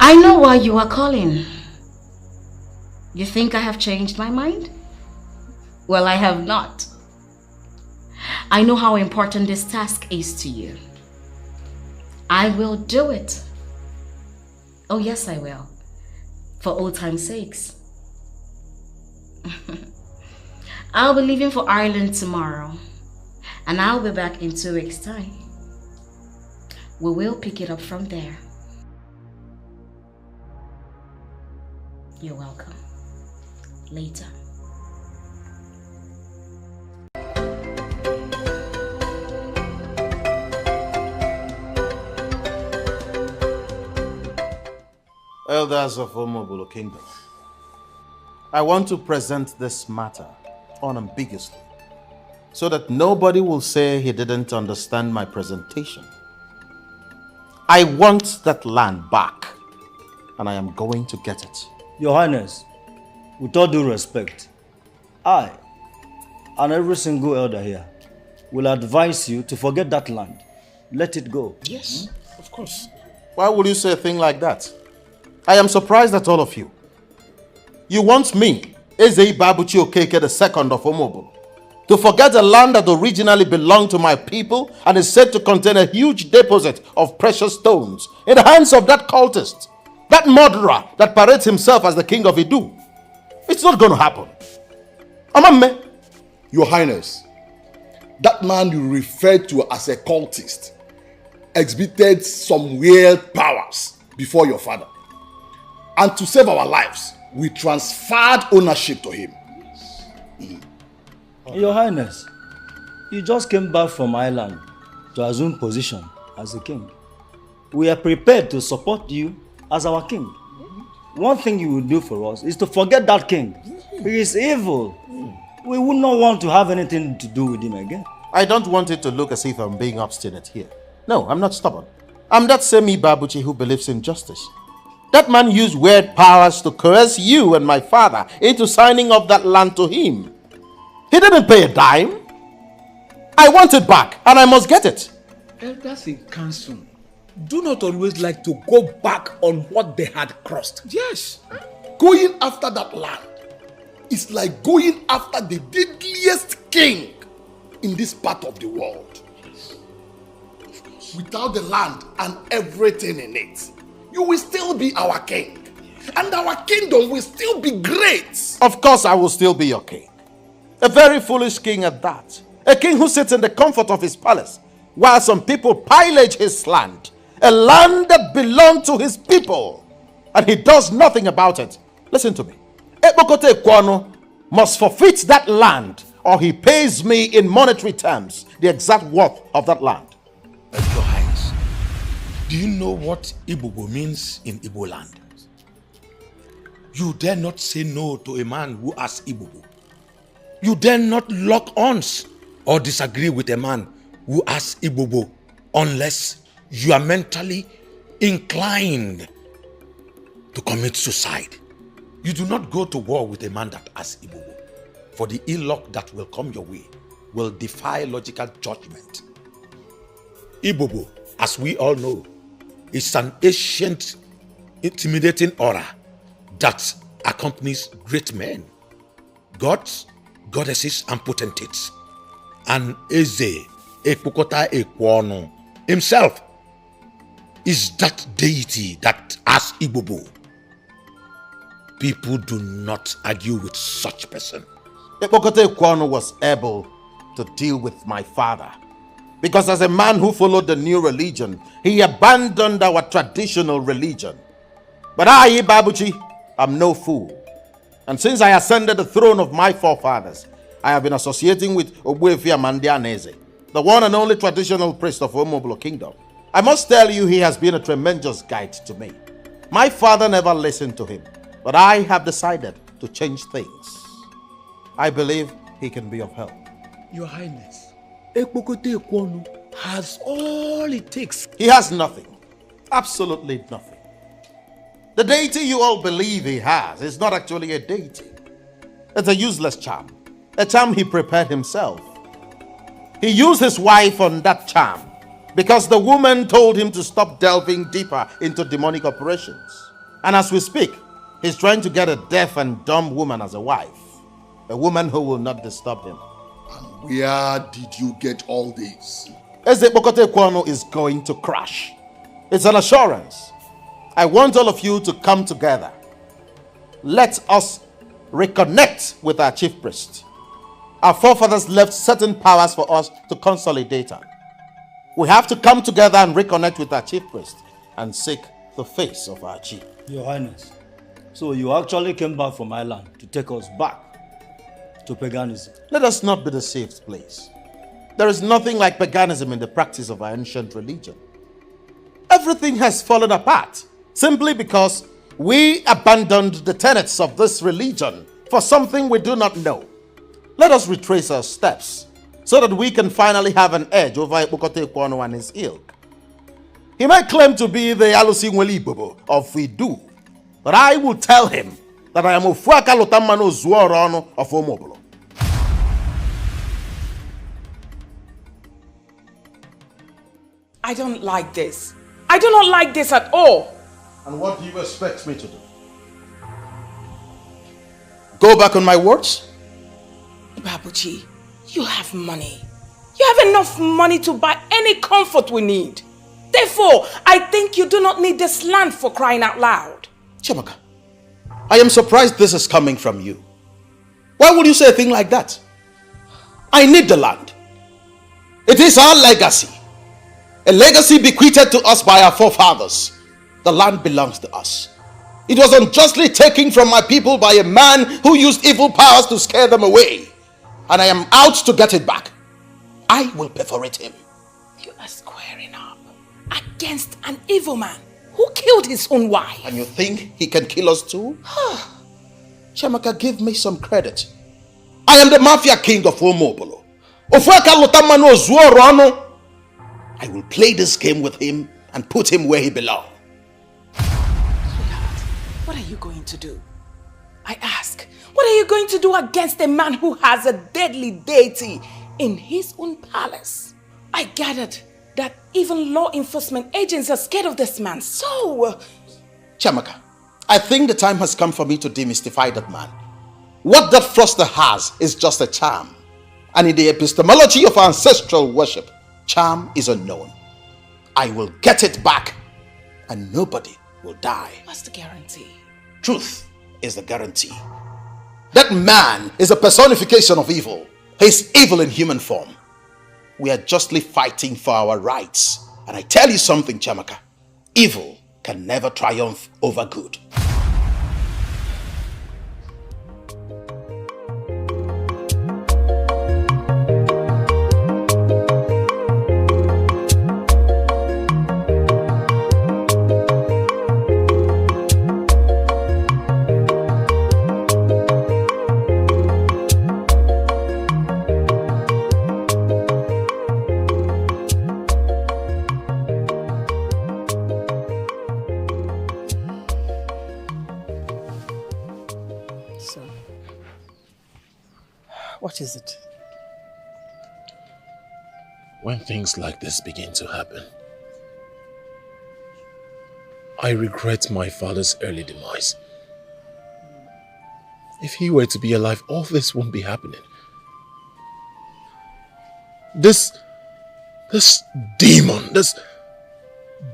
I know why you are calling. You think I have changed my mind? Well, I have not. I know how important this task is to you. I will do it. Oh yes, I will. For old time's sakes. I'll be leaving for Ireland tomorrow. And I'll be back in 2 weeks' time. We will pick it up from there. You're welcome. Later. Elders of Omobolo Kingdom, I want to present this matter unambiguously so that nobody will say he didn't understand my presentation. I want that land back, and I am going to get it. Your Highness, with all due respect, I and every single elder here will advise you to forget that land. Let it go. Yes, of course. Why would you say a thing like that? I am surprised at all of you. You want me, Eze Babuchi Okeke II of Omobolo, to forget a land that originally belonged to my people and is said to contain a huge deposit of precious stones in the hands of that cultist, that murderer that parades himself as the king of Idu. It's not going to happen. Amamme. Your Highness, that man you referred to as a cultist exhibited some weird powers before your father. And to save our lives, we transferred ownership to him. Your Highness, you just came back from Ireland to assume position as a king. We are prepared to support you as our king. One thing you will do for us is to forget that king. He is evil. We would not want to have anything to do with him again. I don't want it to look as if I'm being obstinate here. No, I'm not stubborn. I'm that same Ibabuchi who believes in justice. That man used weird powers to coerce you and my father into signing up that land to him. He didn't pay a dime. I want it back, and I must get it. Elders in council do not always like to go back on what they had crossed. Yes. Going after that land is like going after the deadliest king in this part of the world. Without the land and everything in it, you will still be our king. And our kingdom will still be great. Of course I will still be your king. A very foolish king at that. A king who sits in the comfort of his palace while some people pillage his land. A land that belonged to his people. And he does nothing about it. Listen to me. Ekpokote Kwano must forfeit that land, or he pays me in monetary terms the exact worth of that land. Your Highness, do you know what Ibubo means in Igbo land? You dare not say no to a man who has Ibubo. You dare not lock arms or disagree with a man who has Ibubo unless you are mentally inclined to commit suicide. You do not go to war with a man that has Ibubo, for the ill luck that will come your way will defy logical judgment. Ibubo, as we all know, is an ancient, intimidating aura that accompanies great men, gods, goddesses, and potentates. And Eze Ekpokota Ekwono himself is that deity that has Ibubo. People do not argue with such person. Ekpokote Ekwono was able to deal with my father, because as a man who followed the new religion, he abandoned our traditional religion. But I, Ibabuchi, am no fool. And since I ascended the throne of my forefathers, I have been associating with Ogbuefi Amandi Aneze, the one and only traditional priest of Omobolo Kingdom. I must tell you, he has been a tremendous guide to me. My father never listened to him, but I have decided to change things. I believe he can be of help. Your Highness, Ekpokote Ekwono has all it takes. He has nothing. Absolutely nothing. The deity you all believe he has is not actually a deity. It's a useless charm. A charm he prepared himself. He used his wife on that charm because the woman told him to stop delving deeper into demonic operations. And as we speak, he's trying to get a deaf and dumb woman as a wife. A woman who will not disturb him. And where did you get all this? Eze Bokote Kwano is going to crash. It's an assurance. I want all of you to come together. Let us reconnect with our chief priest. Our forefathers left certain powers for us to consolidate on. We have to come together and reconnect with our chief priest and seek the face of our chief. Your Highness, so you actually came back from Ireland to take us back to paganism. Let us not be deceived, please. There is nothing like paganism in the practice of our ancient religion. Everything has fallen apart simply because we abandoned the tenets of this religion for something we do not know. Let us retrace our steps so that we can finally have an edge over Ibukote Kwano and his ilk. He might claim to be the Alusi Nwelibobo of Idu, but I will tell him that I am Ofuaka Lotamano Zuorono of Omobolo. I don't like this. I do not like this at all. And what do you expect me to do? Go back on my words? Babuji, you have money. You have enough money to buy any comfort we need. Therefore, I think you do not need this land, for crying out loud. Chiamaka, I am surprised this is coming from you. Why would you say a thing like that? I need the land. It is our legacy. A legacy bequeathed to us by our forefathers. The land belongs to us. It was unjustly taken from my people by a man who used evil powers to scare them away. And I am out to get it back. I will perforate him. You are squaring up against an evil man who killed his own wife. And you think he can kill us too? Chiamaka, give me some credit. I am the mafia king of Omobolo. I will play this game with him and put him where he belongs. Sweetheart, what are you going to do? I ask, what are you going to do against a man who has a deadly deity in his own palace? I gathered that even law enforcement agents are scared of this man, so... Chiamaka, I think the time has come for me to demystify that man. What that froster has is just a charm. And in the epistemology of ancestral worship, charm is unknown. I will get it back and nobody will die. What's the guarantee? Truth is the guarantee. That man is a personification of evil. He's evil in human form. We are justly fighting for our rights. And I tell you something, Chiamaka. Evil can never triumph over good. What is it? When things like this begin to happen, I regret my father's early demise. If he were to be alive, all this won't be happening. This demon, this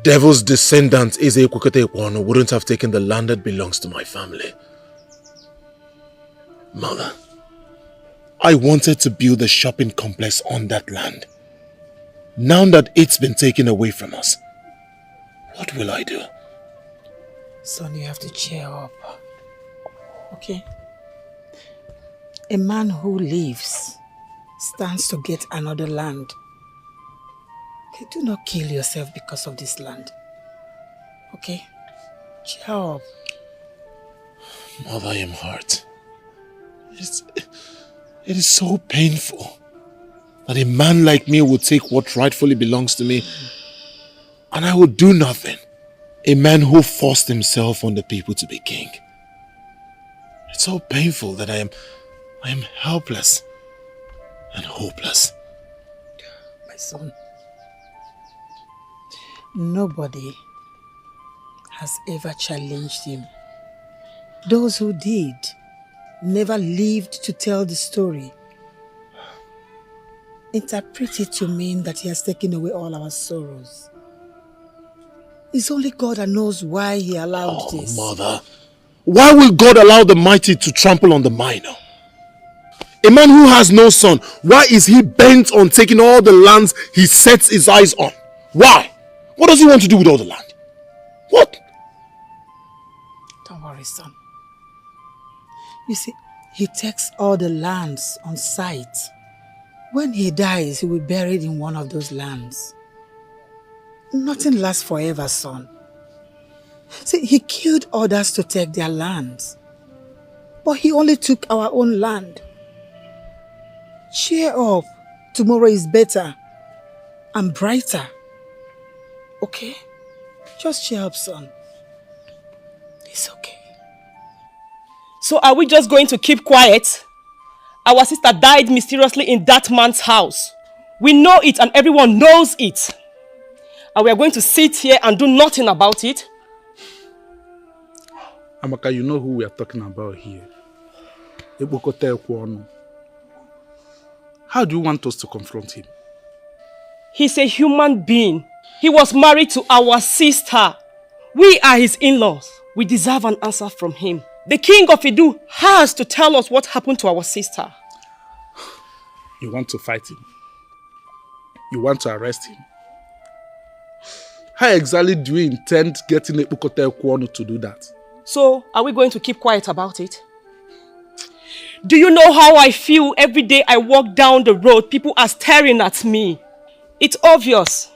devil's descendant, Eze Kwekete Kwano, wouldn't have taken the land that belongs to my family. Mother, I wanted to build a shopping complex on that land. Now that it's been taken away from us, what will I do? Son, you have to cheer up. Okay? A man who lives stands to get another land. Okay, do not kill yourself because of this land. Okay? Cheer up. Mother, I am hurt. It is so painful that a man like me will take what rightfully belongs to me and I will do nothing. A man who forced himself on the people to be king. It's so painful that I am helpless and hopeless. My son, nobody has ever challenged him. Those who did never lived to tell the story. Interpret it to mean that he has taken away all our sorrows. It's only God that knows why he allowed this. Mother, why will God allow the mighty to trample on the minor? A man who has no son, why is he bent on taking all the lands he sets his eyes on? Why? What does he want to do with all the land? What? Don't worry, son. You see, he takes all the lands on sight. When he dies, he will be buried in one of those lands. Nothing lasts forever, son. See, he killed others to take their lands. But he only took our own land. Cheer up. Tomorrow is better and brighter. Okay? Just cheer up, son. It's okay. So are we just going to keep quiet? Our sister died mysteriously in that man's house. We know it and everyone knows it. And we are going to sit here and do nothing about it? Amaka, you know who we are talking about here. How do you want us to confront him? He's a human being. He was married to our sister. We are his in-laws. We deserve an answer from him. The king of Idu has to tell us what happened to our sister. You want to fight him? You want to arrest him? How exactly do you intend getting Ekpukote Ekwonu to do that? So, are we going to keep quiet about it? Do you know how I feel every day I walk down the road? People are staring at me. It's obvious.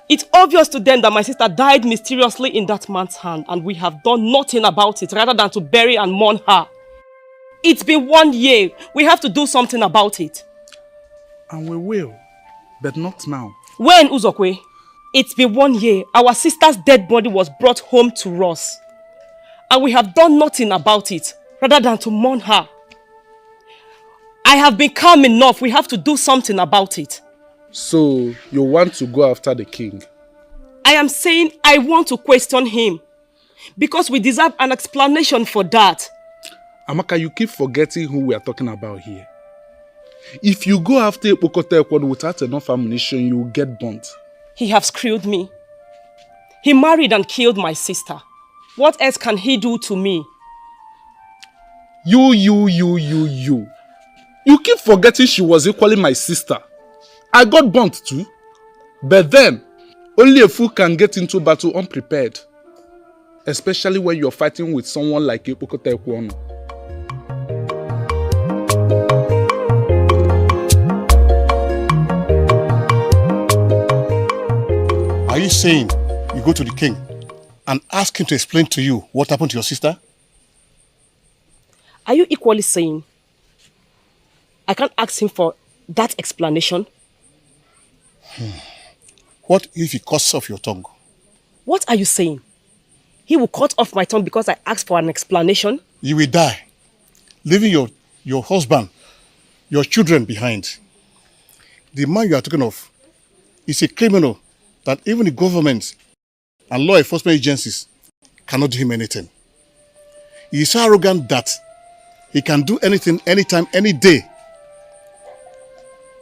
It's obvious to them that my sister died mysteriously in that man's hand and we have done nothing about it rather than to bury and mourn her. It's been 1 year. We have to do something about it. And we will, but not now. When, Uzokwe? It's been 1 year. Our sister's dead body was brought home to us. And we have done nothing about it rather than to mourn her. I have been calm enough. We have to do something about it. So, you want to go after the king? I am saying I want to question him. Because we deserve an explanation for that. Amaka, you keep forgetting who we are talking about here. If you go after Ekpukote Ekwonu without enough ammunition, you will get burnt. He has screwed me. He married and killed my sister. What else can he do to me? You. You keep forgetting she was equally my sister. I got burnt too. But then, only a fool can get into battle unprepared. Especially when you're fighting with someone like Ekpukote Ekwonu. Are you saying you go to the king and ask him to explain to you what happened to your sister? Are you equally saying I can't ask him for that explanation? What if he cuts off your tongue? What are you saying? He will cut off my tongue because I asked for an explanation? You will die, leaving your husband, your children behind. The man you are talking of is a criminal that even the government and law enforcement agencies cannot do him anything. He is so arrogant that he can do anything, anytime, any day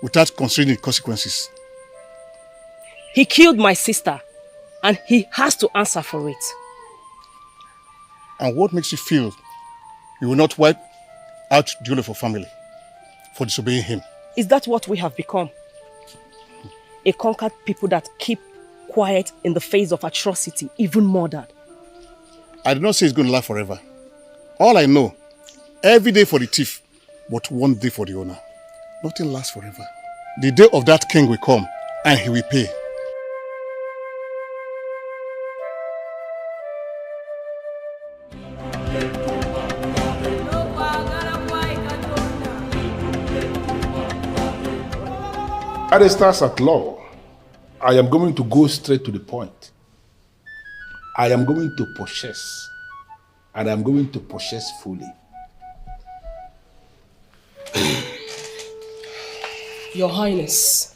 without considering the consequences. He killed my sister and he has to answer for it. And what makes you feel you will not wipe out the whole of your family for disobeying him? Is that what we have become? A conquered people that keep quiet in the face of atrocity, even murdered. I do not say it's going to last forever. All I know, every day for the thief, but 1 day for the owner. Nothing lasts forever. The day of that king will come and he will pay. At the stars at law, I am going to go straight to the point. I am going to possess, and I am going to possess fully. Your Highness,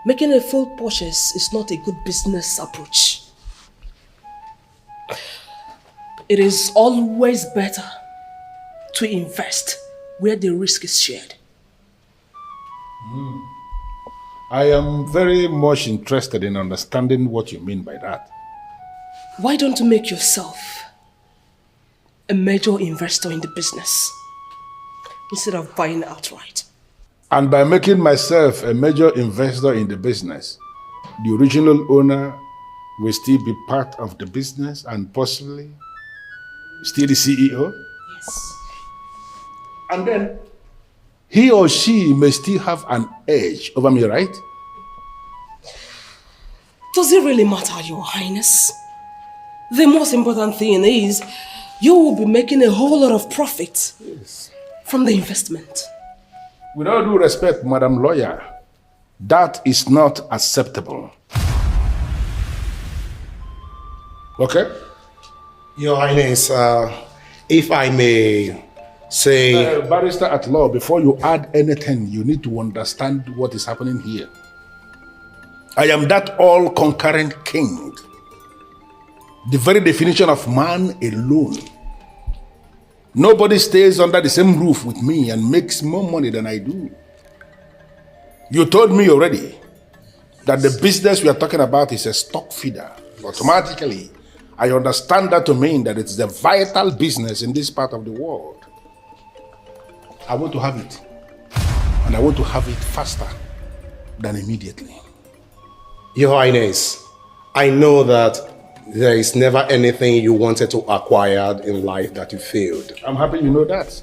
making a full purchase is not a good business approach. It is always better to invest where the risk is shared. I am very much interested in understanding what you mean by that. Why don't you make yourself a major investor in the business instead of buying outright? And by making myself a major investor in the business, the original owner will still be part of the business and possibly still the CEO? Yes. And then he or she may still have an edge over me, right? Does it really matter, Your Highness? The most important thing is you will be making a whole lot of profit from the investment. With all due respect, Madam Lawyer, that is not acceptable. Okay? Your Highness, if I may say... Barrister at law, before you add anything, you need to understand what is happening here. I am that all-conquering king. The very definition of man alone. Nobody stays under the same roof with me and makes more money than I do. You told me already that the business we are talking about is a stock feeder. Automatically, I understand that to mean that it's a vital business in this part of the world. I want to have it. And I want to have it faster than immediately. Your Highness, I know that there is never anything you wanted to acquire in life that you failed. I'm happy you know that.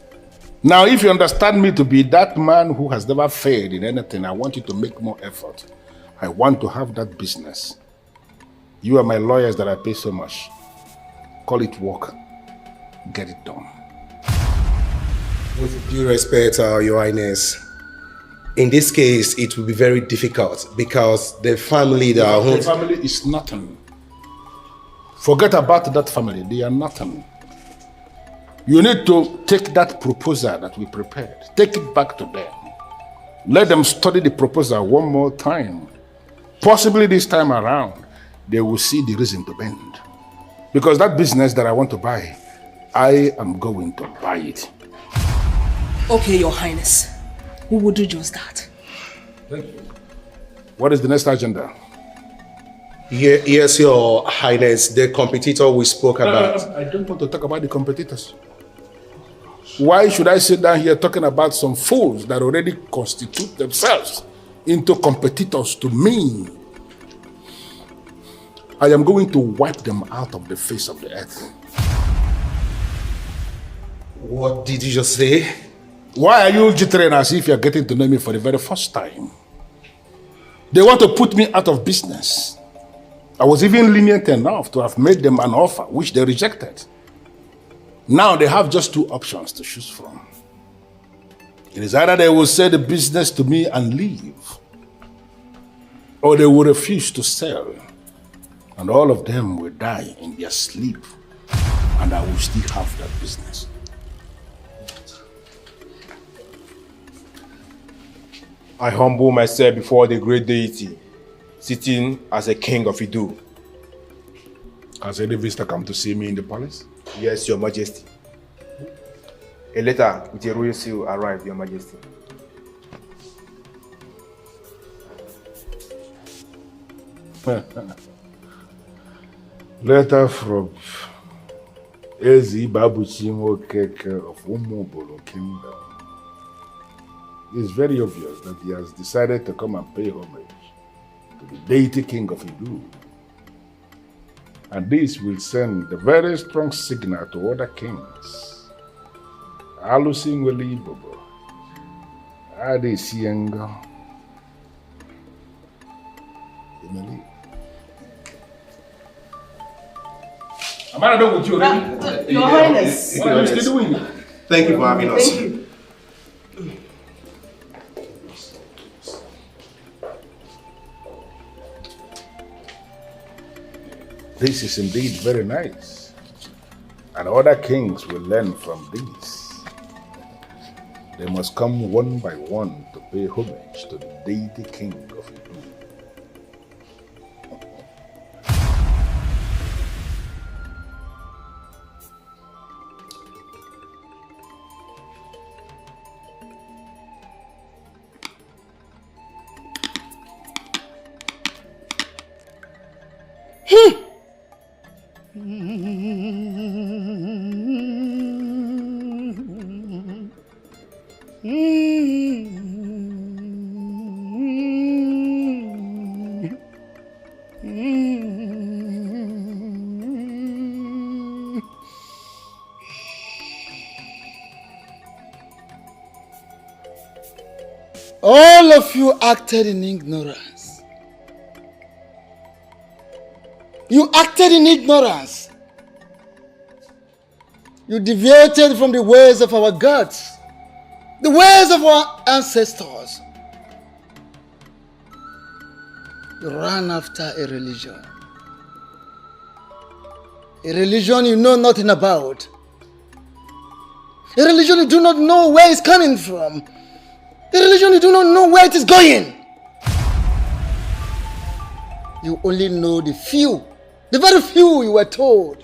Now, if you understand me to be that man who has never failed in anything, I want you to make more effort. I want to have that business. You are my lawyers that I pay so much. Call it work. Get it done. With due respect, Your Highness, in this case, it will be very difficult because the family that The family is nothing. Forget about that family. They are nothing. You need to take that proposal that we prepared. Take it back to them. Let them study the proposal one more time. Possibly this time around, they will see the reason to bend. Because that business that I want to buy, I am going to buy it. Okay, Your Highness. We will do just that. Thank you. What is the next agenda? Yes, Your Highness, the competitor we spoke about. I don't want to talk about the competitors. Why should I sit down here talking about some fools that already constitute themselves into competitors to me? I am going to wipe them out of the face of the earth. What did you just say? Why are you jittering as if you're getting to know me for the very first time? They want to put me out of business. I was even lenient enough to have made them an offer, which they rejected. Now they have just two options to choose from. It is either they will sell the business to me and leave, or they will refuse to sell, and all of them will die in their sleep, and I will still have that business. I humble myself before the great deity, sitting as a king of Idu. Has any visitor come to see me in the palace? Yes, Your Majesty. A letter with a royal seal arrived, Your Majesty. Letter from Ezi Babuchi Okeke of Umobolo Kingdom. It's very obvious that he has decided to come and pay homage to the deity king of Idu. And this will send a very strong signal to other kings. Alusi Nweli Bobo, Ade Sienga, Emily. Am I done with you already? Your Highness. What are you still doing? Thank you for having us. Thank you. This is indeed very nice. And other kings will learn from this. They must come one by one to pay homage to the deity king of Idu. All of you acted in ignorance. You acted in ignorance. You deviated from the ways of our gods, the ways of our ancestors. You ran after a religion you know nothing about, a religion you do not know where it's coming from, a religion you do not know where it is going. You only know the few, the very few you were told.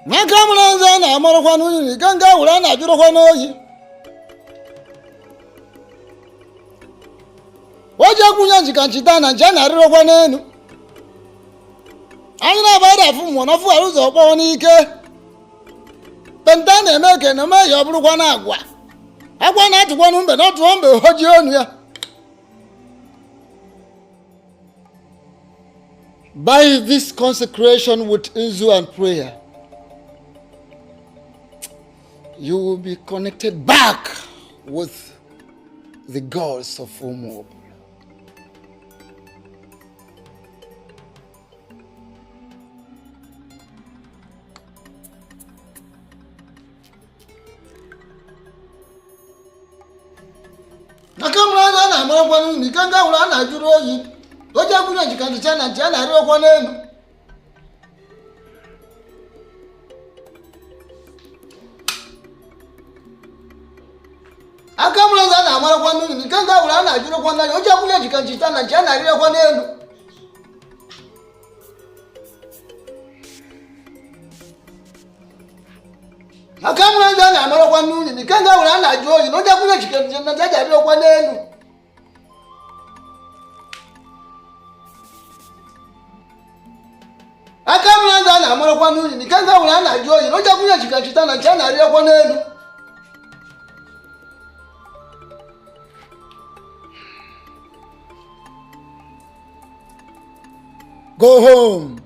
Nakamulanza na amarakwa n'uyi ganga ura na jurokwa n'oyi. Waja kunyanjika nchitana njana arirokwa n'enu. Anyị na-abada afụ mmụọ n'ọfụ arụzọ ọkpọọ n'ike. Penta na-eme ka na mee ya ọ bụrụkwa na agwa. Agwa na-atụkwa n'mbe n'otu mbe hoji onu ya. By this consecration with Nzu and prayer, you will be connected back with the gods of Umuob. Nakamura na amarakwa n'unu ganga ura na juru oyi. Oja kunya jikandichana njana arokwa n'enu. Akamulanza na amarakwa n'unu ganga ura na juru kwa n'enu. Oja kunya jikandichana njana arokwa n'enu. Akamulanza na amarakwa n'unu ganga ura na juru oyi. Oja kunya jikandichana njana arokwa n'enu. Akamulanza na amarakwa n'unu ganga ura na juru oyi. Oja kunya jikandichana njana arokwa n'enu. Go home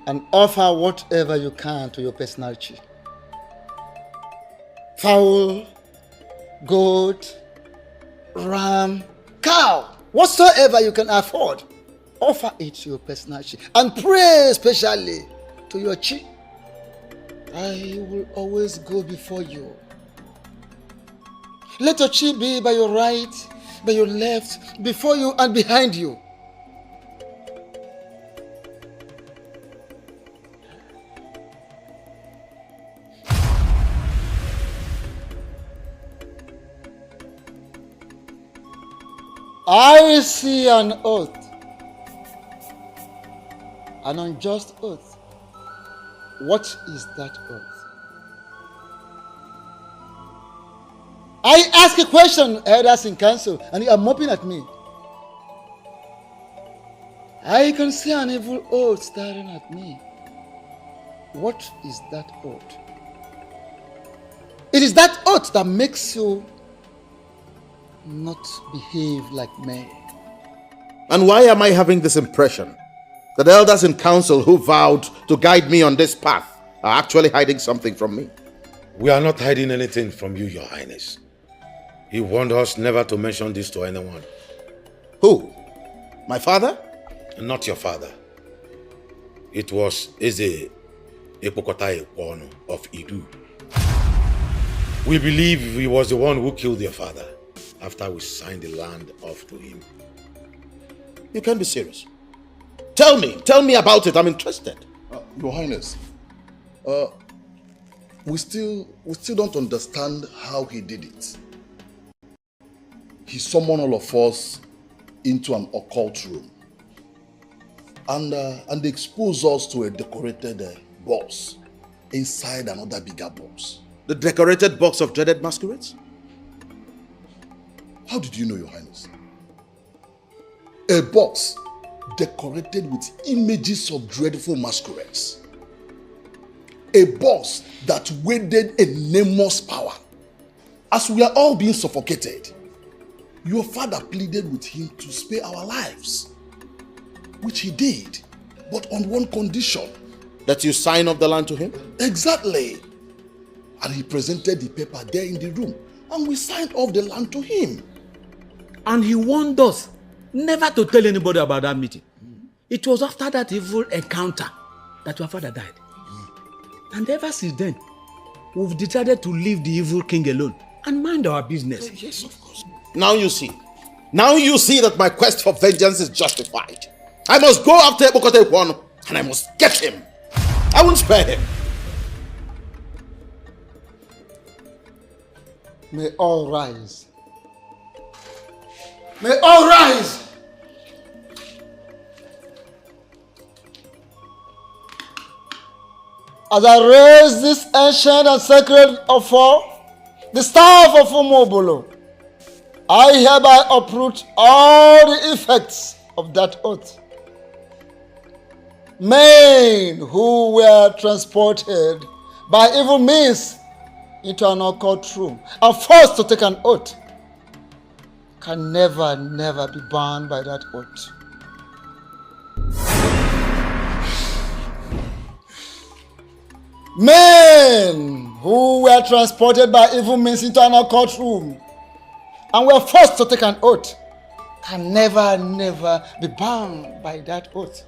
and offer whatever you can to your personality. Fowl, goat, ram, cow, whatsoever you can afford, offer it to your personality and pray especially to your chi. I will always go before you. Let your chi be by your right, by your left, before you and behind you. I see an oath, an unjust oath. What is that oath? I ask a question, elders in council, and you are mopping at me. I can see an evil oath staring at me. What is that oath? It is that oath that makes you not behave like men. And why am I having this impression that the elders in council who vowed to guide me on this path are actually hiding something from me? We are not hiding anything from you, Your Highness. He warned us never to mention this to anyone. Who? My father? Not your father. It was Eze Epokotae Kwonu of Idu. We believe he was the one who killed your father after we signed the land off to him. You can't be serious. Tell me about it. I'm interested. Your Highness, we still don't understand how he did it. He summoned all of us into an occult room and exposed us to a decorated boss inside another bigger boss. The decorated box of dreaded masquerades? How did you know, Your Highness? A box decorated with images of dreadful masquerades. A boss that wielded enormous power. As we are all being suffocated, your father pleaded with him to spare our lives, which he did, but on one condition. That you sign up the land to him? Exactly. And he presented the paper there in the room, and we signed off the land to him. And he warned us never to tell anybody about that meeting. It was after that evil encounter that your father died. And ever since then, we've decided to leave the evil king alone and mind our business. Yes, of course. Now you see. Now you see that my quest for vengeance is justified. I must go after Ebokote Kwano and I must get him. I won't spare him. May all rise. May all rise. As I raise this ancient and sacred offer, the staff of Umobolo, I hereby uproot all the effects of that oath. Men who were transported by evil means into an occult room and forced to take an oath can never be bound by that oath. Men who were transported by evil means into an occult room and were forced to take an oath can never be bound by that oath.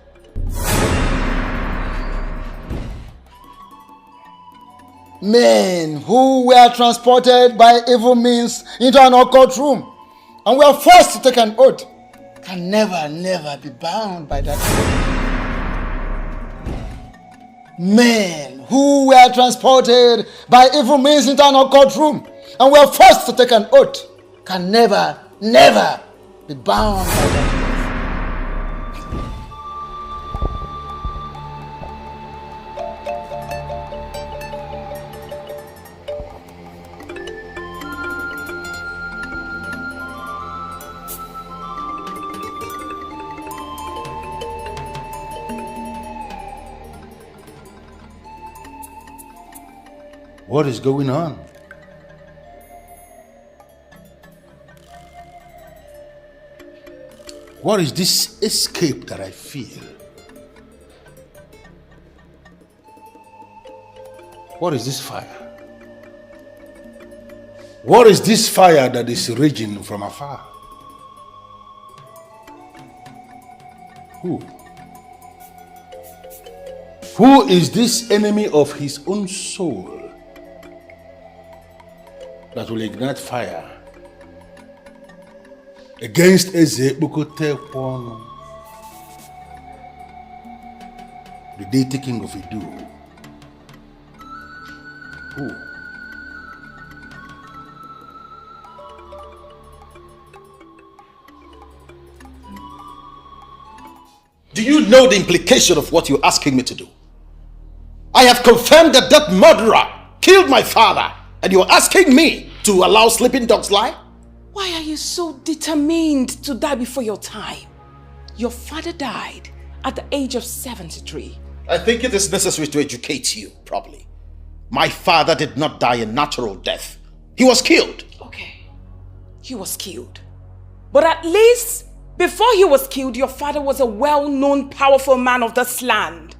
Men who were transported by evil means into an occult room and were forced to take an oath can never be bound by that oath. Men who were transported by evil means into an occult room and were forced to take an oath can never be bound by that oath. What is going on? What is this escape that I feel? What is this fire? What is this fire that is raging from afar? Who? Who is this enemy of his own soul that will ignite fire against Eze Bukote Kwano, the deity king of Idu? Who? Do you know the implication of what you're asking me to do? I have confirmed that that murderer killed my father, and you're asking me to allow sleeping dogs lie? Why are you so determined to die before your time? Your father died at the age of 73. I think it is necessary to educate you, probably. My father did not die a natural death. He was killed. Okay, he was killed. But at least before he was killed, your father was a well-known, powerful man of this land.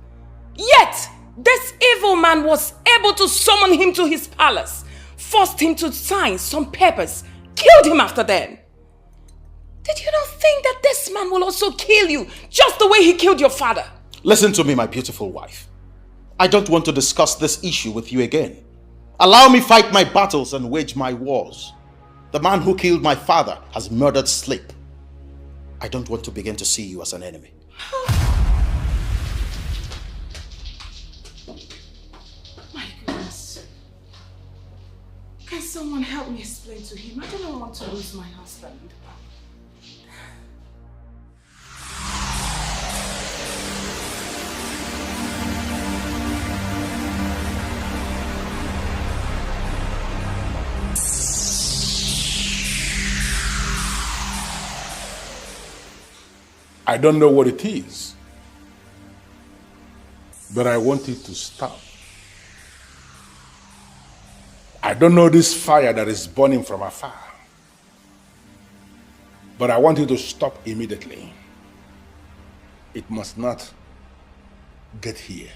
Yet, this evil man was able to summon him to his palace, forced him to sign some papers, killed him after then. Did you not think that this man will also kill you, just the way he killed your father? Listen to me, my beautiful wife. I don't want to discuss this issue with you again. Allow me fight my battles and wage my wars. The man who killed my father has murdered Sleep. I don't want to begin to see you as an enemy. My goodness. Can someone help me explain to him? I don't want to lose my husband. I don't know what it is, but I want it to stop. I don't know this fire that is burning from afar, but I want it to stop immediately. It must not get here.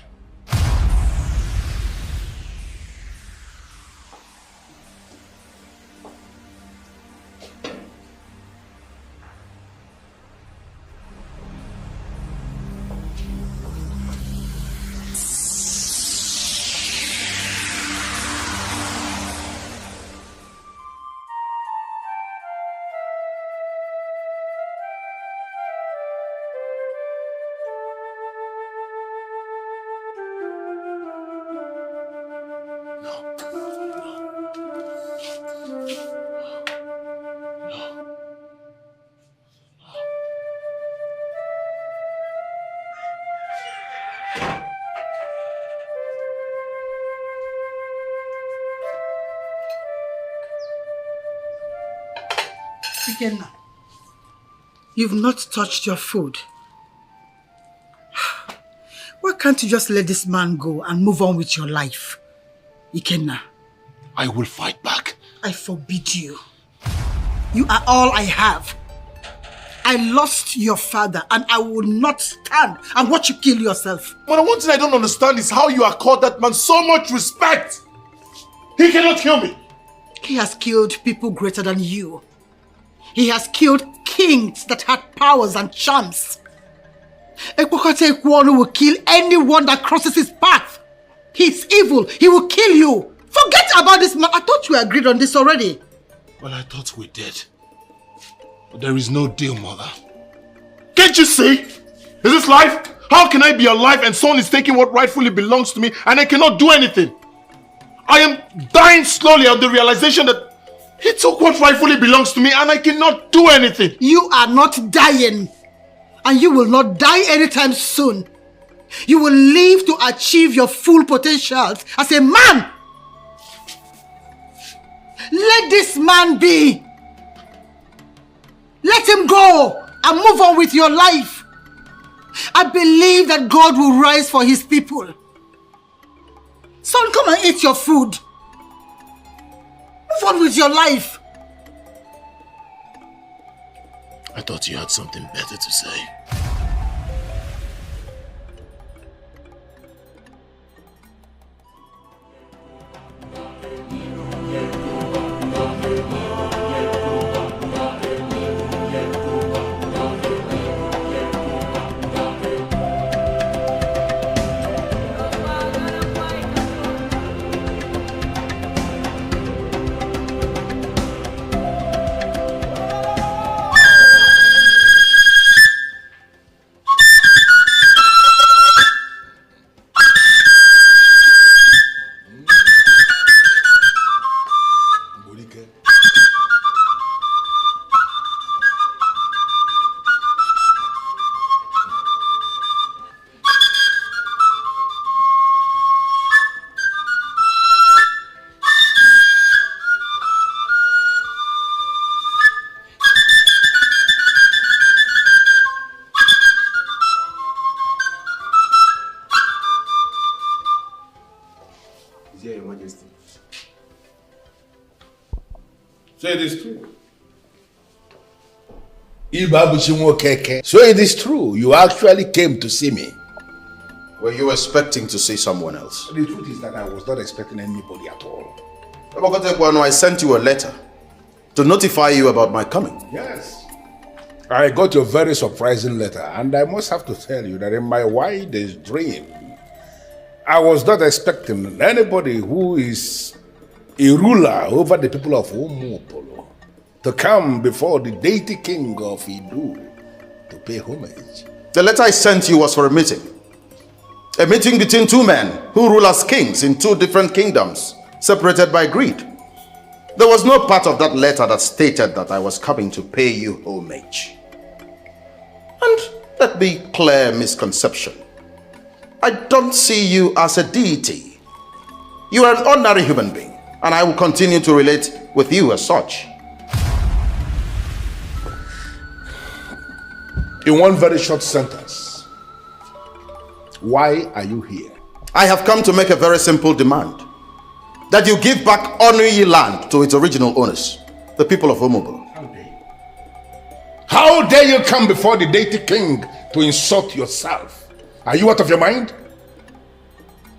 Ikenna, you've not touched your food. Why can't you just let this man go and move on with your life? Ikenna. I will fight back. I forbid you. You are all I have. I lost your father and I will not stand and watch you kill yourself. But one thing I don't understand is how you accord that man so much respect. He cannot kill me. He has killed people greater than you. He has killed kings that had powers and charms. Ekpokote Ekwonu will kill anyone that crosses his path. He's evil. He will kill you. Forget about this man. I thought we agreed on this already. Well, I thought we did. But there is no deal, mother. Can't you see? Is this life? How can I be alive and someone is taking what rightfully belongs to me and I cannot do anything? I am dying slowly of the realization that he took what rightfully belongs to me and I cannot do anything. You are not dying. And you will not die anytime soon. You will live to achieve your full potentials as a man. Let this man be. Let him go and move on with your life. I believe that God will rise for his people. Son, come and eat your food. Move on with your life. I thought you had something better to say. So it is true. So it is true. You actually came to see me. Were you expecting to see someone else? The truth is that I was not expecting anybody at all. I sent you a letter to notify you about my coming. Yes. I got a very surprising letter, and I must have to tell you that in my wildest dream, I was not expecting anybody who is a ruler over the people of Umupolo to come before the deity king of Idu to pay homage. The letter I sent you was for a meeting. A meeting between two men who rule as kings in two different kingdoms, separated by greed. There was no part of that letter that stated that I was coming to pay you homage. And let me clear misconception. I don't see you as a deity. You are an ordinary human being, and I will continue to relate with you as such. In one very short sentence, why are you here? I have come to make a very simple demand. That you give back Onuyi land to its original owners, the people of Omobolo. How dare you come before the deity king to insult yourself? Are you out of your mind?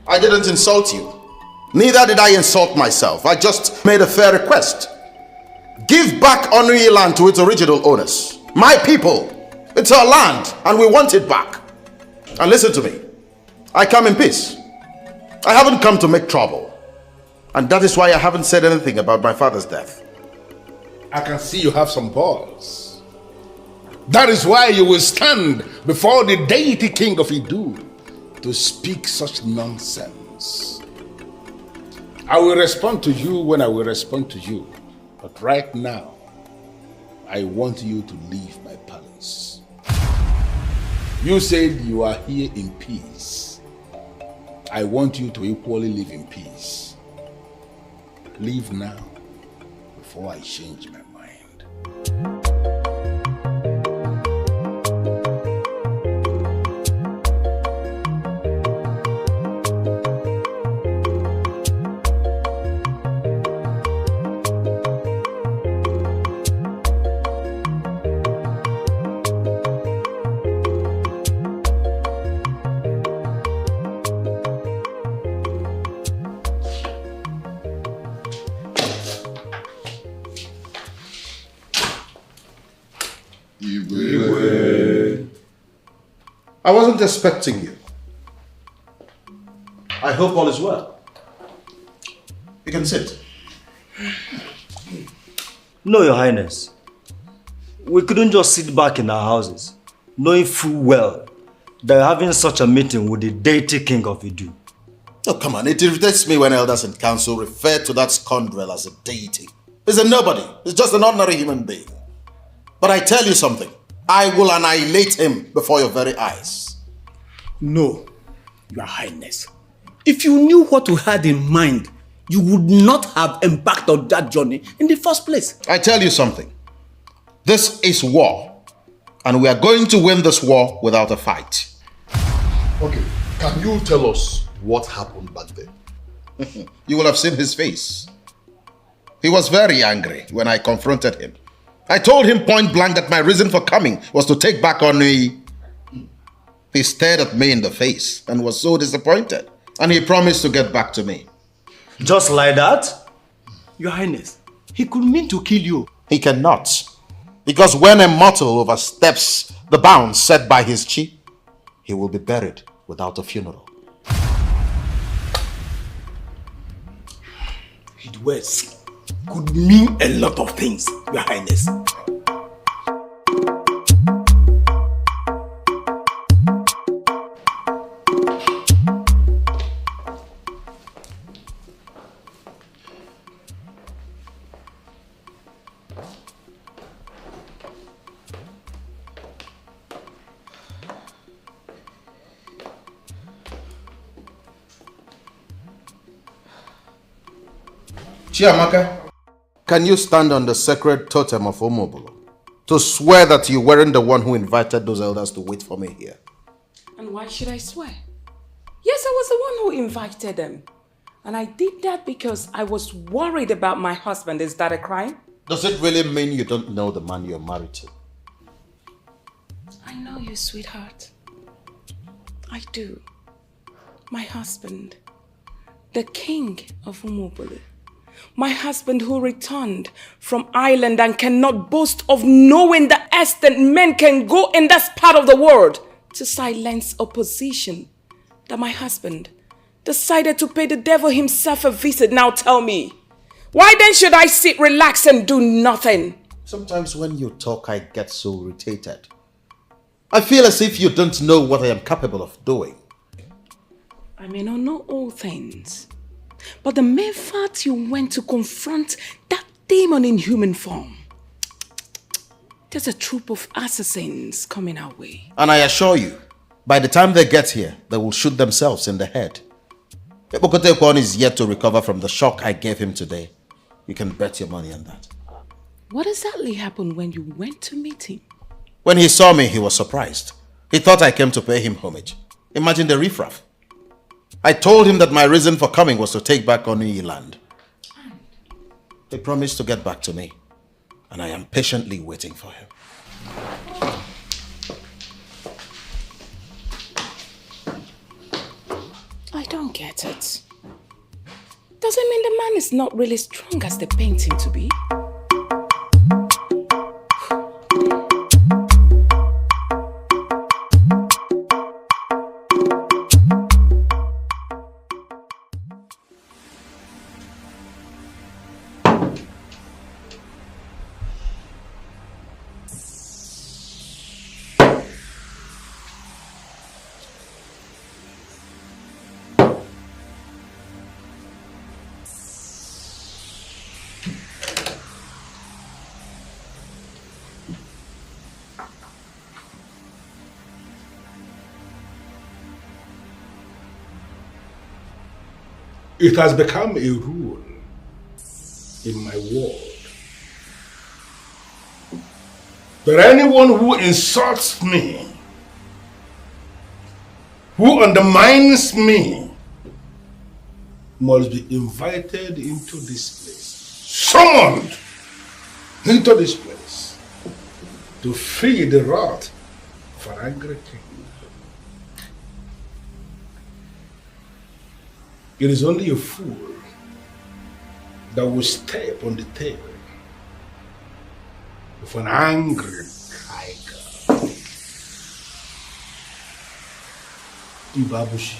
I didn't insult you. Neither did I insult myself. I just made a fair request. Give back Onuyi land to its original owners. My people. It's our land and we want it back. And listen to me. I come in peace. I haven't come to make trouble. And that is why I haven't said anything about my father's death. I can see you have some balls. That is why you will stand before the deity king of Idu to speak such nonsense. I will respond to you when I will respond to you. But right now, I want you to leave my palace. You said you are here in peace. I want you to equally live in peace. Leave now before I change my mind. I wasn't expecting you. I hope all is well. You can sit. No, Your Highness. We couldn't just sit back in our houses, knowing full well that we're having such a meeting with the deity king of Idu. Oh, come on. It irritates me when elders in council refer to that scoundrel as a deity. He's a nobody. He's just an ordinary human being. But I tell you something. I will annihilate him before your very eyes. No, Your Highness. If you knew what you had in mind, you would not have embarked on that journey in the first place. I tell you something. This is war. And we are going to win this war without a fight. Okay, can you tell us what happened back then? You will have seen his face. He was very angry when I confronted him. I told him point blank that my reason for coming was to take back Onuyi. He stared at me in the face and was so disappointed. And he promised to get back to me. Just like that? Your Highness, he could mean to kill you. He cannot. Because when a mortal oversteps the bounds set by his chi, he will be buried without a funeral. His words could mean a lot of things, Your Highness. Chiamaka, can you stand on the sacred totem of Omobolo to swear that you weren't the one who invited those elders to wait for me here? And why should I swear? Yes, I was the one who invited them. And I did that because I was worried about my husband. Is that a crime? Does it really mean you don't know the man you're married to? I know you, sweetheart. I do. My husband, the king of Umobole. My husband who returned from Ireland and cannot boast of knowing the extent men can go in that part of the world to silence opposition. That my husband decided to pay the devil himself a visit. Now tell me, why then should I sit, relax and do nothing? Sometimes when you talk, I get so irritated. I feel as if you don't know what I am capable of doing. I may not know all things, but the mere fact you went to confront that demon in human form, there's a troop of assassins coming our way. And I assure you, by the time they get here, they will shoot themselves in the head. Ebokotekwan is yet to recover from the shock I gave him today. You can bet your money on that. What exactly happened when you went to meet him? When he saw me, he was surprised. He thought I came to pay him homage. Imagine the riffraff. I told him that my reason for coming was to take back Onuyi land. He promised to get back to me, and I am patiently waiting for him. I don't get it. Does it mean the man is not really strong as they paint him to be? It has become a rule in my world that anyone who insults me, who undermines me, must be invited into this place, summoned into this place to feed the wrath of an angry king. It is only a fool that will step on the tail of an angry tiger. Ibabushi.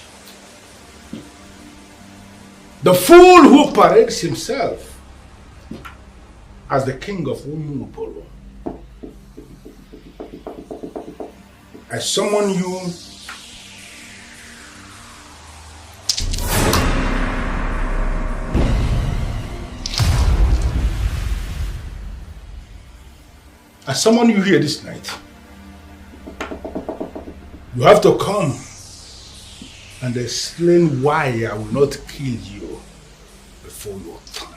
The fool who parades himself as the king of Umubolo. I summon you here this night. You have to come and explain why I will not kill you before your time.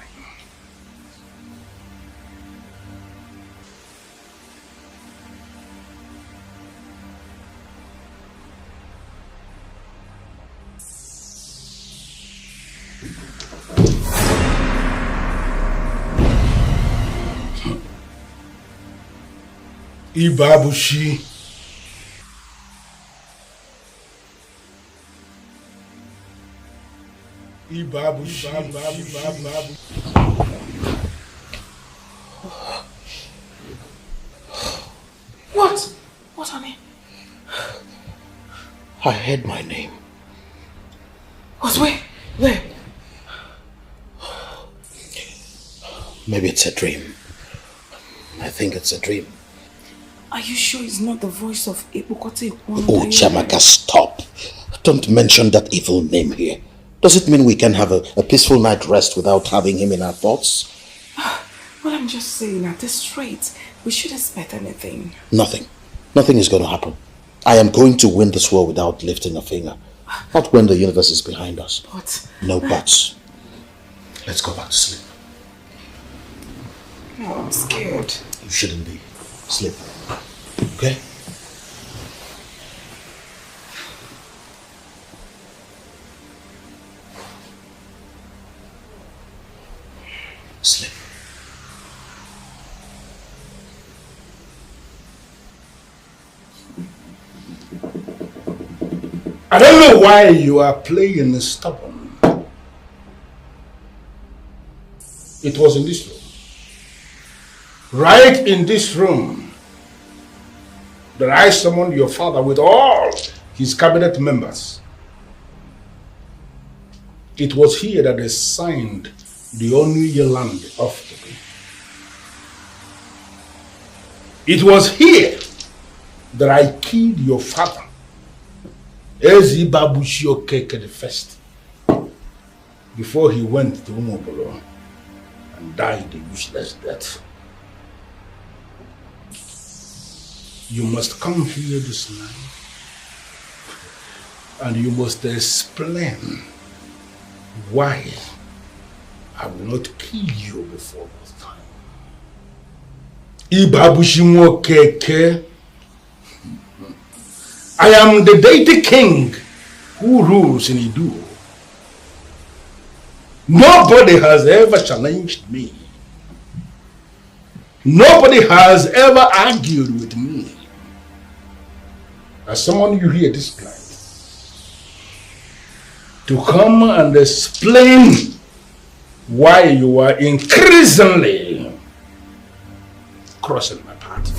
Ibabushi. What? What, honey? I heard my name. What? Where? Maybe it's a dream. I think it's a dream. Are you sure it's not the voice of Ibukote? Oh, Jamaka, stop. Don't mention that evil name here. Does it mean we can have a peaceful night rest without having him in our thoughts? Well, I'm just saying, at this rate, we should expect anything. Nothing. Nothing is going to happen. I am going to win this war without lifting a finger. Not when the universe is behind us. But... No buts. Let's go back to sleep. Oh, I'm scared. You shouldn't be. Sleep. Okay? Sleep. I don't know why you are playing stubborn. It was in this room. Right in this room that I summoned your father with all his cabinet members. It was here that they signed the Onuyi land off to me. It was here that I killed your father, Ezi Babushi Okeke the first, before he went to Umobolo and died a useless death. You must come here this night and you must explain why I will not kill you before this time. Ibabushi Okeke I am the deity king who rules in Idu. Nobody has ever challenged me. Nobody has ever argued with me. I summon you here this night to come and explain why you are increasingly crossing my path.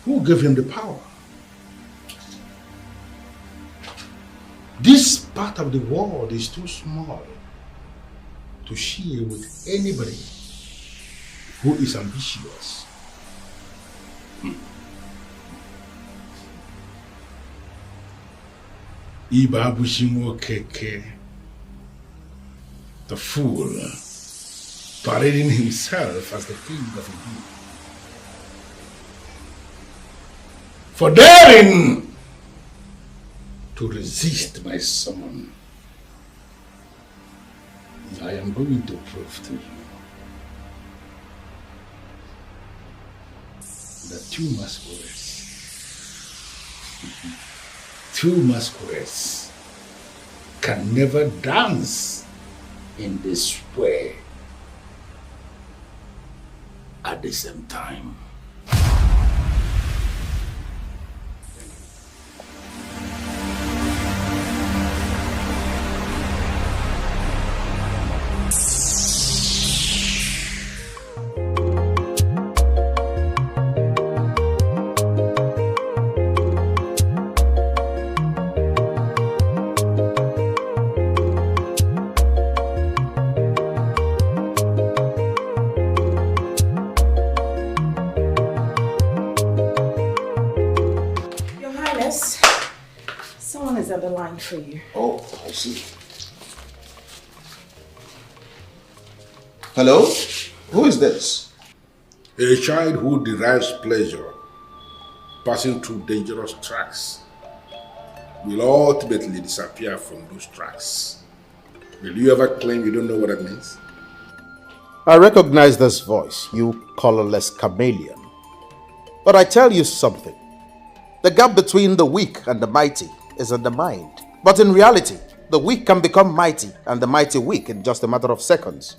Who gave him the power? This part of the world is too small to share with anybody who is ambitious. Ibabushimo Keke, the fool, parading himself as the king of Ibu. For daring to resist my summon, I am going to prove to you that two masquerades can never dance in this way at the same time. For you. Oh, I see. Hello? Who is this? A child who derives pleasure passing through dangerous tracks will ultimately disappear from those tracks. Will you ever claim you don't know what that means? I recognize this voice, you colorless chameleon. But I tell you something. The gap between the weak and the mighty is in the mind. But in reality, the weak can become mighty and the mighty weak in just a matter of seconds.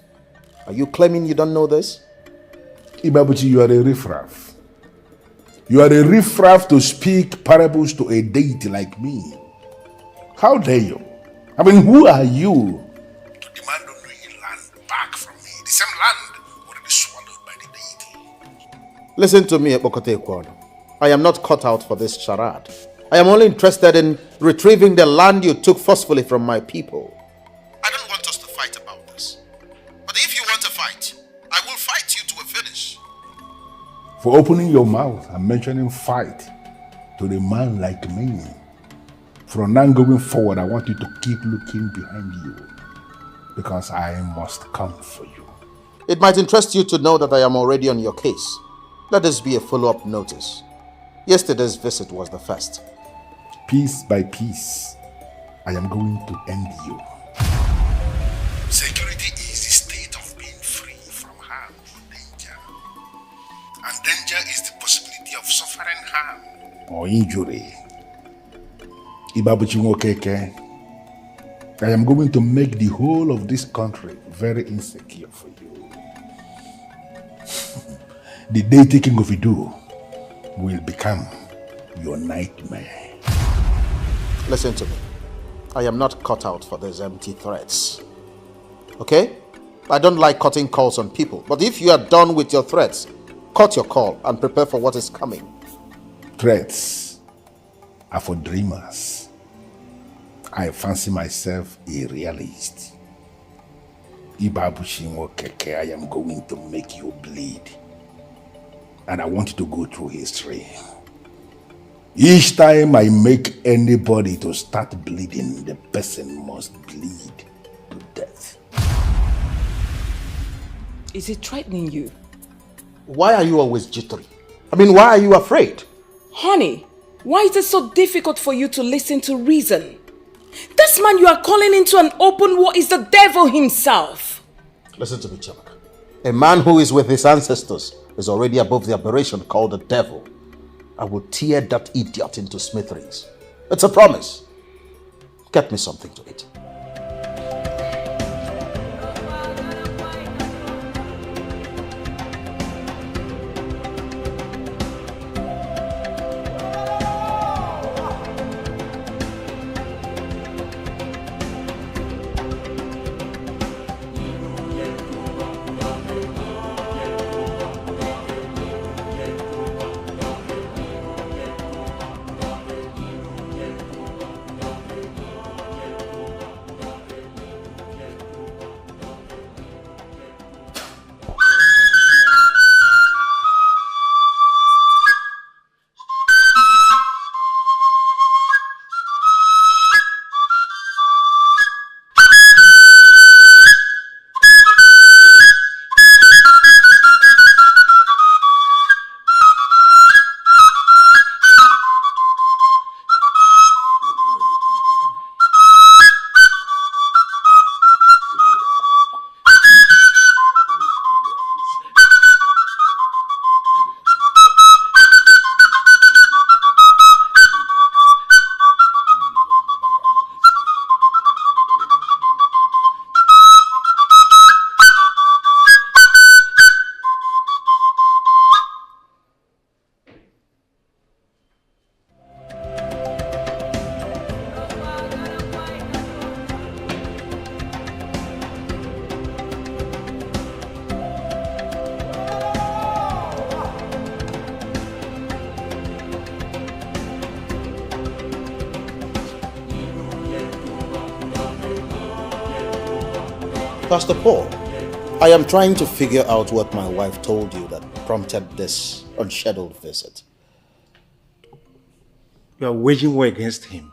Are you claiming you don't know this? Ibabuchi, you are a riffraff. You are a riffraff to speak parables to a deity like me. How dare you? I mean, who are you to demand only land back from me? The same land already swallowed by the deity. Listen to me, Epokote Kwano. I am not cut out for this charade. I am only interested in retrieving the land you took forcefully from my people. I don't want us to fight about this. But if you want to fight, I will fight you to a finish. For opening your mouth and mentioning fight to a man like me. From now going forward, I want you to keep looking behind you, because I must come for you. It might interest you to know that I am already on your case. Let this be a follow-up notice. Yesterday's visit was the first. Piece by piece, I am going to end you. Security is the state of being free from harm or danger. And danger is the possibility of suffering harm or injury. Ibabuchi Nwokeke, I am going to make the whole of this country very insecure for you. The deity king of Idu will become your nightmare. Listen to me. I am not cut out for these empty threats. Okay? I don't like cutting calls on people, but if you are done with your threats, cut your call and prepare for what is coming. Threats are for dreamers. I fancy myself a realist. Ibabuchi Nwokeke, I am going to make you bleed. And I want you to go through history. Each time I make anybody to start bleeding, the person must bleed to death. Is it threatening you? Why are you always jittery? I mean, why are you afraid? Honey, why is it so difficult for you to listen to reason? This This man you are calling into an open war is the devil himself. Listen to me, Chabaka. A man who is with his ancestors is already above the aberration called the devil. I will tear that idiot into smithereens. It's a promise. Get me something to eat. Pastor Paul, I am trying to figure out what my wife told you that prompted this unscheduled visit. You are waging war against him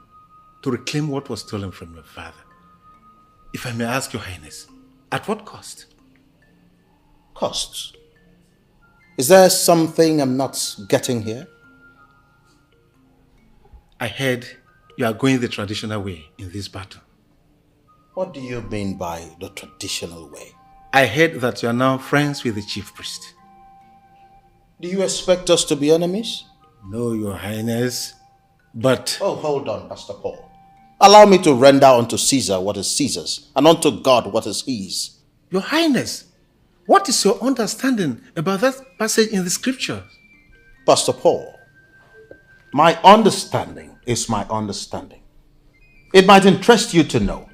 to reclaim what was stolen from your father. If I may ask your highness, at what cost? Costs? Is there something I'm not getting here? I heard you are going the traditional way in this battle. What do you mean by the traditional way? I heard that you are now friends with the chief priest. Do you expect us to be enemies? No, your highness, but... Oh, hold on, Pastor Paul. Allow me to render unto Caesar what is Caesar's, and unto God what is his. Your highness, what is your understanding about that passage in the scripture? Pastor Paul, my understanding is my understanding. It might interest you to know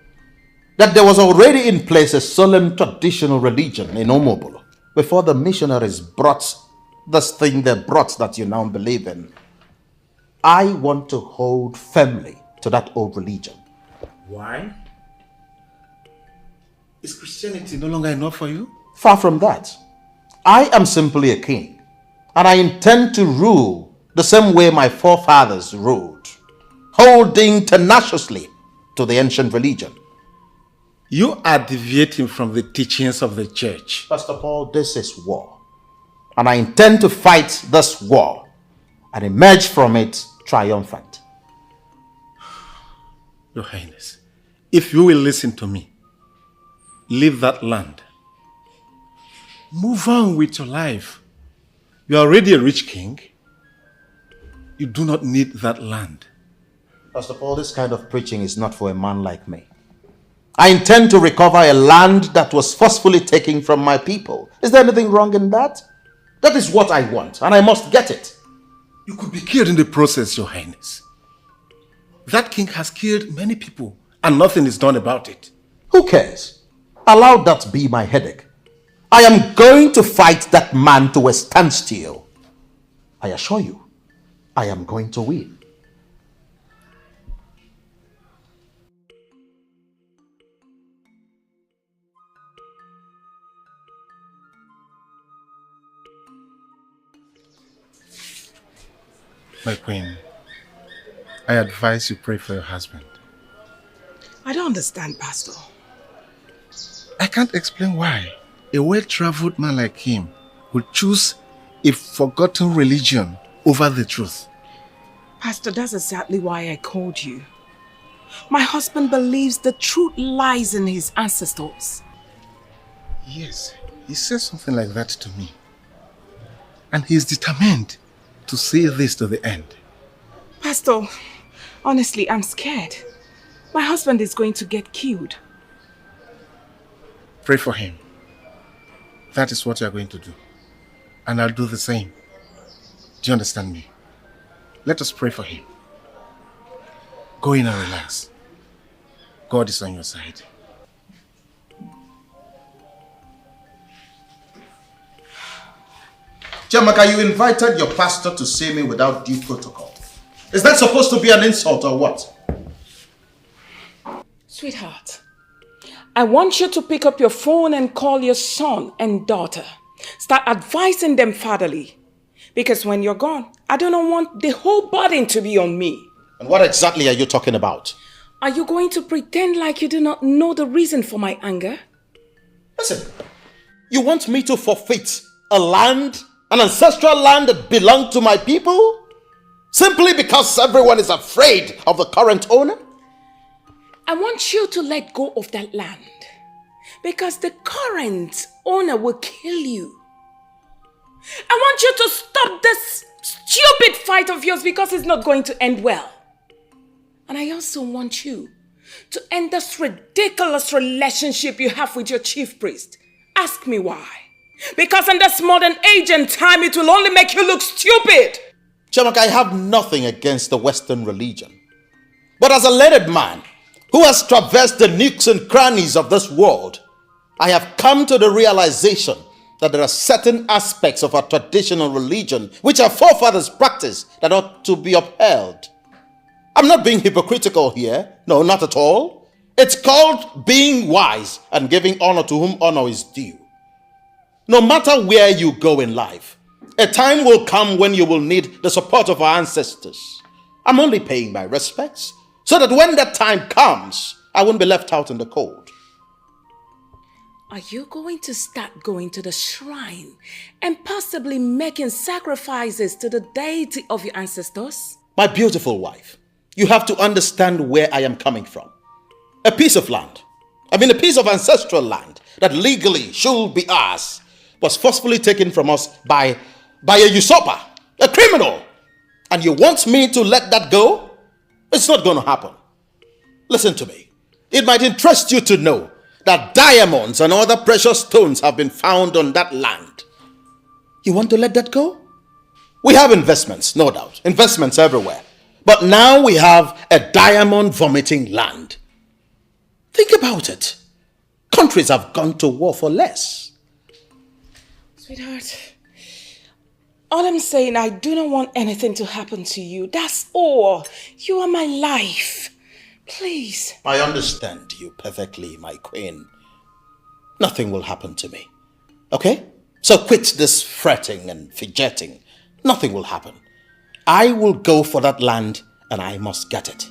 that there was already in place a solemn traditional religion in Omobolo before the missionaries brought this thing they brought that you now believe in. I want to hold firmly to that old religion. Why? Is Christianity no longer enough for you? Far from that. I am simply a king, and I intend to rule the same way my forefathers ruled, holding tenaciously to the ancient religion. You are deviating from the teachings of the church. Pastor Paul, this is war. And I intend to fight this war and emerge from it triumphant. Your Highness, if you will listen to me, leave that land. Move on with your life. You are already a rich king. You do not need that land. Pastor Paul, this kind of preaching is not for a man like me. I intend to recover a land that was forcefully taken from my people. Is there anything wrong in that? That is what I want, and I must get it. You could be killed in the process, Your Highness. That king has killed many people, and nothing is done about it. Who cares? Allow that be my headache. I am going to fight that man to a standstill. I assure you, I am going to win. My queen, I advise you pray for your husband. I don't understand, Pastor. I can't explain why a well-traveled man like him would choose a forgotten religion over the truth. Pastor, that's exactly why I called you. My husband believes the truth lies in his ancestors. Yes, he said something like that to me. And he's determined to see this to the end. Pastor, honestly, I'm scared. My husband is going to get killed. Pray for him. That is what you are going to do. And I'll do the same. Do you understand me? Let us pray for him. Go in and relax. God is on your side. Jamaka, you invited your pastor to see me without due protocol. Is that supposed to be an insult or what? Sweetheart, I want you to pick up your phone and call your son and daughter. Start advising them fatherly. Because when you're gone, I don't want the whole burden to be on me. And what exactly are you talking about? Are you going to pretend like you do not know the reason for my anger? Listen, you want me to forfeit a land, an ancestral land that belonged to my people? Simply because everyone is afraid of the current owner? I want you to let go of that land. Because the current owner will kill you. I want you to stop this stupid fight of yours because it's not going to end well. And I also want you to end this ridiculous relationship you have with your chief priest. Ask me why. Because in this modern age and time, it will only make you look stupid. Chamak, I have nothing against the Western religion. But as a learned man who has traversed the nooks and crannies of this world, I have come to the realization that there are certain aspects of our traditional religion which our forefathers practiced that ought to be upheld. I'm not being hypocritical here. No, not at all. It's called being wise and giving honor to whom honor is due. No matter where you go in life, a time will come when you will need the support of our ancestors. I'm only paying my respects so that when that time comes, I won't be left out in the cold. Are you going to start going to the shrine and possibly making sacrifices to the deity of your ancestors? My beautiful wife, you have to understand where I am coming from. A piece of land, a piece of ancestral land that legally should be ours, was forcefully taken from us by a usurper, a criminal. And you want me to let that go? It's not going to happen. Listen to me. It might interest you to know that diamonds and other precious stones have been found on that land. You want to let that go? We have investments, no doubt. Investments everywhere. But now we have a diamond vomiting land. Think about it. Countries have gone to war for less. Sweetheart, all I'm saying, I do not want anything to happen to you. That's all. You are my life. Please. I understand you perfectly, my queen. Nothing will happen to me. Okay? So quit this fretting and fidgeting. Nothing will happen. I will go for that land and I must get it.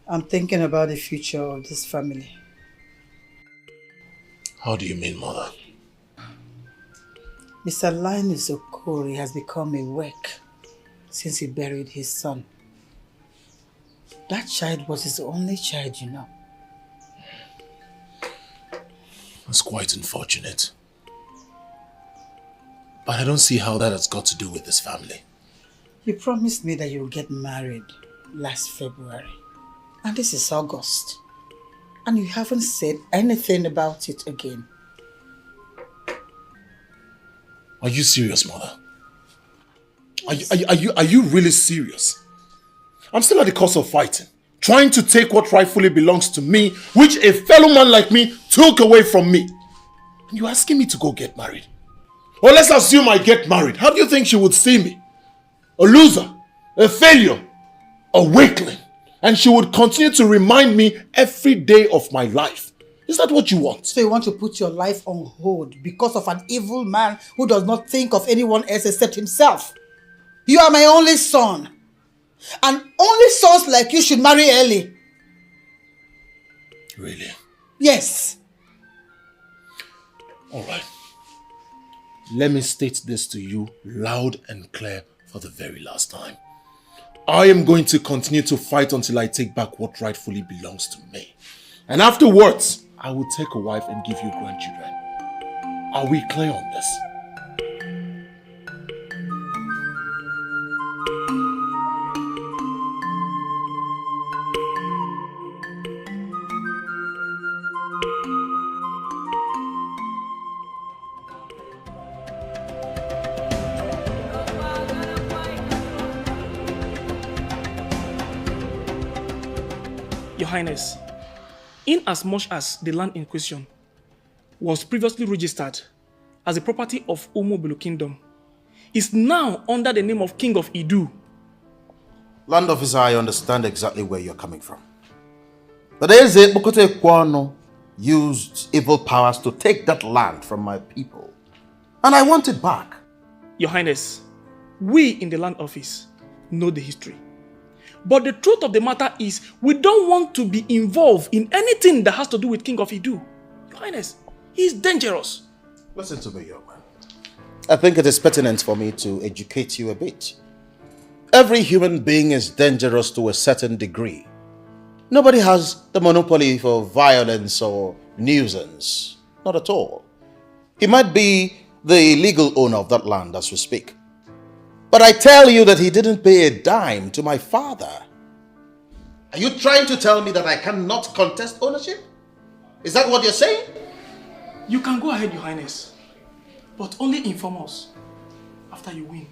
I'm thinking about the future of this family. How do you mean, mother? Mr. Linus Okori has become a wreck since he buried his son. That child was his only child, you know. That's quite unfortunate. But I don't see how that has got to do with this family. You promised me that you'll get married last February. And this is August. And you haven't said anything about it again. Are you serious, mother? Are you really serious? I'm still at the cost of fighting, trying to take what rightfully belongs to me, which a fellow man like me took away from me. And you're asking me to go get married? Or let's assume I get married. How do you think she would see me? A loser? A failure? A weakling? And she would continue to remind me every day of my life. Is that what you want? So you want to put your life on hold because of an evil man who does not think of anyone else except himself? You are my only son. And only sons like you should marry early. Really? Yes. All right. Let me state this to you loud and clear for the very last time. I am going to continue to fight until I take back what rightfully belongs to me. And afterwards, I will take a wife and give you grandchildren. Are we clear on this? Your Highness, in as much as the land in question was previously registered as the property of Umobulu Kingdom, is now under the name of King of Idu. Land officer, I understand exactly where you're coming from. But Eze Bukote Kwano used evil powers to take that land from my people. And I want it back. Your Highness, we in the land office know the history. But the truth of the matter is, we don't want to be involved in anything that has to do with King of Idu. Your Highness, he's dangerous. Listen to me, young man. I think it is pertinent for me to educate you a bit. Every human being is dangerous to a certain degree. Nobody has the monopoly for violence or nuisance. Not at all. He might be the legal owner of that land as we speak. But I tell you that he didn't pay a dime to my father. Are you trying to tell me that I cannot contest ownership? Is that what you're saying? You can go ahead, Your Highness, but only inform us after you win.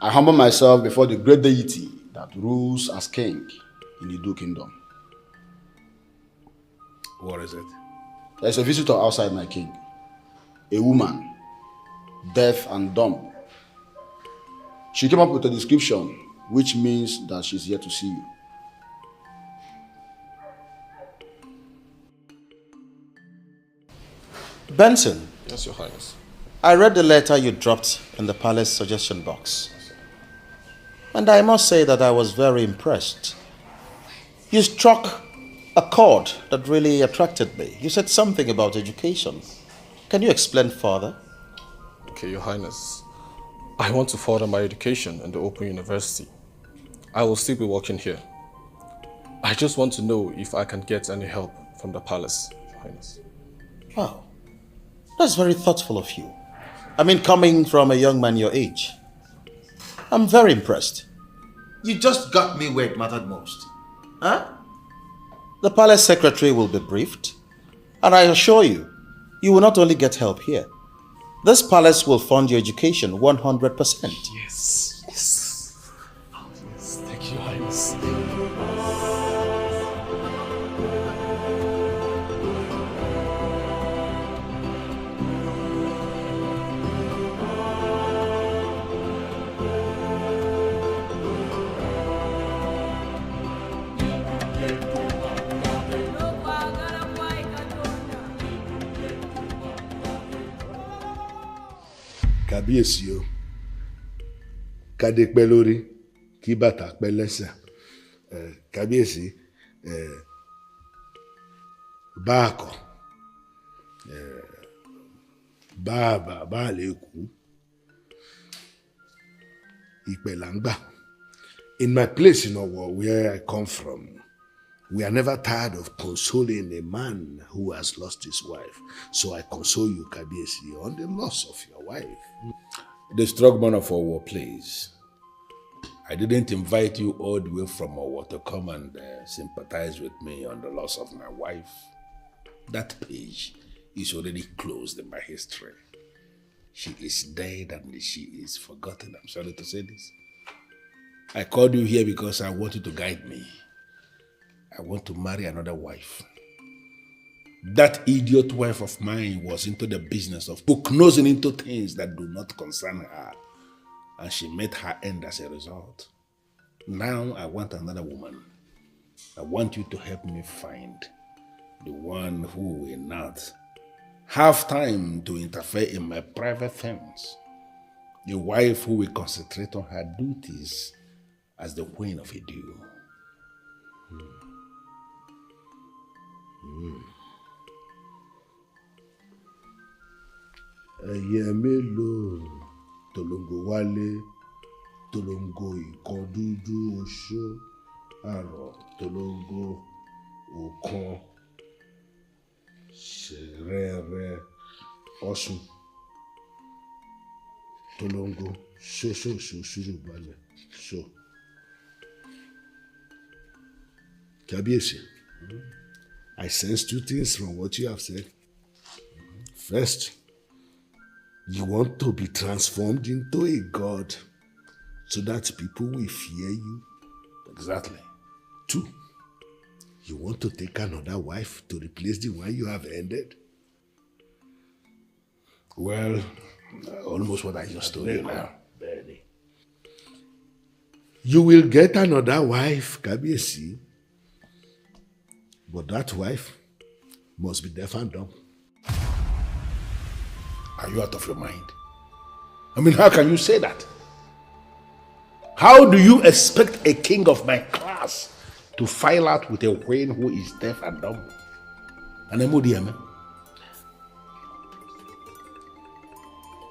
I humble myself before the great deity that rules as king in the Idu kingdom. What is it? There's a visitor outside my king. A woman, deaf and dumb. She came up with a description which means that she's here to see you. Benson. Yes, Your Highness. I read the letter you dropped in the palace suggestion box. And I must say that I was very impressed. You struck a chord that really attracted me. You said something about education. Can you explain further? Okay, Your Highness. I want to further my education in the Open University. I will still be working here. I just want to know if I can get any help from the palace, Your Highness. Wow. That's very thoughtful of you. I mean, coming from a young man your age. I'm very impressed. You just got me where it mattered most. Huh? The palace secretary will be briefed, and I assure you, you will not only get help here. This palace will fund your education 100%. Yes. Yes. Oh, yes. Thank you, Your Highness. Kábíyèsí o. Kádé pẹ́ lórí, kí bàtà pẹ́ lẹ́sẹ̀. Kábíyèsí, báàkọ̀, bá lè kú. Ìpẹ̀ là ń gbà. In my place in Owo, where I come from, we are never tired of consoling a man who has lost his wife. So I console you, Kábíyèsí, on the loss of your wife. The strong man of Owo, please. I didn't invite you all the way from Owo to come and sympathize with me on the loss of my wife. That page is already closed in my history. She is dead and she is forgotten. I'm sorry to say this. I called you here because I want you to guide me. I want to marry another wife. That idiot wife of mine was into the business of nosing into things that do not concern her. And she met her end as a result. Now I want another woman. I want you to help me find the one who will not have time to interfere in my private things. The wife who will concentrate on her duties as the queen of a dew. Ẹyẹ mélòó tolongo wálé, tolongo ìkan dúdú oṣó, àrọ̀ tolongo òkan, ṣẹ̀rẹ̀rẹ̀ ọ̀ṣun, tolongo ṣóṣóṣó ṣúrù balẹ̀ ṣó. Kábíyèsí, I sense two things from what you have said. First, you want to be transformed into a god so that people will fear you. Exactly. Two, you want to take another wife to replace the one you have ended. Well, almost what I just told you now. You will get another wife, Kábíyèsí, but that wife must be deaf and dumb. Are you out of your mind? I mean, how can you say that? How do you expect a king of my class to file out with a queen who is deaf and dumb? And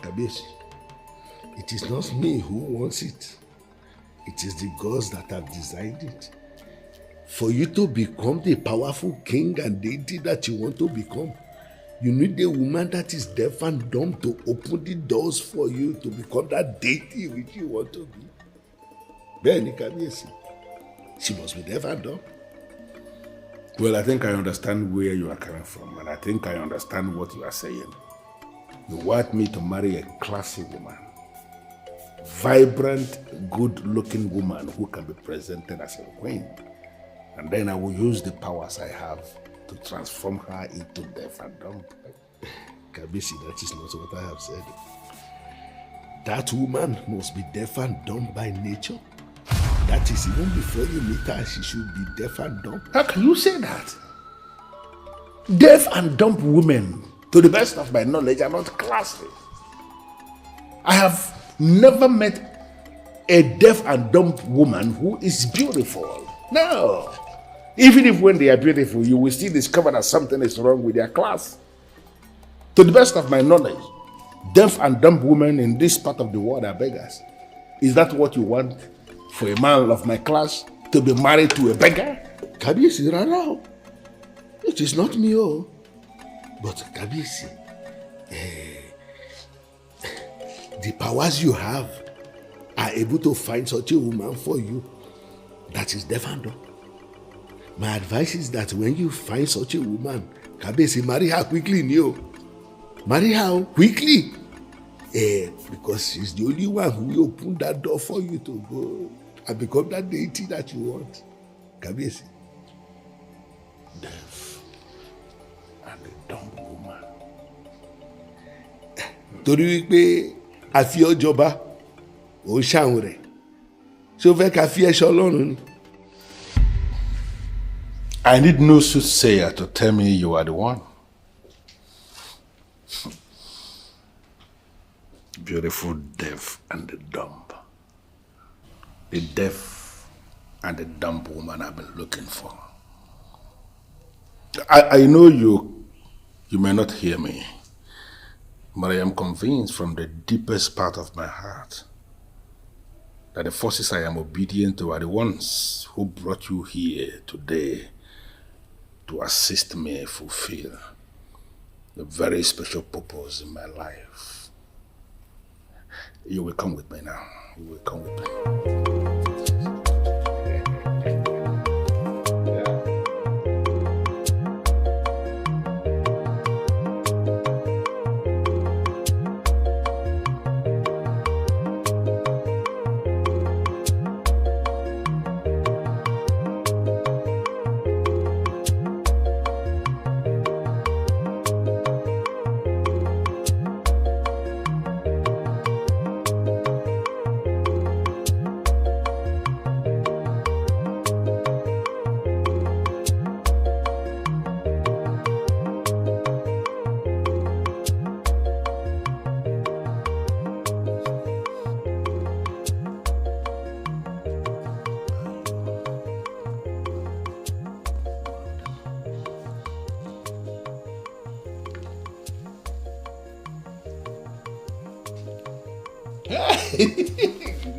Kábíyèsí, it is not me who wants it. It is the gods that have designed it. For you to become the powerful king and deity that you want to become, you need a woman that is deaf and dumb to open the doors for you to become that deity which you want to be. Bẹ́ẹ̀ni, Kábíyèsí, she must be deaf and dumb. Well, I think I understand where you are coming from, and I think I understand what you are saying. You want me to marry a classy woman, vibrant, good-looking woman who can be presented as a queen. And then I will use the powers I have to transform her into deaf and dumb. Kábíyèsí, that is not what I have said. That woman must be deaf and dumb by nature. That is, even before you meet her, she should be deaf and dumb. How can you say that? Deaf and dumb women, to the best of my knowledge, are not classy. I have never met a deaf and dumb woman who is beautiful. No. Even if when they are beautiful, you will still discover that something is wrong with their class. To the best of my knowledge, deaf and dumb women in this part of the world are beggars. Is that what you want for a man of my class to be married to a beggar? Kábíyèsí, rárá o. It is not me, oh. But Kábíyèsí, the powers you have are able to find such a woman for you that is deaf and dumb. My advice is that when you find such a woman, Kábíyèsí, marry her quickly, Neo. Marry her quickly. Because she's the only one who will open that door for you to go and become that deity that you want. Kábíyèsí. Deaf and a dumb woman. Torí wípé a fi ọ́ jọba, ò ń ṣàwọn rẹ̀. Ṣé o fẹ́ ká fi ẹ́ ṣọlọ́run ni? I need no soothsayer to tell me you are the one. beautiful deaf and the dumb. The deaf and the dumb woman I've been looking for. I know you may not hear me, but I am convinced from the deepest part of my heart that the forces I am obedient to are the ones who brought you here today to assist me fulfill a very special purpose in my life. You will come with me now. You will come with me.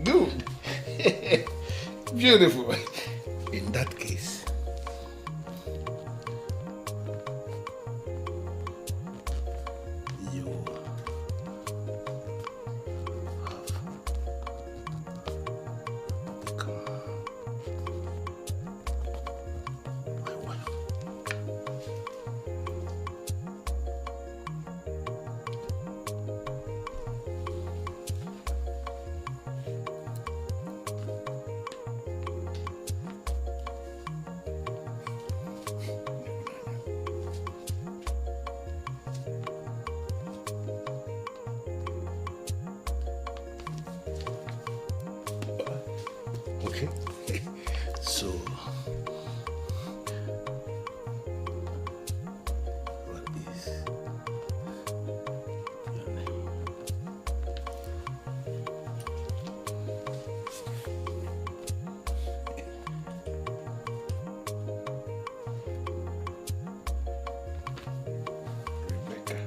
Good. Beautiful. In that case, you have become my wife. Okay. So, what is your name? Rebecca.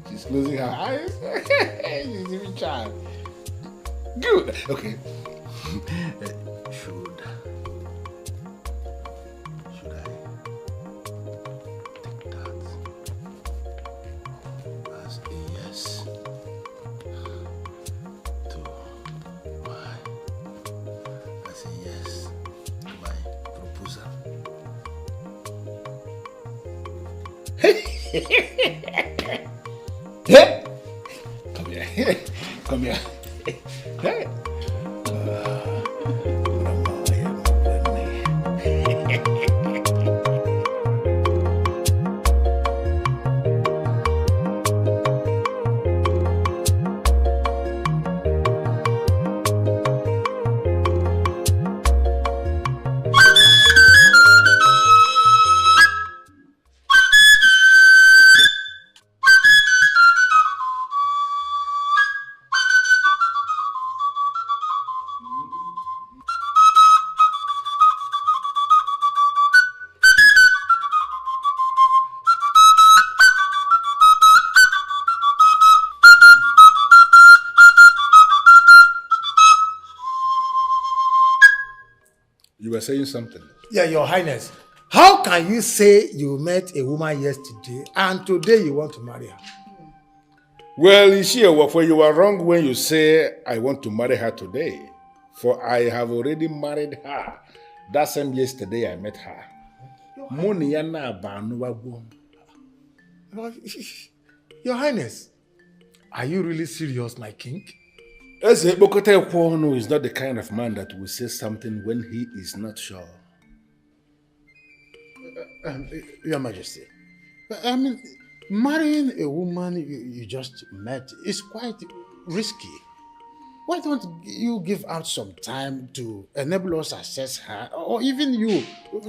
She's closing her eyes. She's even child. Good. Okay. Should I take that as a yes to my proposal? Hey! Come here. Come here. Hey! You were saying something. Yeah, Your Highness. How can you say you met a woman yesterday and today you want to marry her? Well, Ishia, you were wrong when you say I want to marry her today. For I have already married her. That same yesterday I met her. Your Highness, are you really serious, my king? Eze Bokote Kwono is not the kind of man that will say something when he is not sure. Your Majesty, I mean, marrying a woman you just met is quite risky. Why don't you give out some time to enable us assess her, or even you,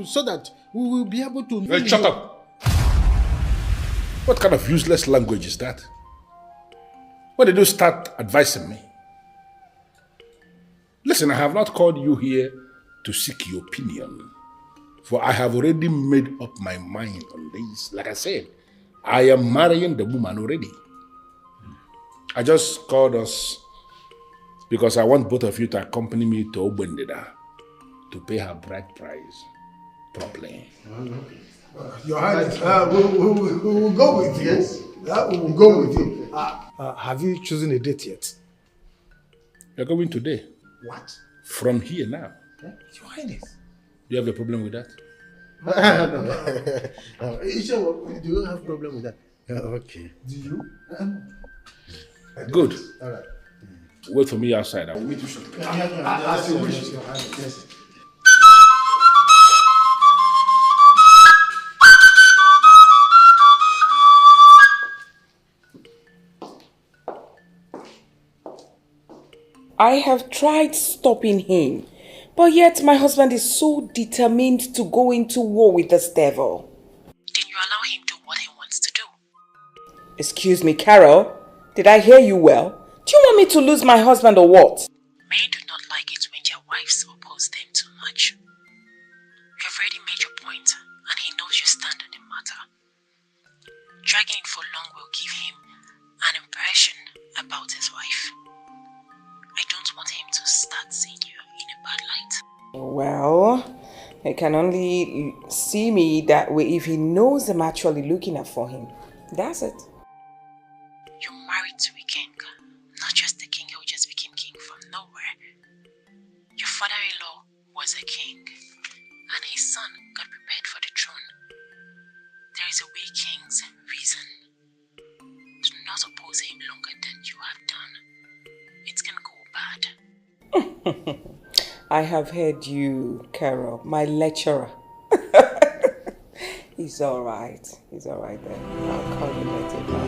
so that we will be able to know Shut up! What kind of useless language is that? Why did you start advising me? Listen, I have not called you here to seek your opinion, for I have already made up my mind on this. Like I said, I am marrying the woman already. I just called us because I want both of you to accompany me to Obendeda to pay her bride price properly. Your Highness, we will go with you. Yes. We will go with you. Have you chosen a date yet? You're going today. What? From here now. Your Highness. Do you have a problem with that? Do you have a problem with that? Okay. Do you? Good. All right. Wait for me outside. I will meet you shortly. As you wish, Your Highness. Yes. I have tried stopping him, but yet my husband is so determined to go into war with this devil. Then you allow him to do what he wants to do. Excuse me, Carol, did I hear you well? Do you want me to lose my husband or what? Men do not like it when their wives oppose them too much. You have already made your point, and he knows your stand on the matter. Dragging it for long will give him an impression about his wife. I don't want him to start seeing you in a bad light. Well, he can only see me that way if he knows I'm actually looking out for him. That's it. You're married to a king, not just a king who just became king from nowhere. Your father-in-law was a king, and his son got prepared for the throne. There is a way kings reason. Do not oppose him longer than you have done. It can go bad. I have heard you, Carol, my lecturer. He's alright. He's alright then. I'll call you later. Bye.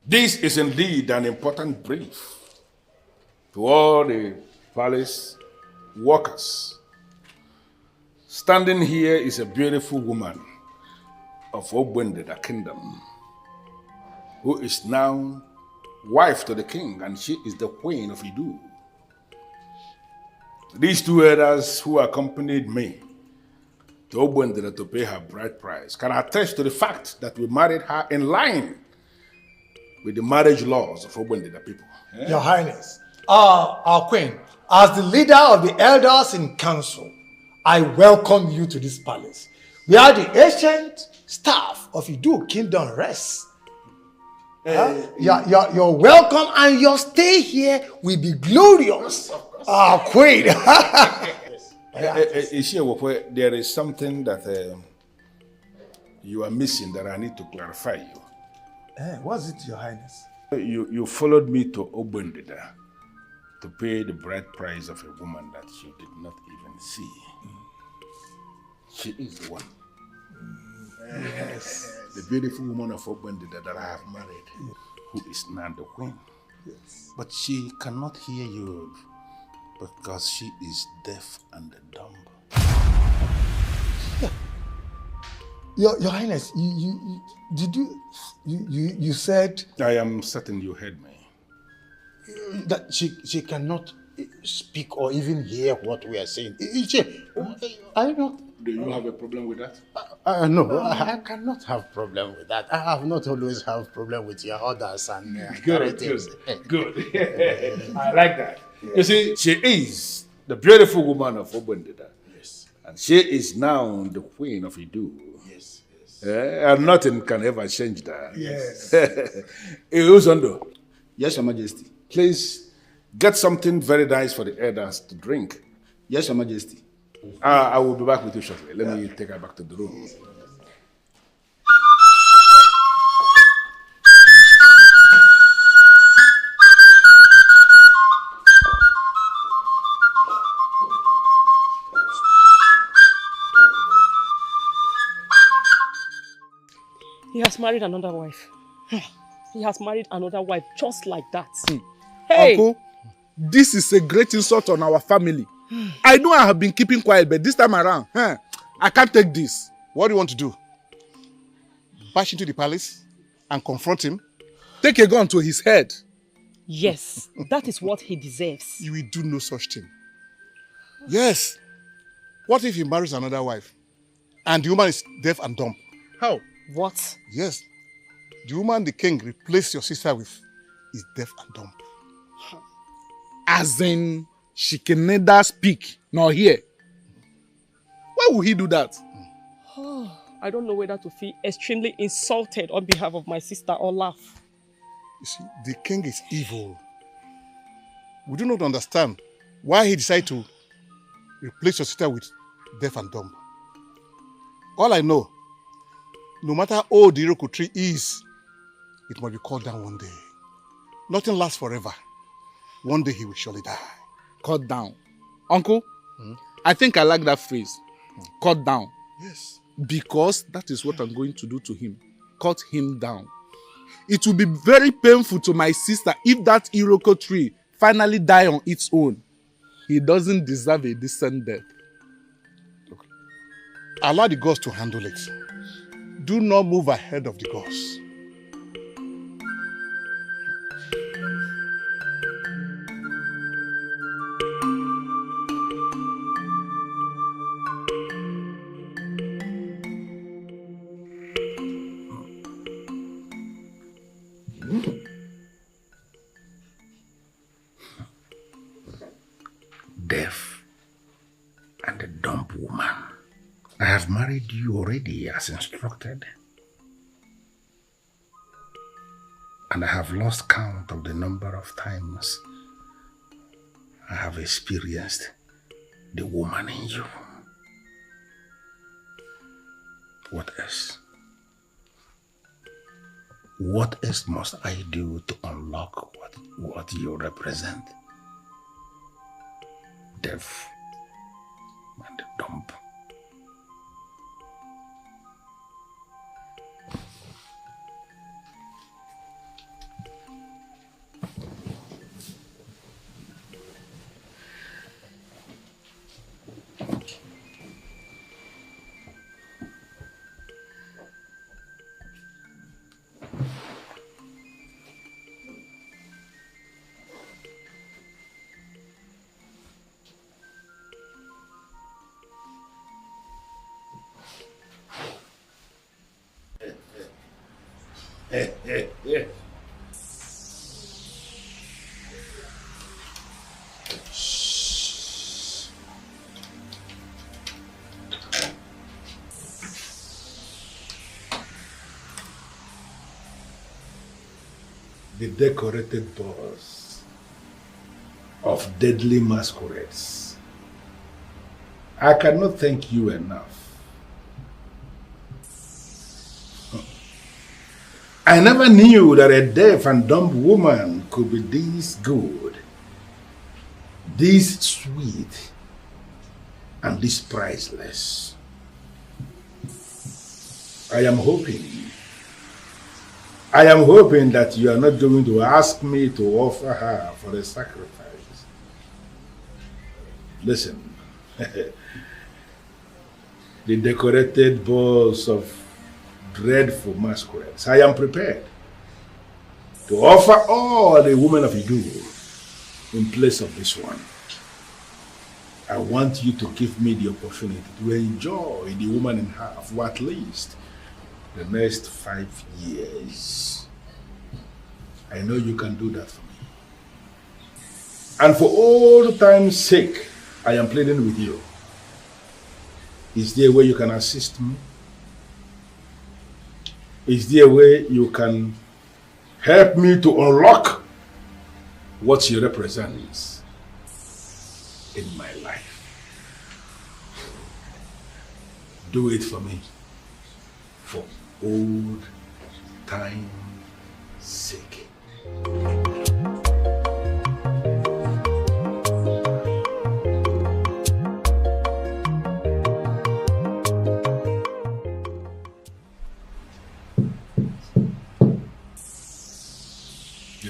This is indeed an important brief to all the palace workers. Standing here is a beautiful woman of Obendeda kingdom, who is now wife to the king, and she is the queen of Idu. These two others who accompanied me to Obendeda to pay her bride price can attest to the fact that we married her in line with the marriage laws of Obendeda people. Your Highness, our queen, as the leader of the elders in council, I welcome you to this palace, where the ancient staff of Idu Kingdom rests. You're welcome, and your stay here will be glorious. Our queen. There is something that you are missing that I need to clarify you. What's it, Your Highness? You followed me to Obendeda to pay the bride price of a woman that you did not even see. She is the one. Yes. The beautiful woman of Obendeda that I have married, who is now the queen. Yes. But she cannot hear you because she is deaf and dumb. Your Highness, you said I am certain you heard me. That she cannot speak or even hear what we are saying. I don't. Do you have a problem with that? No, I cannot have problem with that. I have not always have problem with your orders and Good. I like that. You see, she is the beautiful woman of Obundida. Yes. And she is now the queen of Idu. Yes. And nothing can ever change that. Yes. Uzondo. Yes, Your Majesty. Please get something very nice for the elders to drink. Yes, Your Majesty. I will be back with you shortly. Let me take her back to the room. He has married another wife. He has married another wife just like that. Hey! Uncle, this is a great insult on our family. I know I have been keeping quiet, but this time around, I can't take this. What do you want to do? Bash into the palace and confront him? Take a gun to his head. Yes, that is what he deserves. You will do no such thing. Yes. What if he marries another wife and the woman is deaf and dumb? How? What? Yes. The woman the king replaced your sister with is deaf and dumb. As in, she can neither speak nor hear. Why would he do that? I don't know whether to feel extremely insulted on behalf of my sister or laugh. You see, the king is evil. We do not understand why he decided to replace your sister with deaf and dumb. All I know, no matter how old the Iroko tree is, it must be cut down one day. Nothing lasts forever. One day he will surely die. Cut down. Uncle, I think I like that phrase. Cut down. Yes. Because that is what I'm going to do to him. Cut him down. It will be very painful to my sister if that Iroko tree finally die on its own. He doesn't deserve a decent death. Look, allow the gods to handle it. Do not move ahead of the gods. Deaf and a dumb woman. I have married you already as instructed. And I have lost count of the number of times I have experienced the woman in you. What else? What else must I do to unlock what you represent? Deaf and dumb. The decorated balls of deadly masquerades. I cannot thank you enough. I never knew that a deaf and dumb woman could be this good, this sweet, and this priceless. I am hoping that you are not going to ask me to offer her for a sacrifice. Listen, the decorated balls of dreadful masquerades, I am prepared to offer all the women of Idu in place of this one. I want you to give me the opportunity to enjoy the woman in her for at least the next 5 years. I know you can do that for me. And for old time's sake, I am pleading with you. Is there a way you can assist me? Is there a way you can help me to unlock what she represents in my life? Do it for me, for old time's sake.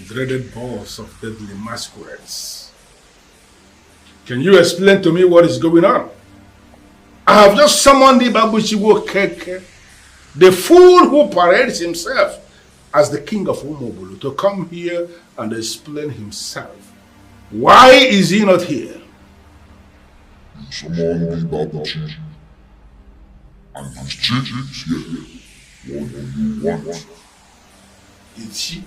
Dreaded boss of deadly masquerades. Can you explain to me what is going on? I have just summoned Ibabuchiwo Keke, the fool who parades himself as the king of Umobulu, to come here and explain himself. Why is he not here? You summoned Ibabuchi, and his chief is here. What do you want? Hitchi?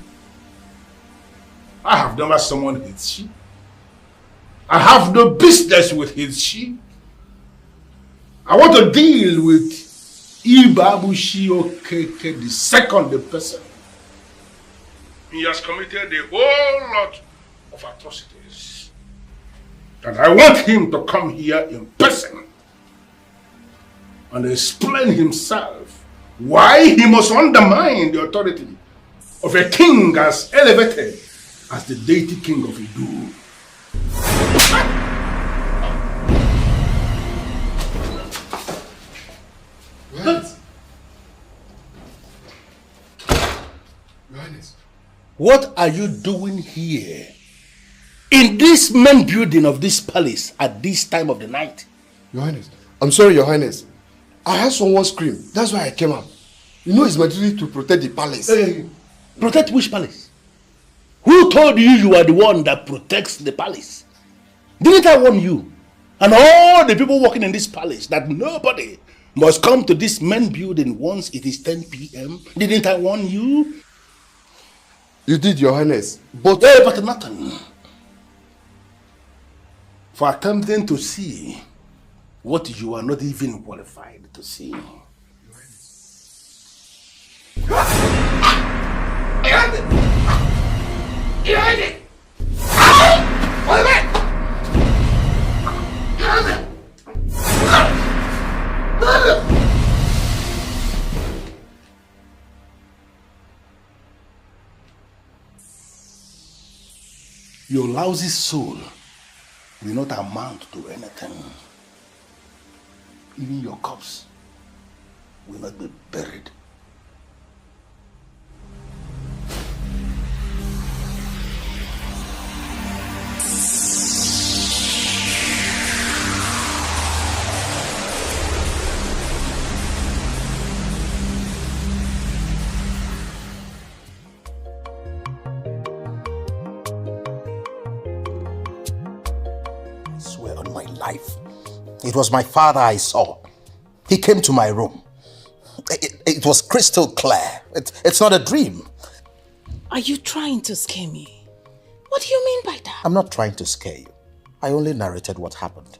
I have never summoned Hitchi. I have no business with Hitchi. I want to deal with Ibabuchi Okeke, the second person. He has committed a whole lot of atrocities. And I want him to come here in person and explain himself why he must undermine the authority of a king as elevated as the deity king of Idu. What are you doing here in this main building of this palace at this time of the night? Your Highness, I'm sorry, Your Highness. I heard someone scream. That's why I came out. You know it's my duty to protect the palace. Protect which palace? Who told you you are the one that protects the palace? Didn't I warn you and all the people working in this palace that nobody must come to this main building once it is 10 p.m.? Didn't I warn you? You did, Your Highness, but... but nothing. For attempting to see what you are not even qualified to see. Your lousy soul will not amount to anything. Even your corpse will not be buried. It was my father I saw. He came to my room. It was crystal clear. It's not a dream. Are you trying to scare me? What do you mean by that? I'm not trying to scare you. I only narrated what happened.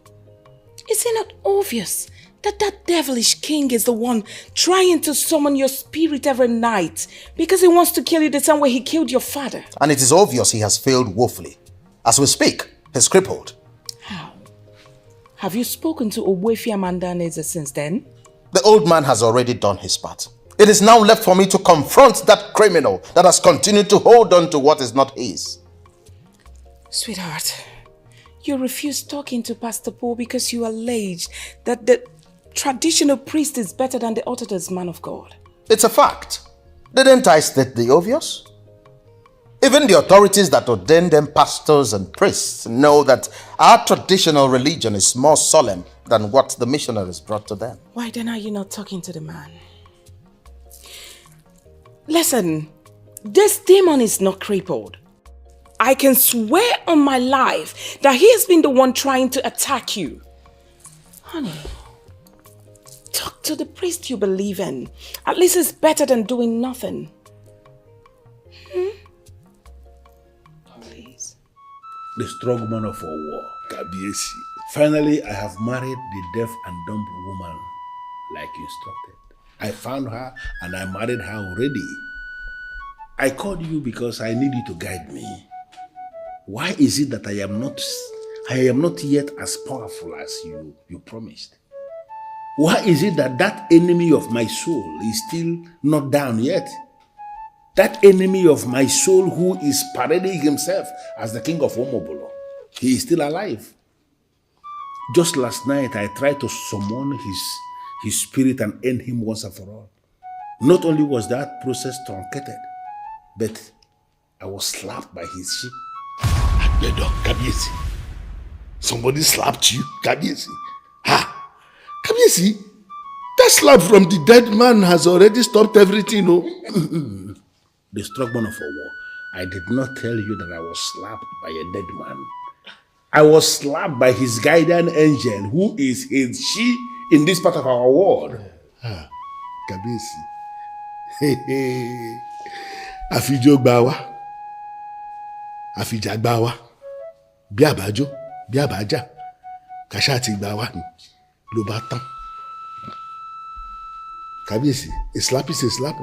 Is it not obvious that that devilish king is the one trying to summon your spirit every night because he wants to kill you the same way he killed your father? And it is obvious he has failed woefully. As we speak, he's crippled. How? Have you spoken to Ogbuefi Amandaneze since then? The old man has already done his part. It is now left for me to confront that criminal that has continued to hold on to what is not his. Sweetheart, you refused talking to Pastor Paul because you alleged that the traditional priest is better than the Orthodox man of God. It's a fact. Didn't I state the obvious? Even the authorities that ordain them pastors and priests know that our traditional religion is more solemn than what the missionaries brought to them. Why then are you not talking to the man? Listen, this demon is not crippled. I can swear on my life that he has been the one trying to attack you. Honey, talk to the priest you believe in. At least it's better than doing nothing. Please. The strongman of our war. Kabiesi. Finally, I have married the deaf and dumb woman like you instructed. I found her and I married her already. I called you because I need you to guide me. Why is it that I am not yet as powerful as you promised? Why is it that enemy of my soul is still not down yet? That enemy of my soul who is parading himself as the king of Omobolo, he is still alive. Just last night, I tried to summon his spirit and end him once and for all. Not only was that process truncated, but I was slapped by his sheep. Agbedo, Kabiesi. Somebody slapped you, Kabiesi. Ha! Kabiesi, that slap from the dead man has already stopped everything, no? The strongman of a war. I did not tell you that I was slapped by a dead man. I was slapped by his guardian angel, who is his she in this part of our world. Kabiesi. Afijo gbawa. Afija gbawa. Bí àbájọ, bí àbájá. Kasha ti gbawa ni. Ló bá tán. Kabiesi, a slap is a slap.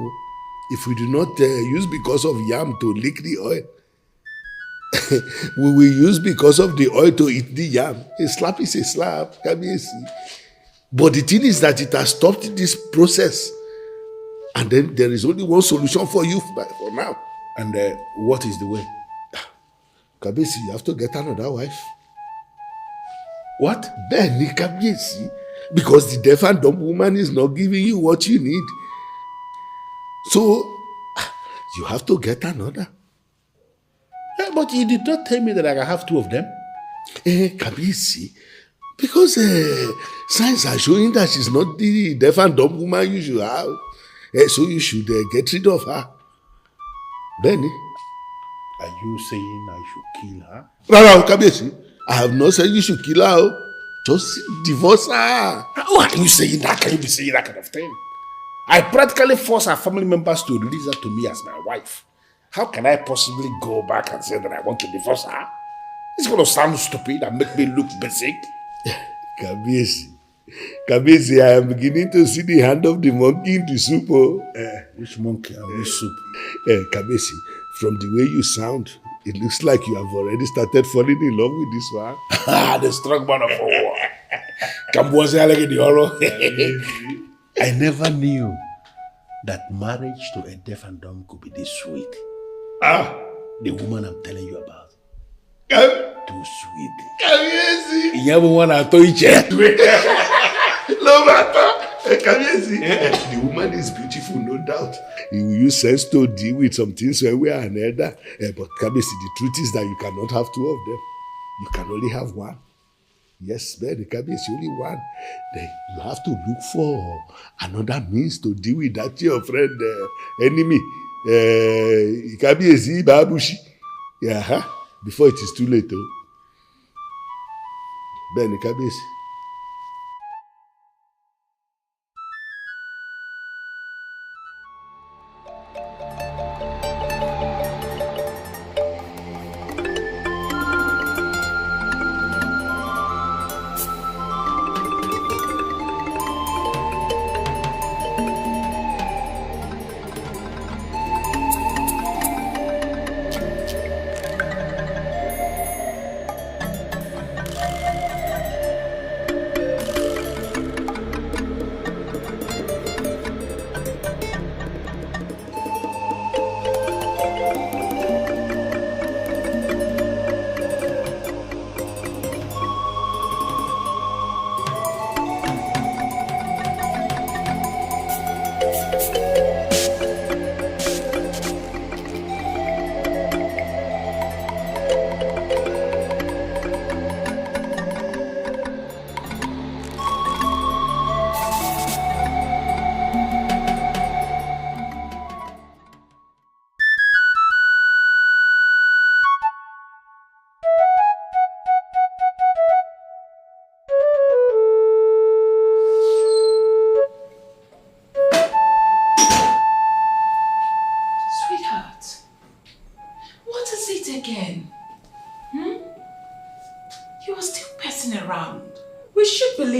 If we do not use because of yam to lick the oil, we will use because of the oil to eat the yam. A slap is a slap, Kabiesi. But the thing is that it has stopped this process. And then there is only one solution for you for now. And what is the way? Kabiesi, you have to get another wife. What? Benny, Kabiesi. Because the deaf and dumb woman is not giving you what you need. So, you have to get another. But you did not tell me that I can have two of them. Kabiesi, because signs are showing that she's not the deaf and dumb woman you should have. So you should get rid of her. Benny. Are you saying I should kill her? No, Kabiesi. I have not said you should kill her. Just divorce her. Why are you saying that? Can you be saying that kind of thing? I practically force her family members to release her to me as my wife. How can I possibly go back and say that I want to divorce her? It's going to sound stupid and make me look basic. Kabiesi, I am beginning to see the hand of the monkey in the soup. Which monkey and which soup? Kabiesi, from the way you sound, it looks like you have already started falling in love with this one. The strong man of war. I never knew that marriage to a deaf and dumb could be this sweet. The woman I'm telling you about. Too sweet. Kabiesi. You ever want to touch it? No matter. Kabiesi. The woman is beautiful, no doubt. You will use sense to deal with some things one way or another. But Kabiesi, the truth is that you cannot have two of them. You can only have one. Yes, man, Kabiesi, only one. Then you have to look for another means to deal with that your friend, enemy. Kabiesi, Babushi. Yeah, before it is too late, though. Ben, Kabiesi.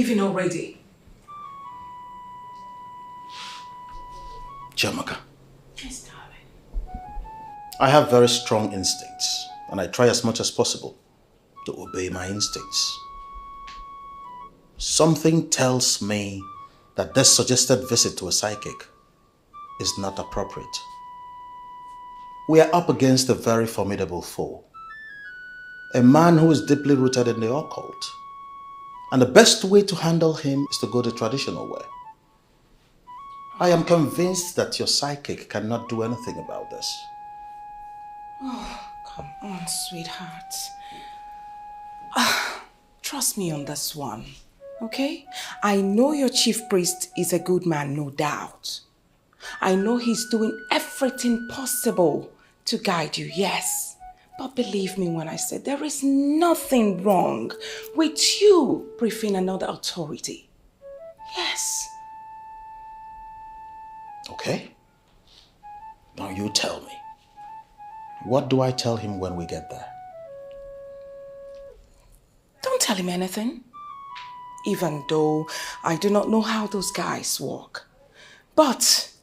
leaving already? Chiamaka, Yes, darling. I have very strong instincts, and I try as much as possible to obey my instincts. Something tells me that this suggested visit to a psychic is not appropriate. We are up against a very formidable foe, a man who is deeply rooted in the occult, and the best way to handle him is to go the traditional way. I am convinced that your psychic cannot do anything about this. Oh, come on, sweetheart. Trust me on this one, okay? I know your chief priest is a good man, no doubt. I know he's doing everything possible to guide you, yes. But believe me when I say there is nothing wrong with you briefing another authority. Yes. Okay? Now you tell me. What do I tell him when we get there? Don't tell him anything. Even though I do not know how those guys work. But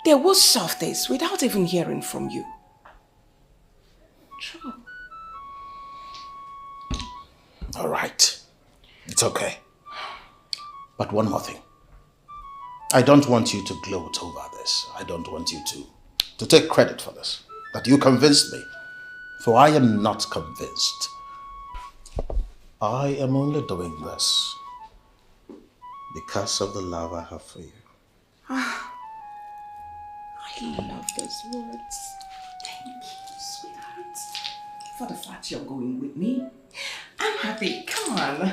they will solve this without even hearing from you. True. All right. It's okay. But one more thing. I don't want you to gloat over this. I don't want you to take credit for this. That you convinced me. For I am not convinced. I am only doing this because of the love I have for you. I love those words. Thank you, sweetheart. For the fact you're going with me. I'm happy. Come on.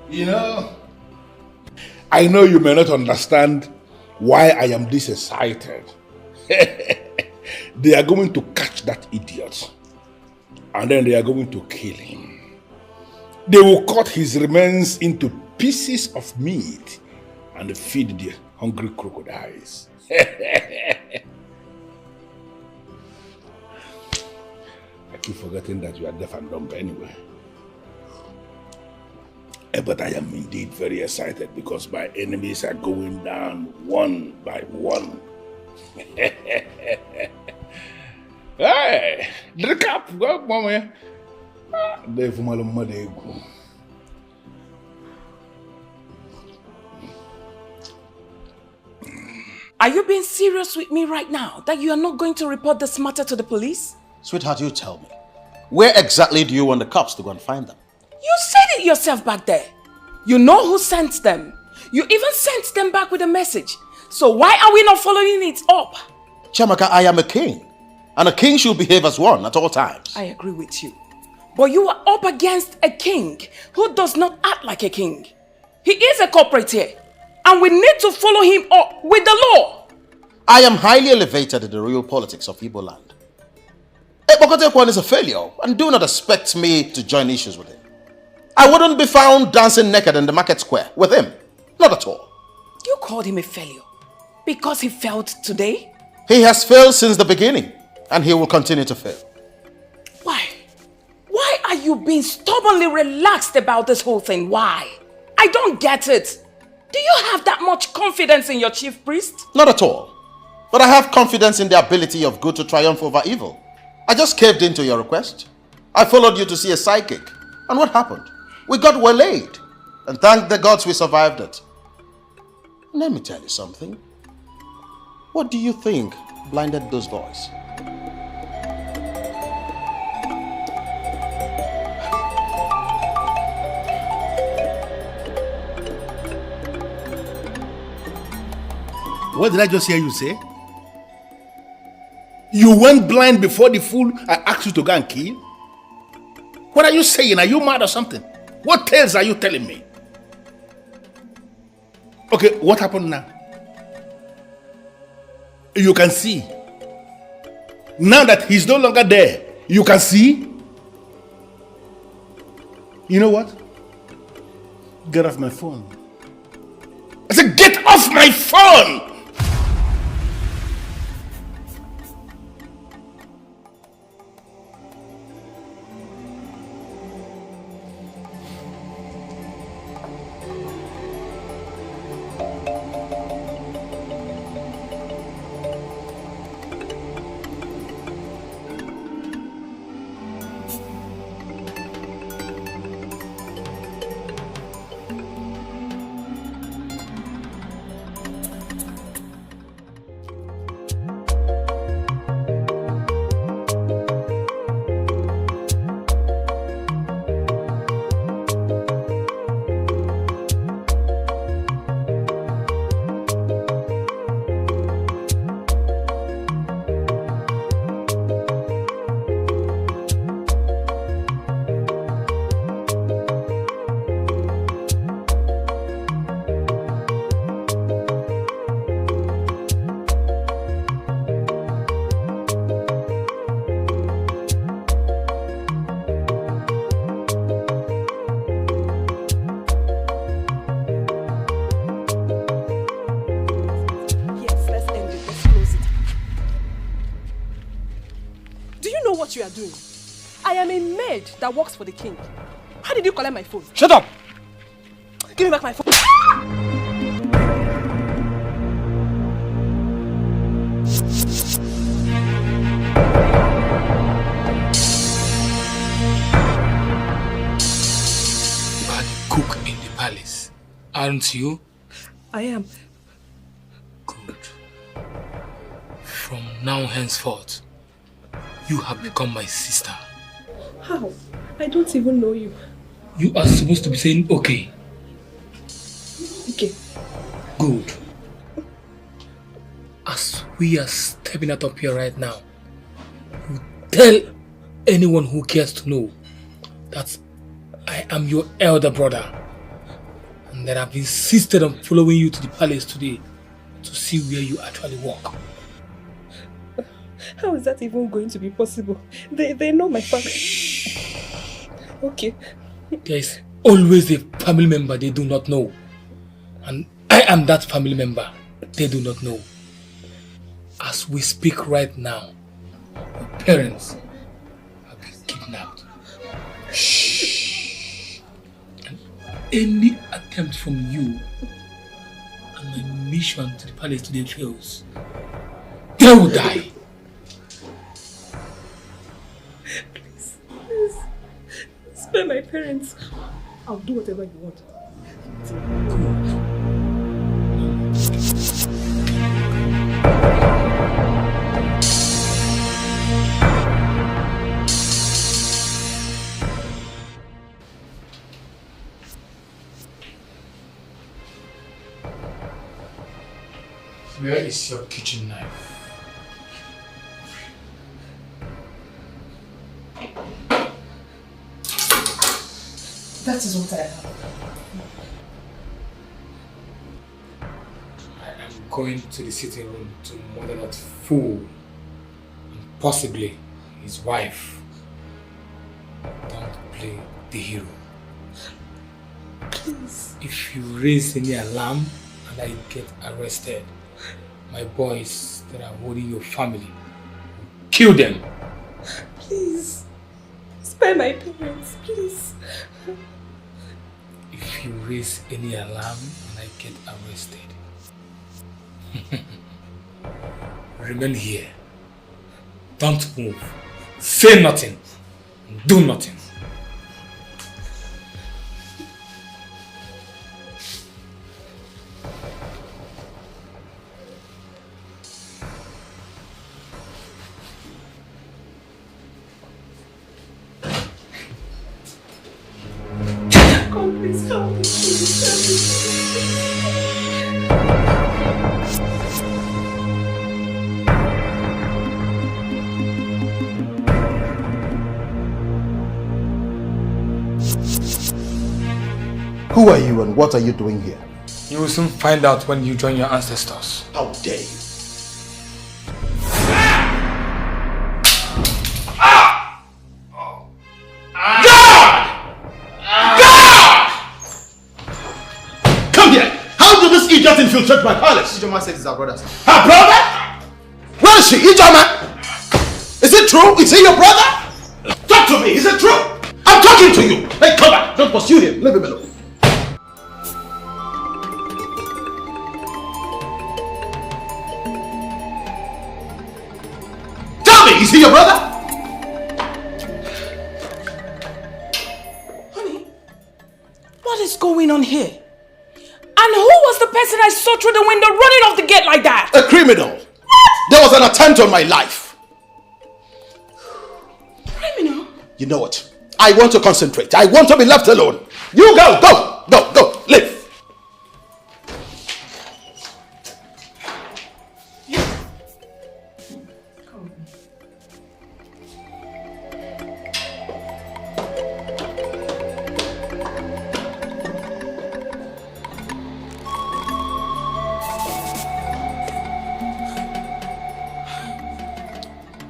You know, I know you may not understand why I am this excited. They are going to catch that idiot. And then they are going to kill him. They will cut his remains into pieces of meat and feed the hungry crocodiles. I keep forgetting that you are deaf and dumb anyway. But I am indeed very excited because my enemies are going down one by one. Hey, drink up, go, mommy. Are you being serious with me right now? That you are not going to report this matter to the police? Sweetheart, you tell me. Where exactly do you want the cops to go and find them? You said it yourself back there. You know who sent them. You even sent them back with a message. So why are we not following it up? Chiamaka, I am a king. And a king should behave as one at all times. I agree with you. But you are up against a king who does not act like a king. He is a corporate here. And we need to follow him up with the law. I am highly elevated in the real politics of Igbo land. Ekpokotekwan is a failure, and do not expect me to join issues with him. I wouldn't be found dancing naked in the market square with him. Not at all. You called him a failure because he failed today? He has failed since the beginning, and he will continue to fail. Why? Why are you being stubbornly relaxed about this whole thing? Why? I don't get it. Do you have that much confidence in your chief priest? Not at all. But I have confidence in the ability of good to triumph over evil. I just caved into your request. I followed you to see a psychic. And what happened? We got waylaid. And thank the gods we survived it. Let me tell you something. What do you think blinded those boys? What did I just hear you say? You went blind before the fool I asked you to go and kill? What are you saying? Are you mad or something? What tales are you telling me? Okay, what happened now? You can see. Now that he's no longer there, you can see. You know what? Get off my phone. I said, get off my phone! You are doing. I am a maid that works for the king. How did you collect my phone? Shut up! Give me back my phone. You are the cook in the palace, aren't you? I am. Good. From now henceforth, you have become my sister. How? I don't even know you. You are supposed to be saying okay. Okay. Good. As we are stepping out of here right now, you tell anyone who cares to know that I am your elder brother and that I've insisted on following you to the palace today to see where you actually walk. How is that even going to be possible? They know my family. Okay. There is always a family member they do not know. And I am that family member they do not know. As we speak right now, your parents have been kidnapped. And any attempt from you and my mission to the palace today fails, they will die. Spare my parents. I'll do whatever you want. Where is your kitchen knife? That is what I have. I am going to the sitting room to murder that fool and possibly his wife. Don't play the hero. Please. If you raise any alarm and I get arrested, my boys that are holding your family, kill them. Please. Spare my parents, please. If you raise any alarm and I get arrested. Remain here. Don't move. Say nothing. Do nothing. God, please help me. Who are you and what are you doing here? You will soon find out when you join your ancestors. How dare you? Come here! How did this idiot infiltrate my palace? Ijoma said it's our brother. Her brother? Where is she? Ijoma? Is it true? Is he your brother? Talk to me! Is it true? I'm talking to you! Hey, come back! Don't pursue him! Leave him alone. Tell me! Is he your brother? What is going on here? And who was the person I saw through the window running off the gate like that? A criminal! What? There was an attempt on my life. Criminal? You know what? I want to concentrate. I want to be left alone. You go! Go! Go! Go! Leave!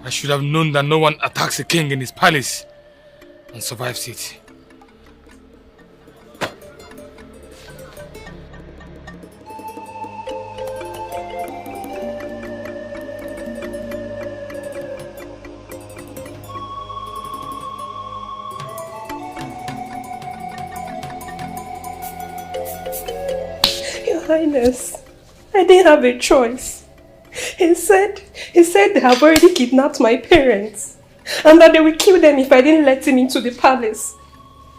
I should have known that no one attacks a king in his palace and survives it. Your Highness, I didn't have a choice. He said they have already kidnapped my parents and that they will kill them if I didn't let him into the palace.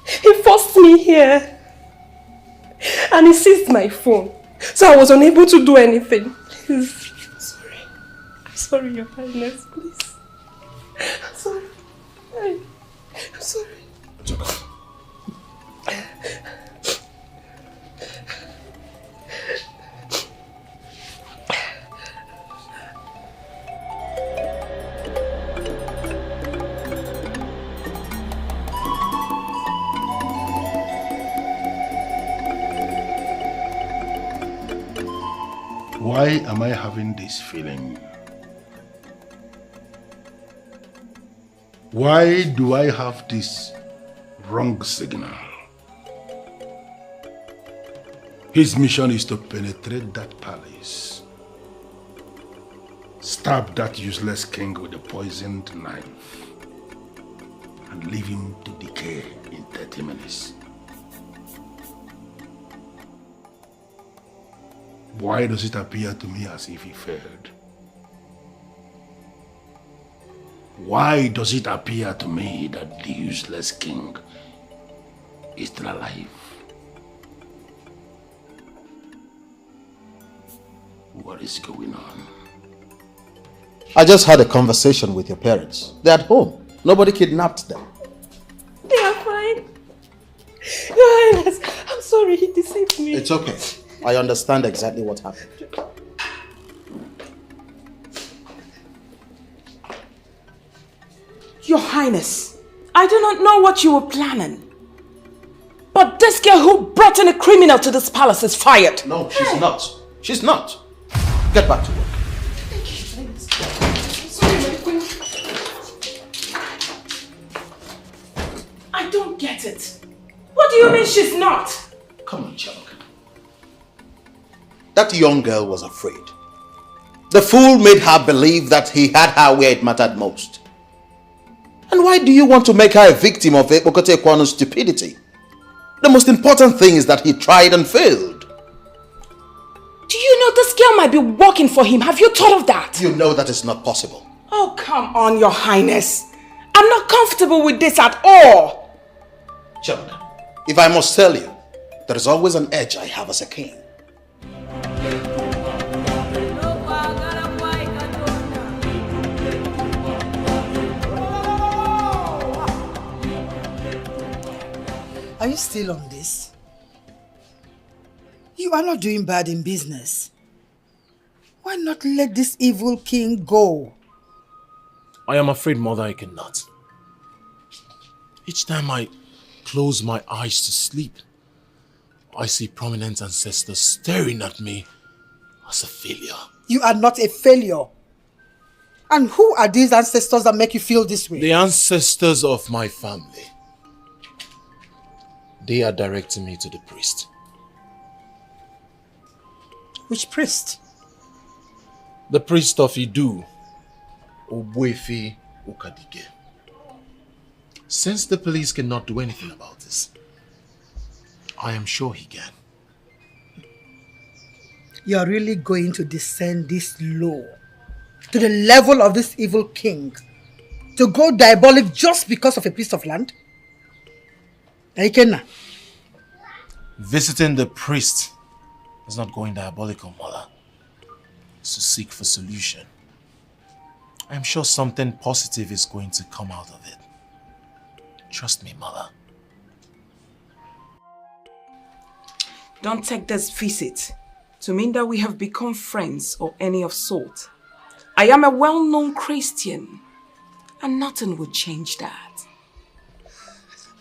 He forced me here and he seized my phone, so I was unable to do anything. Please, I'm sorry, Your Highness, please. I'm sorry. I'm sorry. It's okay. Why am I having this feeling? Why do I have this wrong signal? His mission is to penetrate that palace, stab that useless king with a poisoned knife, and leave him to decay in 30 minutes. Why does it appear to me as if he failed? Why does it appear to me that the useless king is still alive? What is going on? I just had a conversation with your parents. They're at home. Nobody kidnapped them. They are fine. Your Highness, I'm sorry, he deceived me. It's okay. I understand exactly what happened. Your Highness, I do not know what you were planning. But this girl who brought in a criminal to this palace is fired. No, she's not. She's not. Get back to work. I don't get it. What do you mean she's not? Come on, Chalk. That young girl was afraid. The fool made her believe that he had her where it mattered most. And why do you want to make her a victim of Okote Kwano's stupidity? The most important thing is that he tried and failed. Do you know this girl might be working for him? Have you thought of that? You know that is not possible. Oh, come on, Your Highness. I'm not comfortable with this at all. Children, if I must tell you, there is always an edge I have as a king. Are you still on this? You are not doing bad in business. Why not let this evil king go? I am afraid, Mother, I cannot. Each time I close my eyes to sleep, I see prominent ancestors staring at me as a failure. You are not a failure. And who are these ancestors that make you feel this way? The ancestors of my family. They are directing me to the priest. Which priest? The priest of Idu, Ogbuefi Okadige. Since the police cannot do anything about this, I am sure he can. You are really going to descend this low to the level of this evil king to go diabolic just because of a piece of land? Aikenna. Visiting the priest is not going diabolical, Mother. It's to seek for solution. I am sure something positive is going to come out of it. Trust me, Mother. Don't take this visit to mean that we have become friends or any of sort. I am a well-known Christian, and nothing would change that.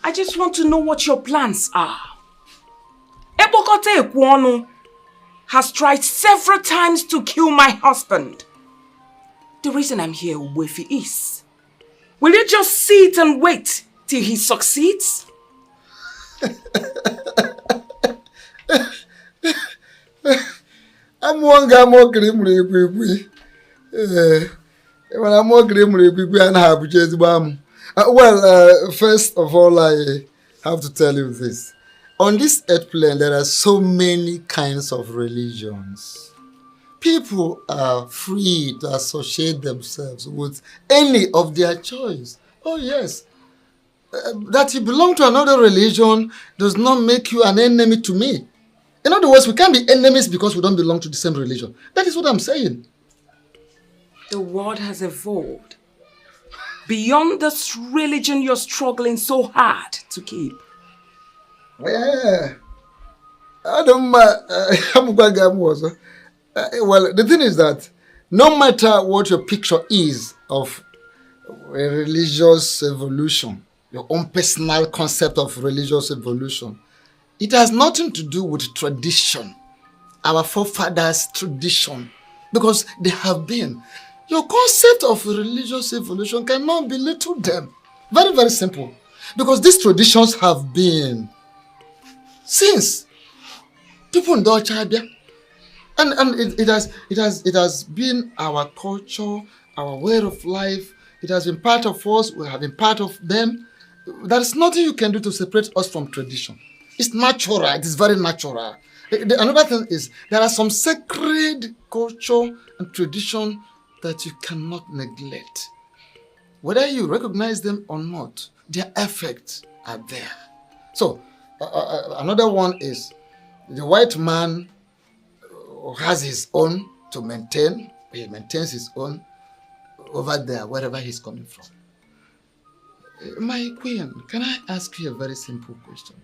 I just want to know what your plans are. Ebokote Ekwono has tried several times to kill my husband. The reason I'm here, Wefi, is, will you just sit and wait till he succeeds? I'm one guy more grim. When I'm more grim, and have just bam. First of all, I have to tell you this. On this earth plane, there are so many kinds of religions. People are free to associate themselves with any of their choice. Oh yes. That you belong to another religion does not make you an enemy to me. In other words, we can't be enemies because we don't belong to the same religion. That is what I'm saying. The world has evolved beyond this religion you're struggling so hard to keep. Yeah. I don't well, the thing is that no matter what your picture is of a religious evolution, your own personal concept of religious evolution, it has nothing to do with tradition, our forefathers' tradition, because they have been. Your concept of religious evolution cannot belittle them. Very, very simple. Because these traditions have been since people in Arabia. And it has been our culture, our way of life. It has been part of us. We have been part of them. There is nothing you can do to separate us from tradition. It's natural. It is very natural. Another thing is there are some sacred culture and tradition that you cannot neglect. Whether you recognize them or not, their effects are there. So another one is the white man has his own to maintain. He maintains his own over there, wherever he's coming from. My queen, can I ask you a very simple question?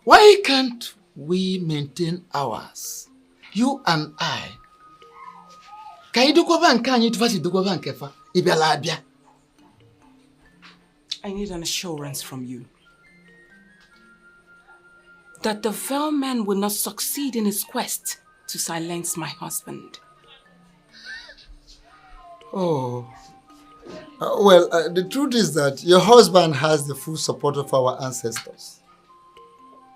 Why can't we maintain ours? You and I. I need an assurance from you that the vile man will not succeed in his quest to silence my husband. Oh, the truth is that your husband has the full support of our ancestors.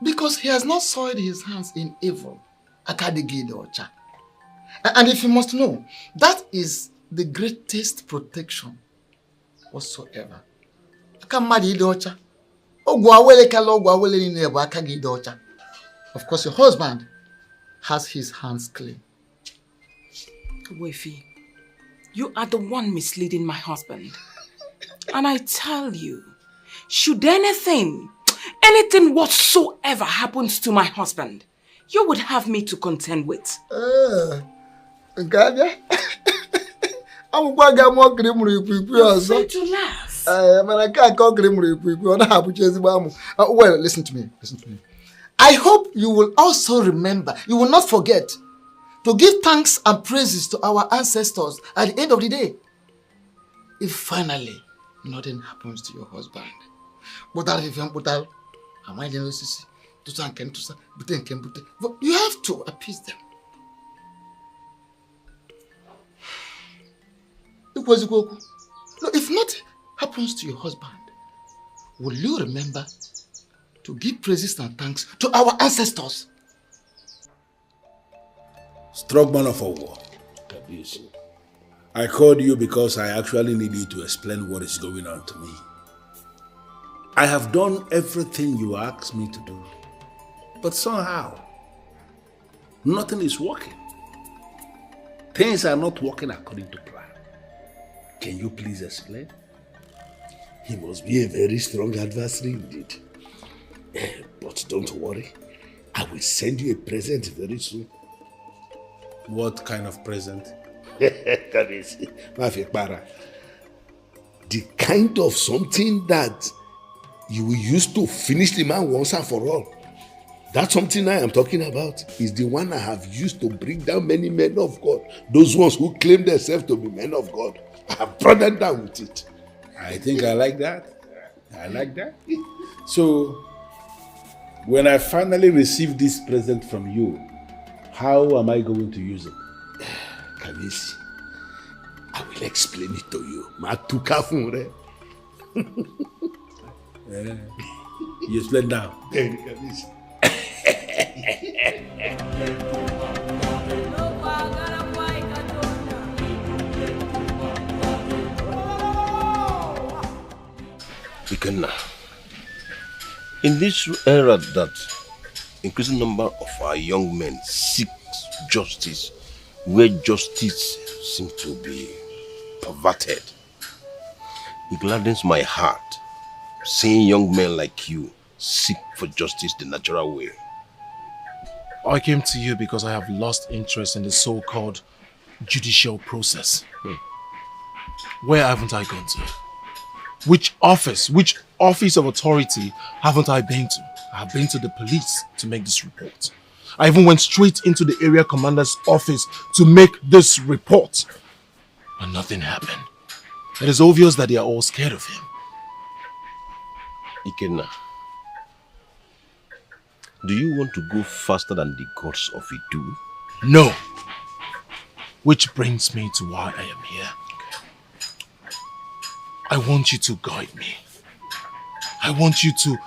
Because he has not soiled his hands in evil. And if you must know, that is the greatest protection whatsoever. Of course, your husband has his hands clean. Wefi, you are the one misleading my husband. And I tell you, should anything whatsoever happens to my husband, you would have me to contend with. Nke abịa. Amụkwa ga mụ ọkịrị mụrụ ikwu ọzọ. To laugh. Mana nke aka ọkịrị mụrụ ikwu ọ na-abụcha ezigbo amụ. Well, listen to me. I hope you will also remember, you will not forget to give thanks and praises to our ancestors at the end of the day. If finally nothing happens to your husband. But you have to appease them. If nothing happens to your husband, will you remember to give praises and thanks to our ancestors? Strong man of a war. I called you because I actually need you to explain what is going on to me. I have done everything you asked me to do, but somehow, nothing is working. Things are not working according to plan. Can you please explain? He must be a very strong adversary indeed. But don't worry, I will send you a present very soon. What kind of present? The kind of something that you will use to finish the man once and for all. That something I am talking about is the one I have used to bring down many men of God. Those ones who claim themselves to be men of God. I have brought them down with it. I think I like that. I like that. So, when I finally receive this present from you, how am I going to use it? Kamisi, I will explain it to you. You explain now. Ikenna, in this era that increasing number of our young men seek justice, where justice seems to be perverted, it gladdens my heart seeing young men like you seek for justice the natural way. I came to you because I have lost interest in the so-called judicial process. Where haven't I gone to? Which office of authority haven't I been to? I have been to the police to make this report. I even went straight into the area commander's office to make this report. But nothing happened. It is obvious that they are all scared of him. Ikenna, do you want to go faster than the gods of Idu? No. Which brings me to why I am here. I want you to guide me. I want you to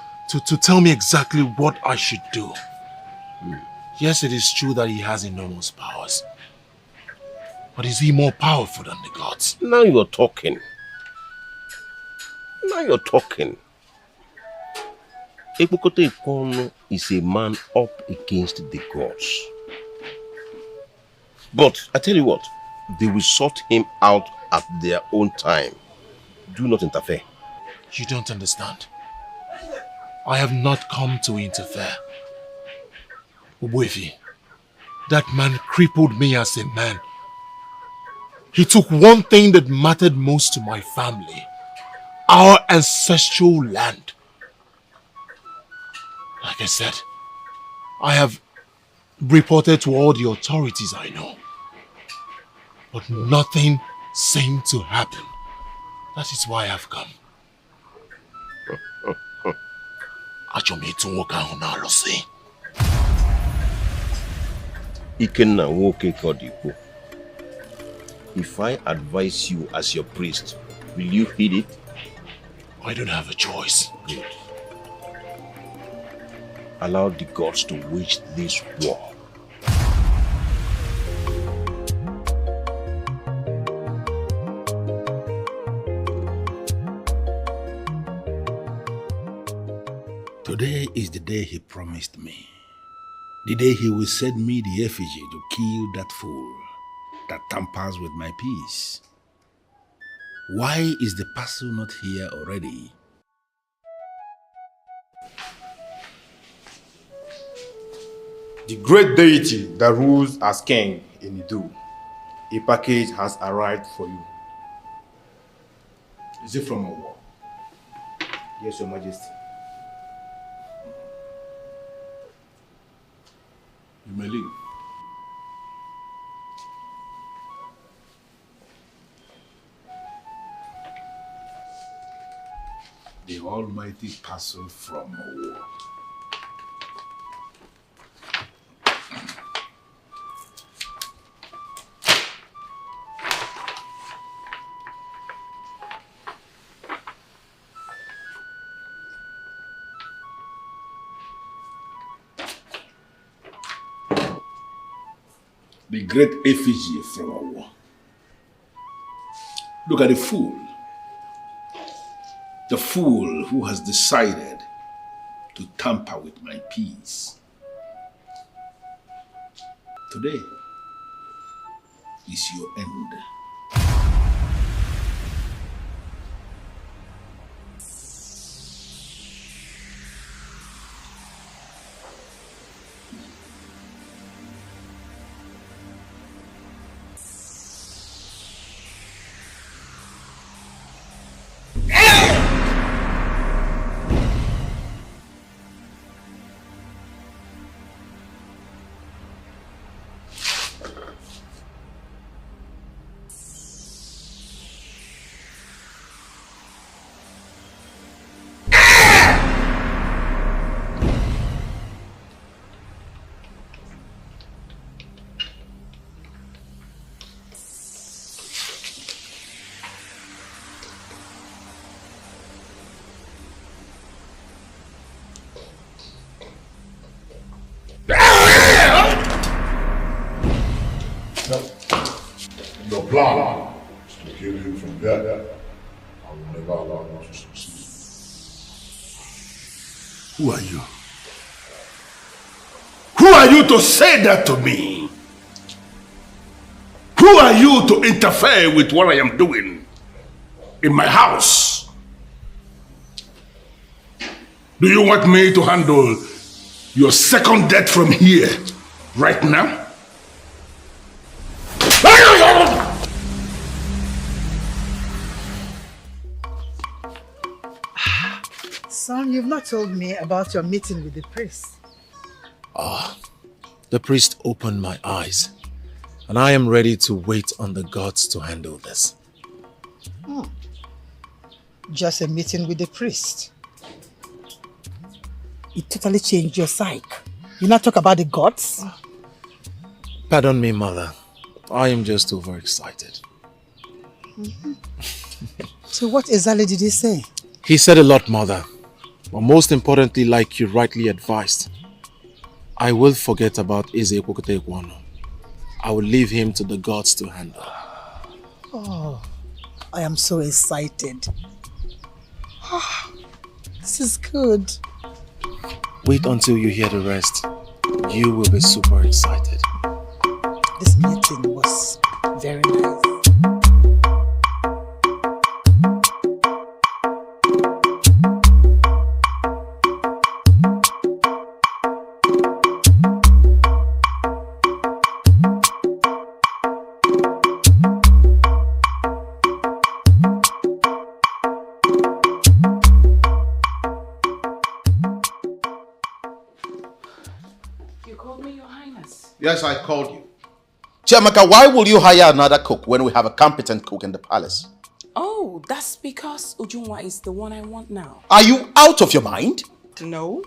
tell me exactly what I should do. Yes, it is true that he has enormous powers. But is he more powerful than the gods? Now you're talking. Ekpokote Ikono is a man up against the gods. But I tell you what, they will sort him out at their own time. Do not interfere. You don't understand. I have not come to interfere. Ubuefi, that man crippled me as a man. He took one thing that mattered most to my family, our ancestral land. Like I said, I have reported to all the authorities I know, but nothing seemed to happen. That is why I've come. Ikenna woke Kodipo. If I advise you as your priest, will you heed it? I don't have a choice. Good. Allow the gods to wage this war. Today is the day he promised me. The day he will send me the effigy to kill that fool that tampers with my peace. Why is the parcel not here already? The great deity that rules as king in Idu, a package has arrived for you. Is it from a war? Yes, Your Majesty. You may leave. The almighty parcel from a war. The great effigy from a war. Look at the fool. The fool who has decided to tamper with my peace. Today is your end. The plan is to kill him from there. I will never allow you to succeed. Who are you? Who are you to say that to me? Who are you to interfere with what I am doing in my house? Do you want me to handle your second death from here, right now? Son, you've not told me about your meeting with the priest. The priest opened my eyes, and I am ready to wait on the gods to handle this. Just a meeting with the priest. It totally changed your psyche. You not talk about the gods? Pardon me, mother. I am just overexcited. So what exactly did he say? He said a lot, mother. But most importantly, like you rightly advised, I will forget about Eze Ekwokote Ekwano. I will leave him to the gods to handle. Oh, I am so excited. This is good. Wait until you hear the rest. You will be super excited. This meeting was very nice. Yes, I called you. Chiamaka, why will you hire another cook when we have a competent cook in the palace? Oh, that's because Ujunwa is the one I want now. Are you out of your mind? No.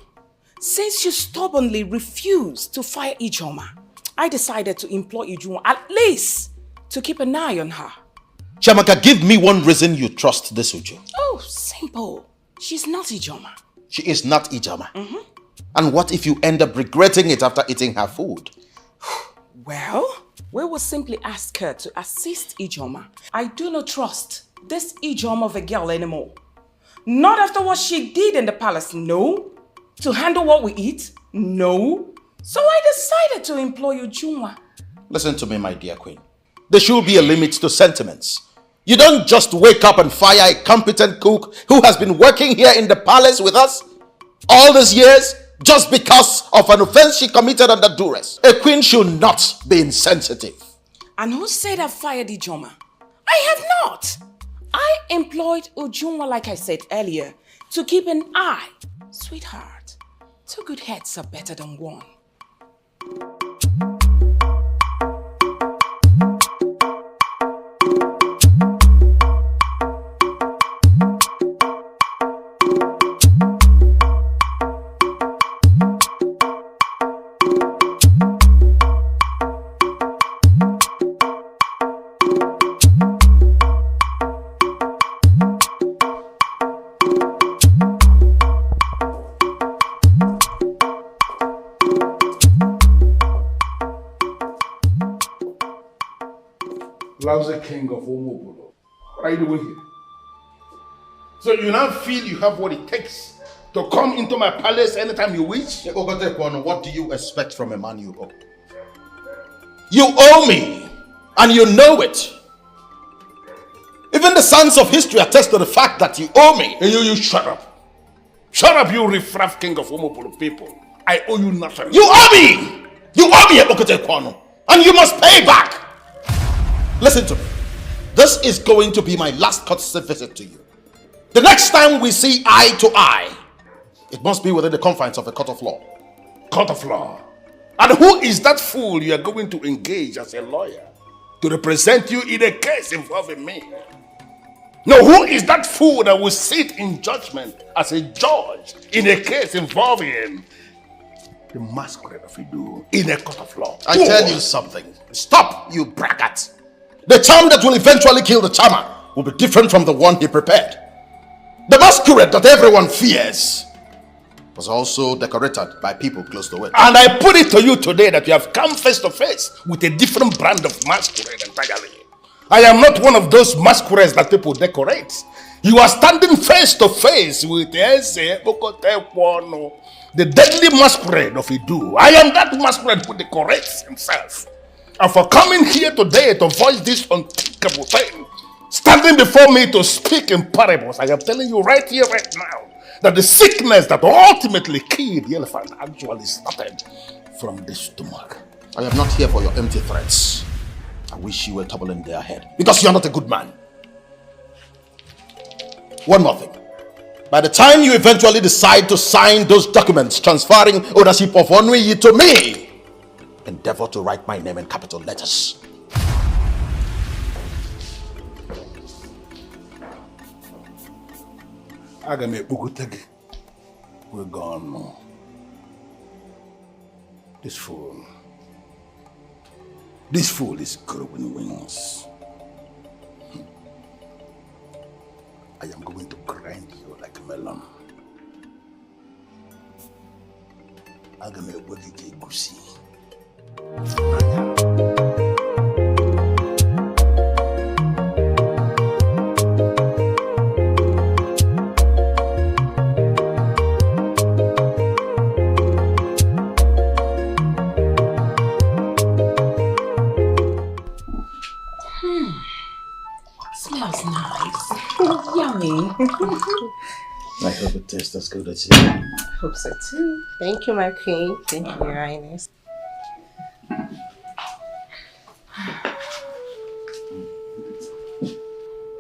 Since you stubbornly refused to fire Ijoma, I decided to employ Ujunwa at least to keep an eye on her. Chiamaka, give me one reason you trust this Uju. Oh, simple. She's not Ijoma. She is not Ijoma. And what if you end up regretting it after eating her food? Well, we will simply ask her to assist Ijoma. I do not trust this Ijoma of a girl anymore. Not after what she did in the palace, no. To handle what we eat, no. So I decided to employ Ujunwa. Listen to me, my dear queen. There should be a limit to sentiments. You don't just wake up and fire a competent cook who has been working here in the palace with us all these years just because of an offense she committed under duress. A queen should not be insensitive. And who said I fired Ijoma? I have not. I employed Ujunwa, like I said earlier, to keep an eye. Sweetheart, 2 good heads are better than 1. Lousy king of Omobolo. What are you doing here? So you now feel you have what it takes to come into my palace anytime you wish? What do you expect from a man you owe? You owe me, and you know it. Even the sons of history attest to the fact that you owe me. Hey, you shut up. Shut up, you riffraff king of Omobolo people. I owe you nothing. You owe me! You owe me, Okote, and you must pay back! Listen to me. This is going to be my last courtesy visit to you. The next time we see eye to eye, it must be within the confines of a court of law. Court of law? And who is that fool you are going to engage as a lawyer to represent you in a case involving me? No, who is that fool that will sit in judgment as a judge in a case involving the masquerade of Idu in a court of law? I tell you something. Stop, you braggart. The charm that will eventually kill the charmer will be different from the one he prepared. The masquerade that everyone fears was also decorated by people close to it. And I put it to you today that you have come face to face with a different brand of masquerade entirely. I am not one of those masquerades that people decorate. You are standing face to face with the deadly masquerade of Idu. I am that masquerade who decorates himself. And for coming here today to voice this unthinkable thing, standing before me to speak in parables, I am telling you right here, right now, that the sickness that ultimately killed the elephant actually started from the stomach. I am not here for your empty threats. I wish you were toppling their head, because you are not a good man. One more thing. By the time you eventually decide to sign those documents transferring ownership of Onwe to me, endeavor to write my name in capital letters. We're gone. This fool is growing wings. I am going to grind you like a melon. Smells nice. Yummy. I hope it tastes as good as you. I hope so too. Thank you, my queen. Thank you, Your Highness.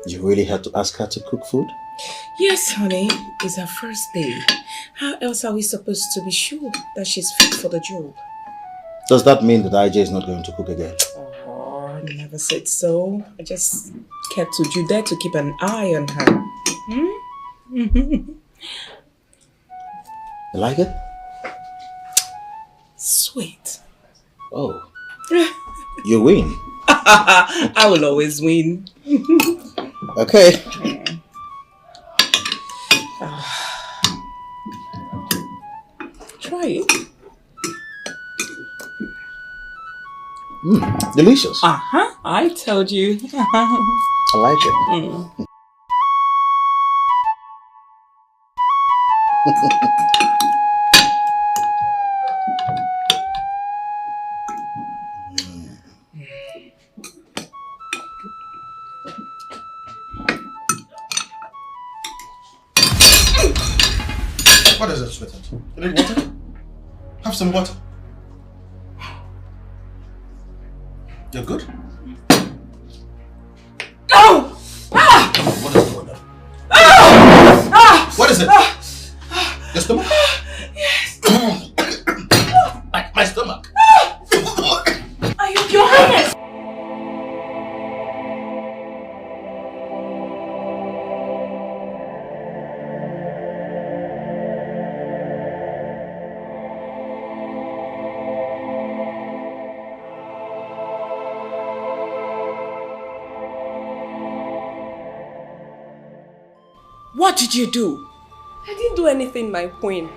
You really had to ask her to cook food? Yes, honey. It's her first day. How else are we supposed to be sure that she's fit for the job? Does that mean that IJ is not going to cook again? Oh, I never said so. I just kept Uju there to keep an eye on her. You like it? Sweet. Oh. You win. I will always win. Okay. Try it. Delicious. I told you. I like it. What is it, sweetheart? You need water? Have some water. You're good? No! Ah! What is going on? Ah! What is it? Your stomach? Yes. My stomach. Are you, Your Highness? What did you do? I didn't do anything, my queen.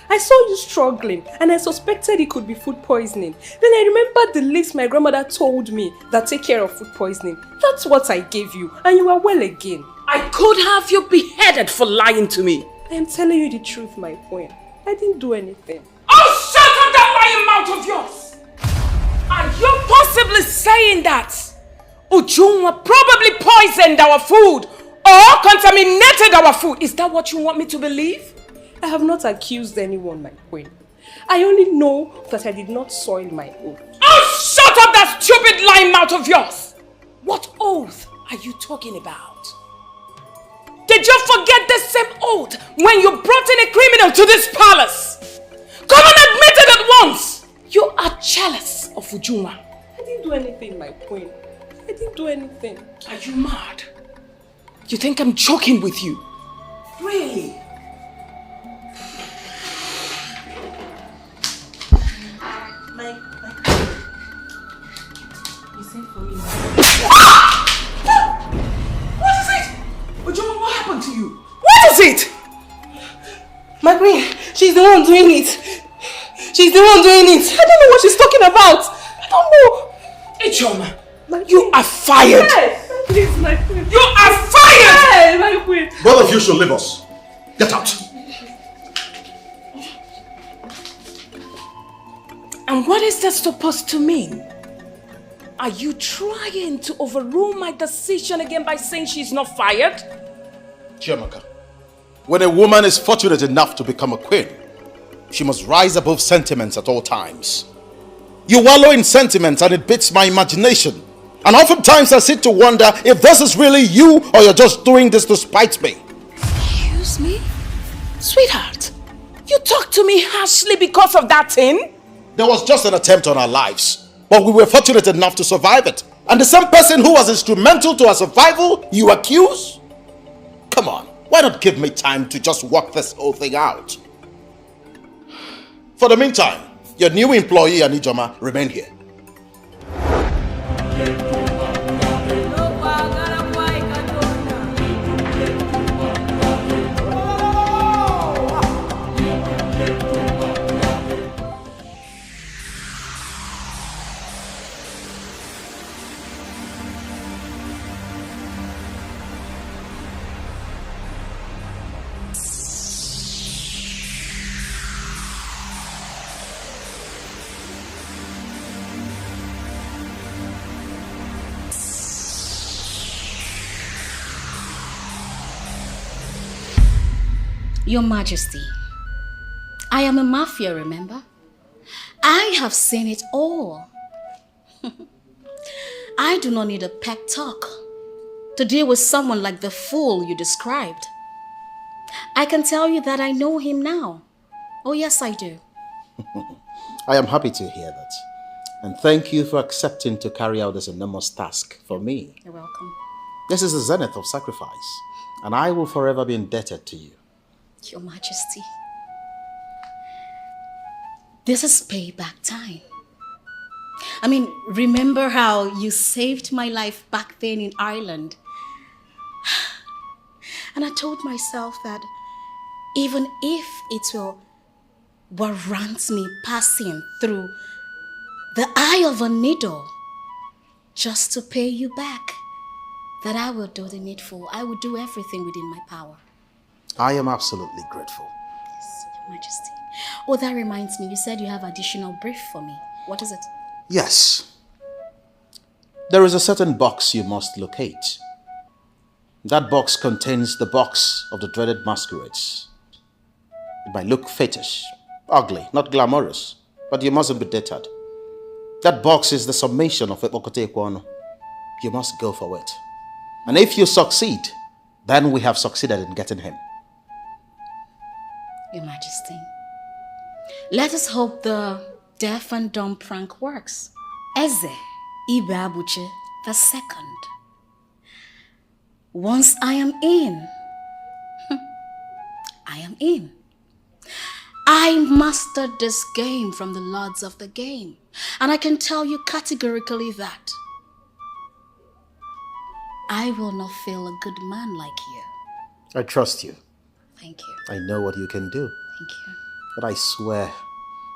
I saw you struggling and I suspected it could be food poisoning. Then I remembered the list my grandmother told me that take care of food poisoning. That's what I gave you and you are well again. I could have you beheaded for lying to me. I am telling you the truth, my queen. I didn't do anything. Oh, shut up that lying mouth of yours! Are you possibly saying that Ujunwa probably poisoned our food or contaminated our food? Is that what you want me to believe? I have not accused anyone, my queen. I only know that I did not soil my oath. Oh, shut up that stupid lying mouth of yours! What oath are you talking about? Did you forget the same oath when you brought in a criminal to this palace? Come and admit it at once! You are jealous of Ujunwa. I didn't do anything, my queen. I didn't do anything. Are you mad? You think I'm joking with you? Really? You sent for me. What is it? Ujunwa, what happened to you? What is it? My queen, she's the one doing it. She's the one doing it. I don't know what she's talking about. I don't know. Ichoma, you are fired. Yes, please, my queen. You are fired! Yes, my queen. Both of you should leave us. Get out. And what is that supposed to mean? Are you trying to overrule my decision again by saying she's not fired? Chiamaka, when a woman is fortunate enough to become a queen, she must rise above sentiments at all times. You wallow in sentiments and it beats my imagination. And oftentimes I sit to wonder if this is really you or you're just doing this to spite me. Excuse me? Sweetheart, you talk to me harshly because of that thing? There was just an attempt on our lives, but we were fortunate enough to survive it. And the same person who was instrumental to our survival, you accuse? Come on, why not give me time to just work this whole thing out? For the meantime, your new employee, Anijoma, remain here. Your Majesty, I am a mafia, remember? I have seen it all. I do not need a pep talk to deal with someone like the fool you described. I can tell you that I know him now. Oh yes, I do. I am happy to hear that. And thank you for accepting to carry out this enormous task for me. You're welcome. This is the zenith of sacrifice, and I will forever be indebted to you. Your Majesty, this is payback time. I mean, remember how you saved my life back then in Ireland? And I told myself that even if it will warrant me passing through the eye of a needle just to pay you back, that I will do the needful. I will do everything within my power. I am absolutely grateful. Yes, Your Majesty. Oh, that reminds me, you said you have additional brief for me. What is it? Yes. There is a certain box you must locate. That box contains the box of the dreaded masquerades. It might look fetish, ugly, not glamorous, but you mustn't be deterred. That box is the summation of Epokote Kwano. You must go for it. And if you succeed, then we have succeeded in getting him. Your Majesty, let us hope the deaf and dumb prank works. Eze Ibe Abuche the second. Once I am in, I am in. I mastered this game from the lords of the game, and I can tell you categorically that I will not fail a good man like you. I trust you. Thank you. I know what you can do. Thank you. But I swear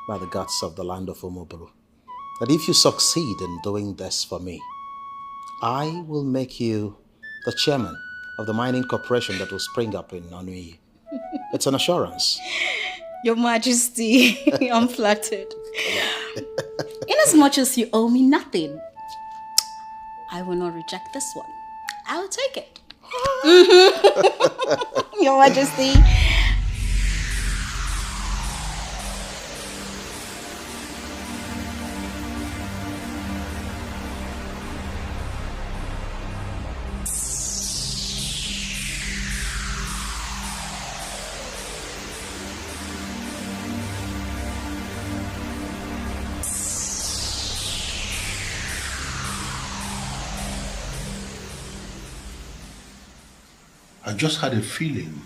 by the gods of the land of Omobolo that if you succeed in doing this for me, I will make you the chairman of the mining corporation that will spring up in Onui. It's an assurance. Your Majesty, I'm flattered. Inasmuch as you owe me nothing, I will not reject this one. I will take it. Your Majesty. I just had a feeling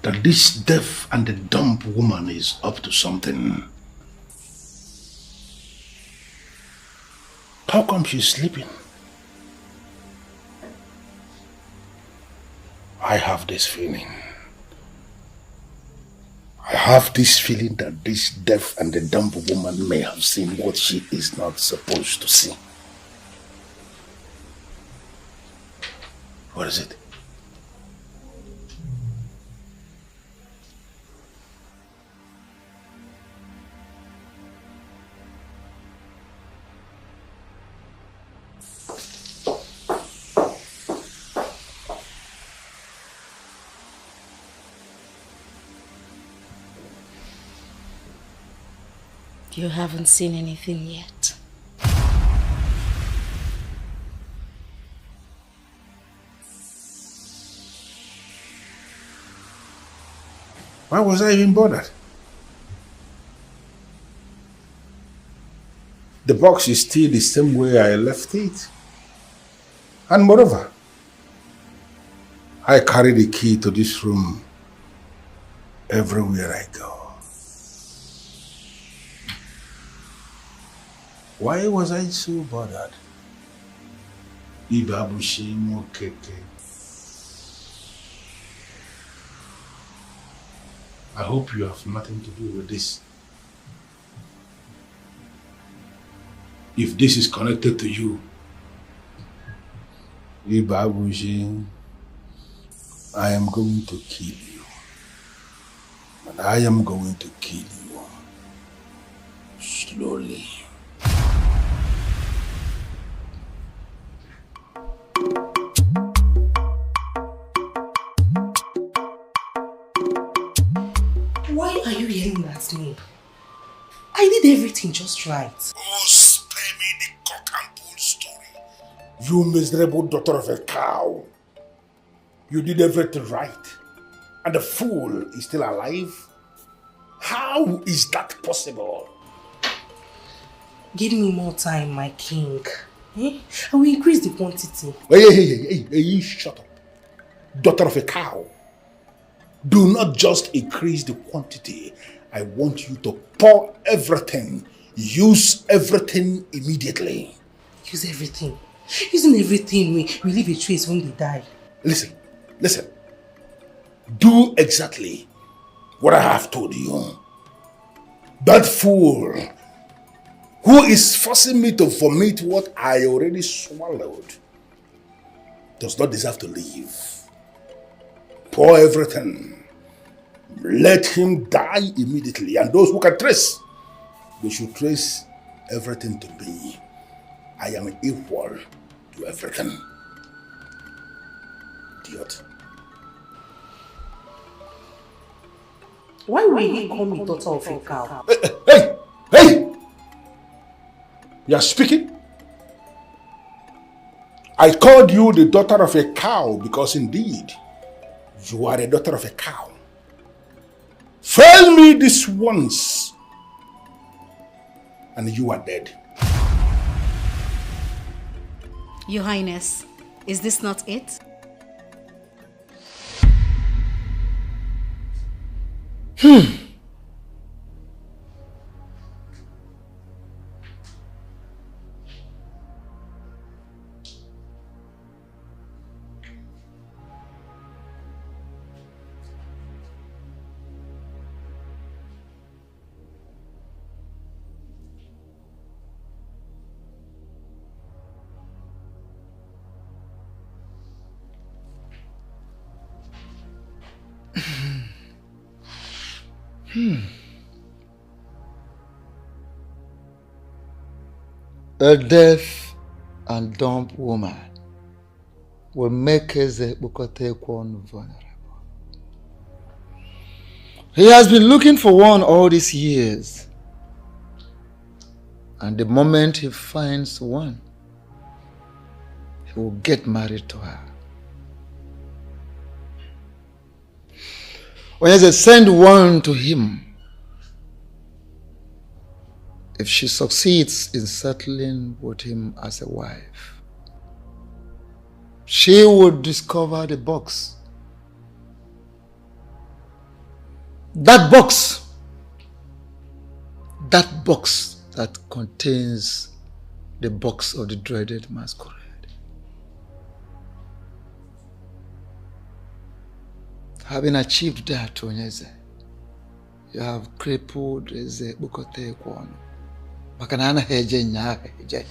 that this deaf and the dumb woman is up to something. How come she's sleeping? I have this feeling. I have this feeling that this deaf and the dumb woman may have seen what she is not supposed to see. What is it? You haven't seen anything yet. Why was I even bothered? The box is still the same way I left it. And moreover, I carry the key to this room everywhere I go. Why was I so bothered? Ibabushi Mokeke. I hope you have nothing to do with this. If this is connected to you, Ibabushi, I am going to kill you. And I am going to kill you. Slowly. Why are you yelling at me? I did everything just right. Oh, spare me the cock and bull story. You miserable daughter of a cow. You did everything right. And the fool is still alive? How is that possible? Give me more time, my king. I will increase the quantity. Hey, shut up. Daughter of a cow. Do not just increase the quantity. I want you to pour everything. Use everything immediately. Use everything. Using everything, we leave a trace when they die. Listen. Do exactly what I have told you. That fool who is forcing me to vomit what I already swallowed does not deserve to live. Pour everything. Let him die immediately. And those who can trace, they should trace everything to me. I am equal to everything. Idiot. Why will he call me daughter of a cow? Hey! You are speaking? I called you the daughter of a cow because indeed, you are a daughter of a cow. Fail me this once, and you are dead. Your Highness, is this not it? A deaf and dumb woman will make Eze Bukotekwan vulnerable. He has been looking for one all these years. And the moment he finds one, he will get married to her. When Eze send one to him, if she succeeds in settling with him as a wife, she would discover the box. That box that contains the box of the dreaded masquerade. Having achieved that, Onyeze, you have crippled Eze Bukotekwan. Makanana heje nya heje.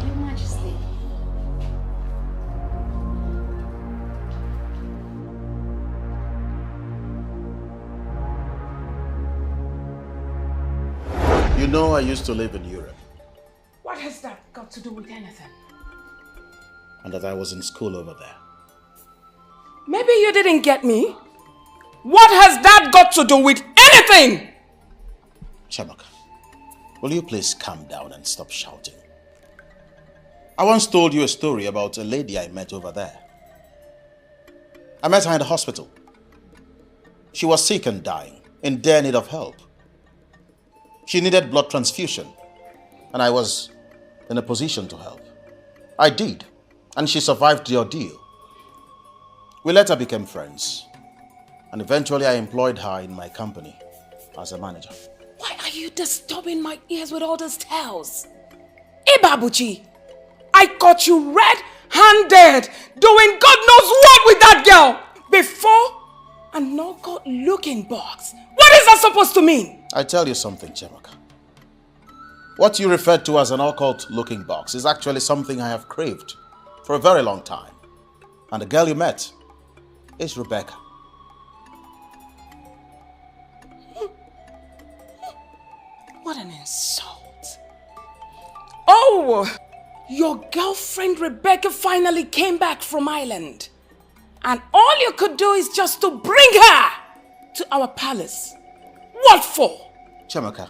Your Majesty. You know I used to live in Europe. What has that got to do with anything? And that I was in school over there. Maybe you didn't get me. What has that got to do with anything? Chamaka, will you please calm down and stop shouting? I once told you a story about a lady I met over there. I met her in the hospital. She was sick and dying, in dire need of help. She needed blood transfusion, and I was in a position to help. I did, and she survived the ordeal. We later became friends, and eventually I employed her in my company as a manager. Why are you disturbing my ears with all those tales? Ibabuchi, I caught you red-handed doing God knows what with that girl before an occult looking box. What is that supposed to mean? I tell you something, Chemaka. What you referred to as an occult looking box is actually something I have craved for a very long time. And the girl you met is Rebecca. What an insult. Oh, your girlfriend Rebecca finally came back from Ireland. And all you could do is just to bring her to our palace. What for? Chemaka,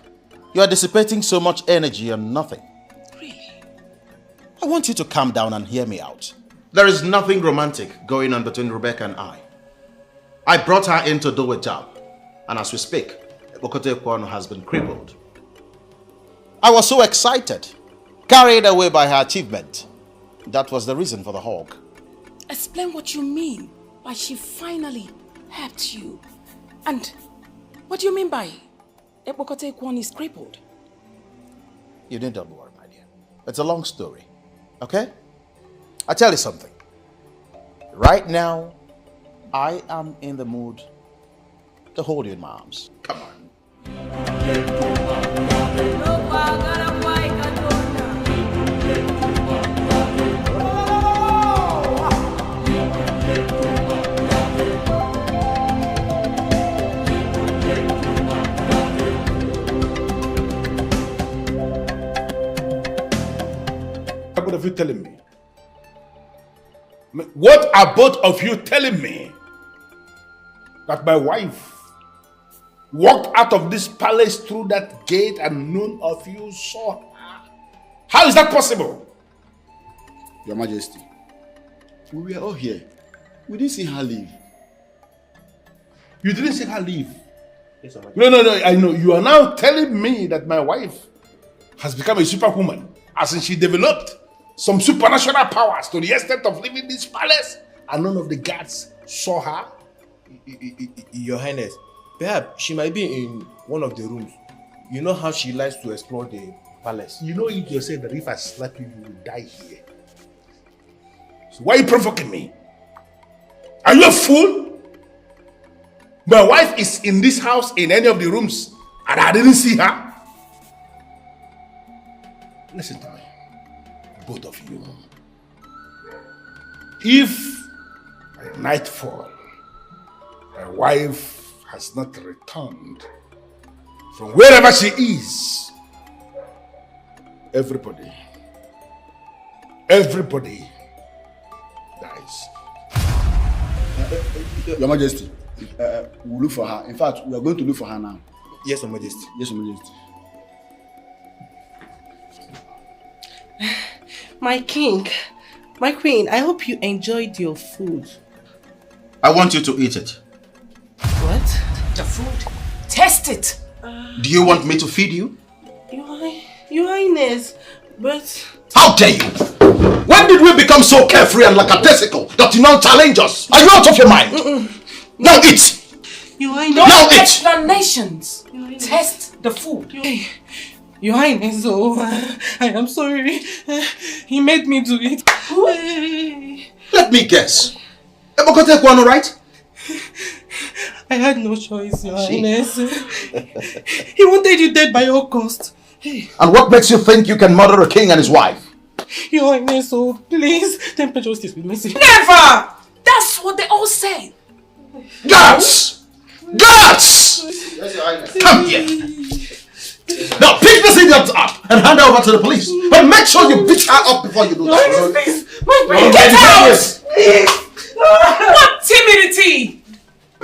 you are dissipating so much energy on nothing. Really? I want you to calm down and hear me out. There is nothing romantic going on between Rebecca and I. I brought her in to do a job. And as we speak, Bokote Kwano has been crippled. I was so excited, carried away by her achievement. That was the reason for the hug. Explain what you mean by she finally helped you. And what do you mean by Ebokote Kwon is crippled? You need not worry, my dear. It's a long story. Okay? I'll tell you something. Right now, I am in the mood to hold you in my arms. Come on. telling me? What are both of you telling me? That my wife walked out of this palace through that gate and none of you saw her? How is that possible? Your Majesty, we were all here. We didn't see her leave. You didn't see her leave? Yes, no, I know. You are now telling me that my wife has become a superwoman, as in she developed some supernatural powers to the extent of leaving this palace and none of the guards saw her? Your Highness, perhaps she might be in one of the rooms. You know how she likes to explore the palace. You know it yourself that if I slap you, you will die here. So why are you provoking me? Are you a fool? My wife is in this house in any of the rooms and I didn't see her. Listen to me, both of you. If at nightfall my wife has not returned from wherever she is, everybody dies. Your Majesty, we'll look for her. In fact, we are going to look for her now. Yes, Your Majesty. Yes, Your Majesty. My king, my queen, I hope you enjoyed your food. I want you to eat it. What? The food? Test it! Do you want me to feed you? Your Highness, but... How dare you! When did we become so carefree and lackadaisical that you now challenge us? Are you out of your mind? Now eat! Your Highness... Now eat! Explanations! Test the food. Your Highness, I am sorry. He made me do it. Let me guess. Ebokote Kwano, right? I had no choice, Your Highness. He wanted you dead by all cost. And what makes you think you can murder a king and his wife? Your Highness, please, temper justice with mercy. Never! That's what they all say. Guards! Guards! Come here. Now pick this idiot up and hand her over to the police. But make sure you beat her up before you do that. Get out! What timidity!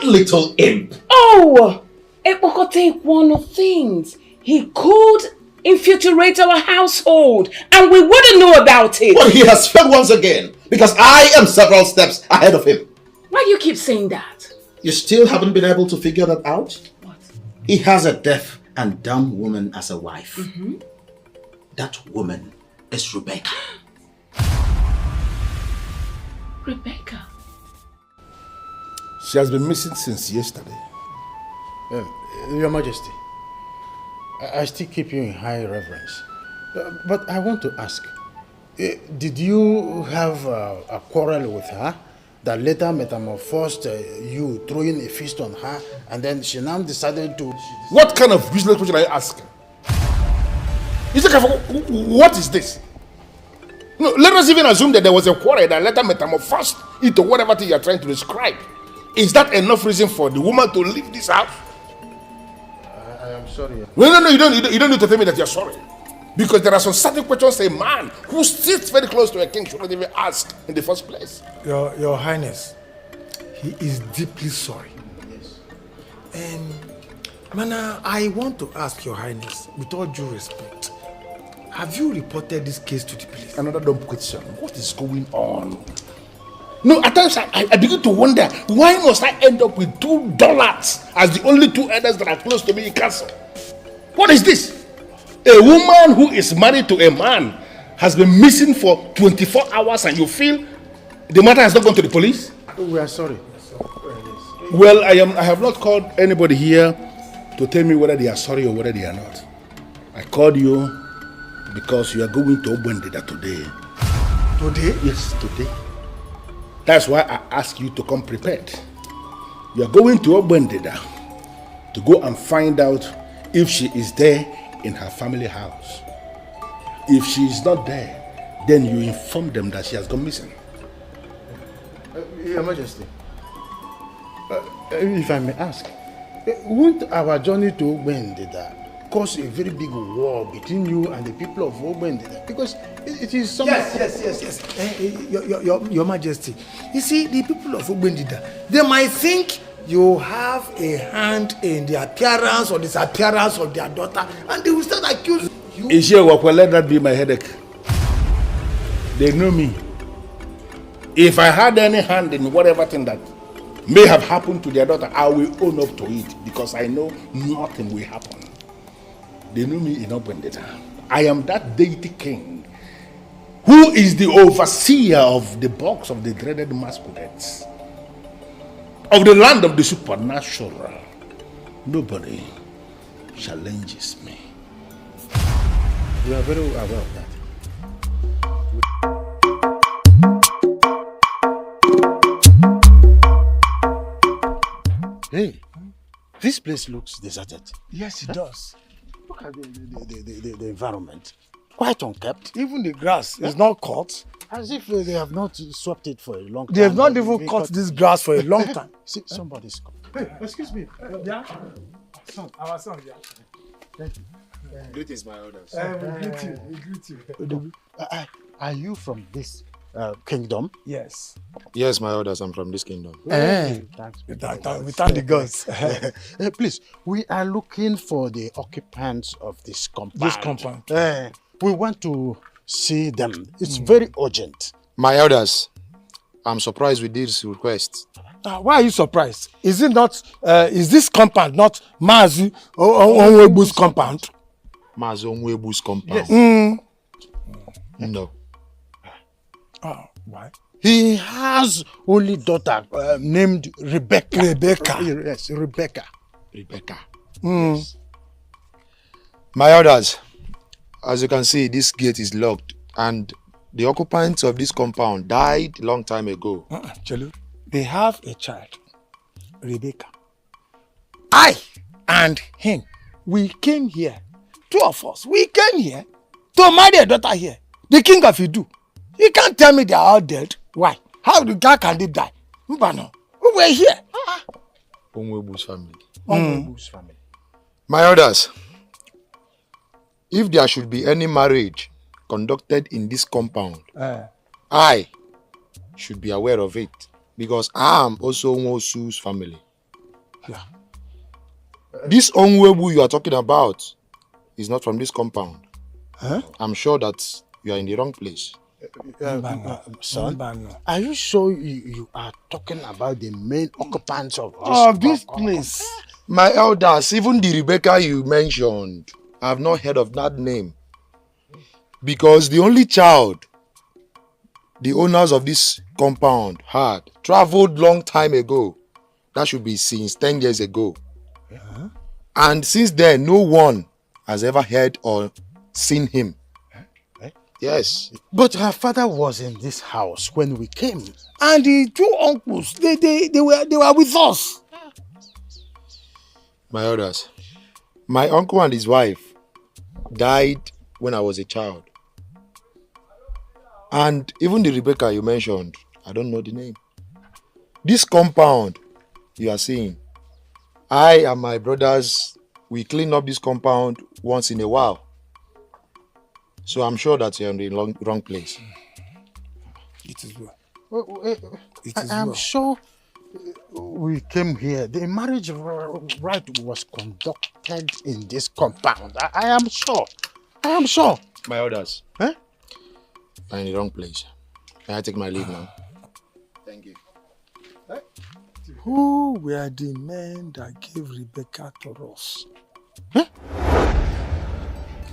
Little imp. Oh! Epokote one of things. He could infiltrate our household and we wouldn't know about it. But he has failed once again because I am several steps ahead of him. Why do you keep saying that? You still haven't been able to figure that out? What? He has a deaf and dumb woman as a wife. That woman is Rebecca. Rebecca? She has been missing since yesterday. Your Majesty, I still keep you in high reverence. But I want to ask, did you have a quarrel with her that later metamorphosed you throwing a fist on her and then she now decided to... What kind of business question are you asking? What is this? No, let us even assume that there was a quarrel that later metamorphosed into whatever thing you are trying to describe. Is that enough reason for the woman to leave this house? I am sorry. No, you don't need to tell me that you're sorry. Because there are some certain questions a man who sits very close to a king shouldn't even ask in the first place. Your Highness, he is deeply sorry. Yes. And, Mana, I want to ask Your Highness, with all due respect, have you reported this case to the police? Another dumb question. What is going on? No, at times I begin to wonder, why must I end up with $2 as the only two elders that are close to me in castle? What is this? A woman who is married to a man has been missing for 24 hours and you feel the matter has not gone to the police? We are sorry. Well, I have not called anybody here to tell me whether they are sorry or whether they are not. I called you because you are going to Obwendida today. Today? Yes, today. That's why I asked you to come prepared. You are going to Obwendida to go and find out if she is there in her family house. If she is not there, then you inform them that she has gone missing. Your Majesty, if I may ask, won't our journey to Ogbendida cause a very big war between you and the people of Ogbendida, because it is something. Yes. Your Majesty. You see, the people of Ogbendida, they might think you have a hand in the appearance or disappearance of their daughter, and they will start accusing you. Ishiewakwe, let that be my headache. They know me. If I had any hand in whatever thing that may have happened to their daughter, I will own up to it, because I know nothing will happen. They know me in Ogbendida. I am that deity king who is the overseer of the box of the dreaded masquerades, of the land of the supernatural. Nobody challenges me. You are very aware of that. Hey, this place looks deserted. Yes, it does. Look at the environment. Quite unkept. Even the grass is not cut. As if they have not swept it for a long time. They have not even cut this grass for a long time. See, somebody's come. Hey, excuse me. Yeah? Our son, yeah. Thank you. Greetings, my elders. We greet you. Are you from this kingdom? Yes. Yes, my elders, I'm from this kingdom. Thanks. We thank the gods. Please, we are looking for the occupants of this compound. This compound. We want to see them. It's very urgent. My elders, I'm surprised with this request. Why are you surprised? Is it not? Is this compound not Mazi Onwebu's compound? Mazi Onwebu's compound? Yes. No. Why? He has only daughter named Rebecca. Yes, Rebecca. Yes. My elders, as you can see, this gate is locked, and the occupants of this compound died a long time ago. Chelu, they have a child, Rebecca. I and him, we came here. Two of us, we came here to marry a daughter here. The king of Idu. You can't tell me they are all dead. Why? How can they die? Mbano, we were here. Onwebu's family. My elders, if there should be any marriage conducted in this compound, I should be aware of it, because I am also Onwosu's family. Yeah. This Onwebu you are talking about is not from this compound. Huh? I'm sure that you are in the wrong place. Son, are you sure you are talking about the main occupants of this place? My elders, even the Rebecca you mentioned, I have not heard of that name. Because the only child the owners of this compound had traveled long time ago. That should be since 10 years ago. And since then, no one has ever heard or seen him. Yes. But her father was in this house when we came. And the two uncles, they were with us. My elders, my uncle and his wife died when I was a child. And even the Rebecca you mentioned, I don't know the name. This compound you are seeing, I and my brothers, we clean up this compound once in a while. So I'm sure that you're in the wrong place. It is well. I'm sure we came here. The marriage rite was conducted in this compound. I am sure. I am sure. My elders, I'm in the wrong place. Can I take my leave now? Thank you. Who were the men that gave Rebecca to us?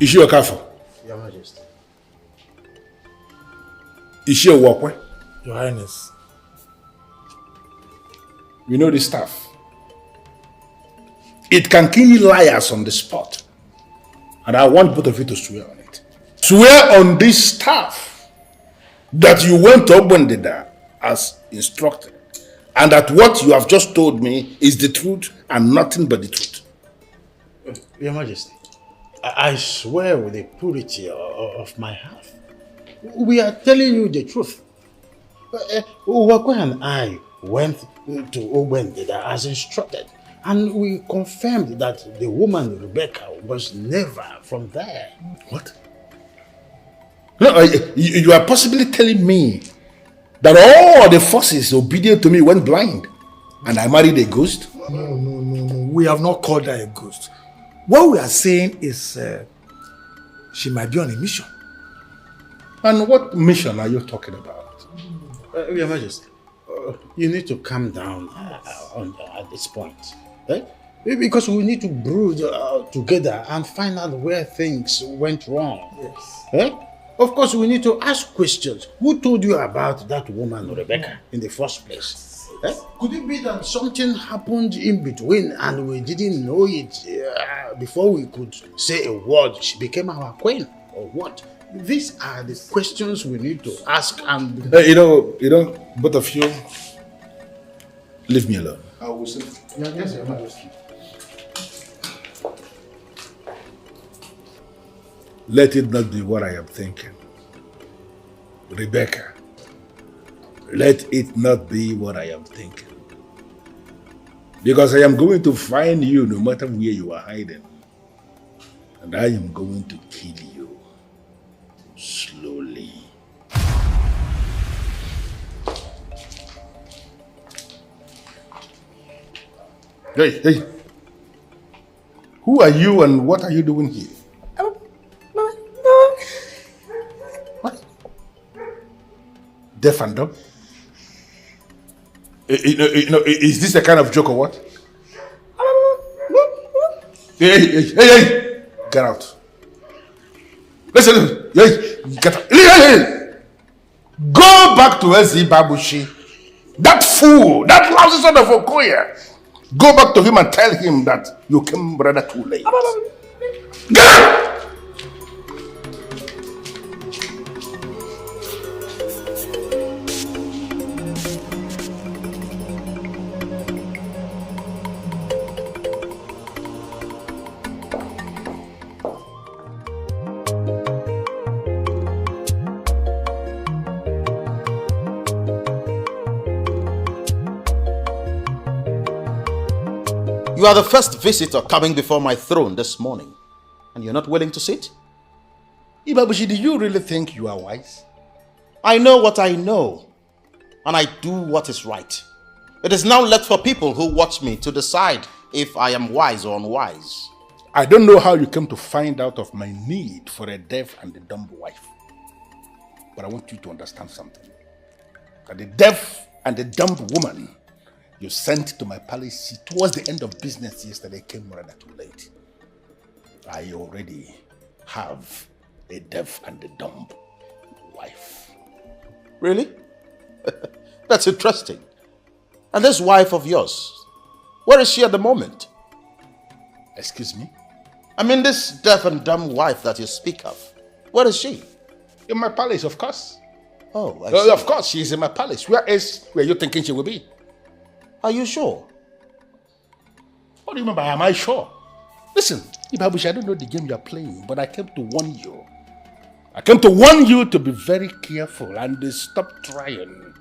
Is she a Okafo? Your Majesty. Is she a Wakwe? Your Highness. We know the staff. It can kill liars on the spot. And I want both of you to swear on it. Swear on this staff that you went to Ogbendida as instructed, and that what you have just told me is the truth and nothing but the truth. Your Majesty, I swear with the purity of my heart. We are telling you the truth. Wakwe and I went to Ogbendida as instructed, And we confirmed that the woman Rebecca was never from there. What? No, you are possibly telling me that all the forces obedient to me went blind and I married a ghost? No. We have not called her a ghost. What we are saying is she might be on a mission. And what mission are you talking about? Your Majesty, you need to calm down at this point. Eh? Because we need to brood together and find out where things went wrong. Yes. Eh? Of course, we need to ask questions. Who told you about that woman, Rebecca, in the first place? Eh? Could it be that something happened in between and we didn't know it before we could say a word? She became our queen, or what? These are the questions we need to ask. And you know, both of you, leave me alone. I will say. Yes, Your Majesty. Let it not be what I am thinking. Rebecca, let it not be what I am thinking. Because I am going to find you no matter where you are hiding. And I am going to kill you slowly. Hey. Who are you and what are you doing here? What? Deaf and dumb? Is this a kind of joke or what? Hey! Get out. Listen, get out. Hey! Go back to Ezi Babushi. That fool, that lousy son of Okoye. Go back to him and tell him that you came rather too late. Get out! You are the first visitor coming before my throne this morning, and you're not willing to sit? Ibabushi, do you really think you are wise? I know what I know, and I do what is right. It is now left for people who watch me to decide if I am wise or unwise. I don't know how you came to find out of my need for a deaf and a dumb wife. But I want you to understand something. That the deaf and the dumb woman you sent to my palace towards the end of business yesterday came rather too late. I already have a deaf and a dumb wife. Really? That's interesting. And this wife of yours, where is she at the moment? Excuse me? I mean this deaf and dumb wife that you speak of. Where is she? In my palace, of course. Oh, I see. Of course, she is in my palace. Where else were you thinking she will be? Are you sure? What do you mean by am I sure? Listen, Ibabushi, I don't know the game you are playing, but I came to warn you. I came to warn you to be very careful and stop trying.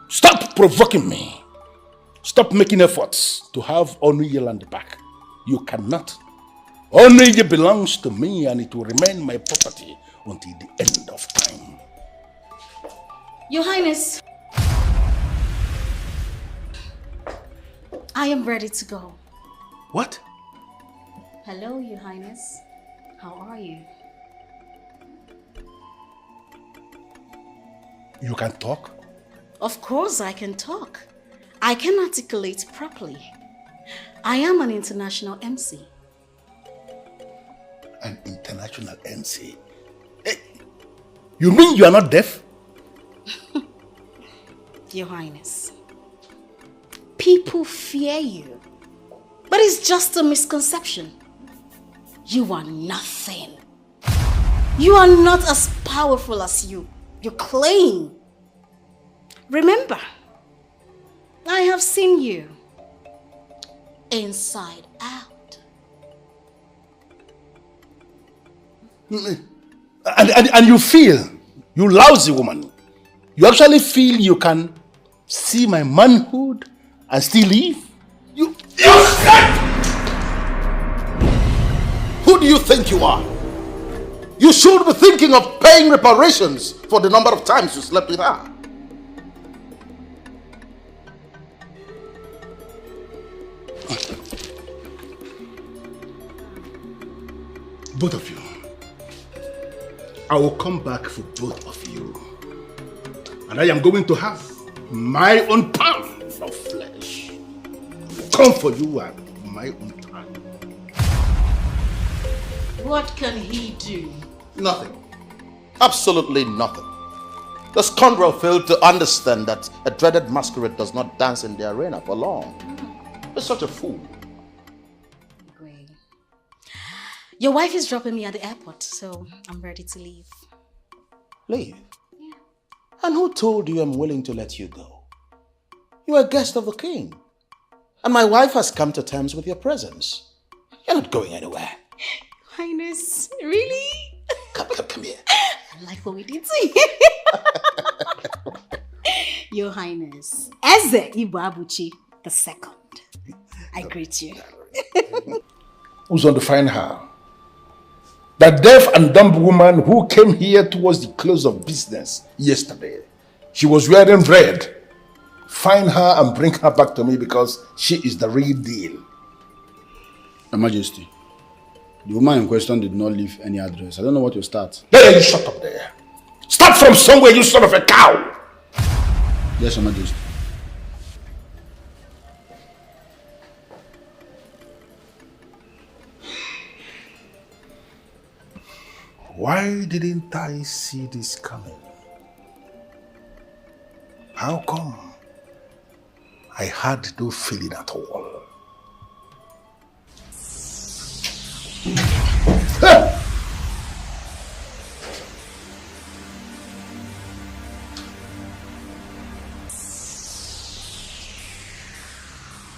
Stop provoking me. Stop making efforts to have Onuye land back. You cannot. Onuye belongs to me and it will remain my property until the end of time. Your Highness, I am ready to go. What? Hello, Your Highness. How are you? You can talk? Of course I can talk. I can articulate properly. I am an international MC. An international MC? Hey, you mean you are not deaf? Your Highness, people fear you, but it's just a misconception. You are nothing. You are not as powerful as you claim. Remember, I have seen you inside out. And you feel, you lousy woman, you actually feel you can see my manhood and still live? You think you are? You should be thinking of paying reparations for the number of times you slept with her. Both of you. I will come back for both of you. And I am going to have my own pound of flesh. Come for you at my own time. What can he do? Nothing. Absolutely nothing. The scoundrel failed to understand that a dreaded masquerade does not dance in the arena for long. He's such a fool. Great. Your wife is dropping me at the airport, so I'm ready to leave. Leave? Yeah. And who told you I'm willing to let you go? You are a guest of the king. And my wife has come to terms with your presence. You're not going anywhere. Highness, really? Come here. I like what we did to you. Your Highness, Eze Ibu the second. I greet you. Who's going to find her? The deaf and dumb woman who came here towards the close of business yesterday. She was wearing red. Find her and bring her back to me because she is the real deal. Your Majesty, the woman in question did not leave any address. I don't know what to start. Hey, you shut up there. Start from somewhere, you son of a cow. Yes, Your Majesty. Why didn't I see this coming? How come? I had no feeling at all.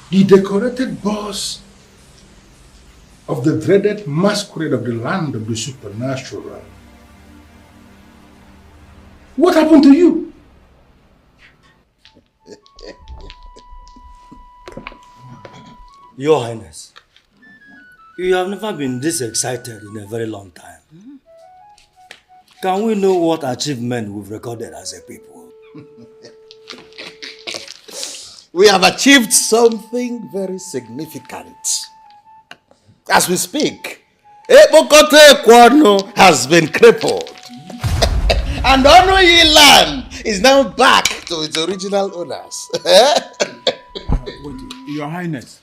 The decorated boss of the dreaded masquerade of the land of the supernatural. What happened to you? Your Highness, you have never been this excited in a very long time. Can we know what achievement we've recorded as a people? We have achieved something very significant. As we speak, Ebokote Kwano has been crippled. And Onoyi land is now back to its original owners. Your Highness,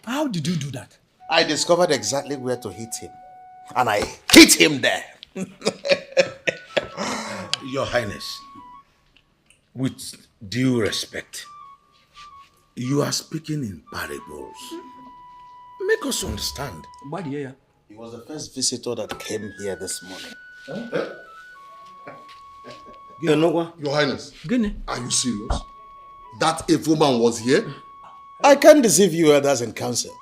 how did you do that? I discovered exactly where to hit him. And I hit him there. Your Highness, with due respect, you are speaking in parables. Make us understand. He was the first visitor that came here this morning. Your Highness, are you serious? That evil man was here? I can't deceive you elders in council.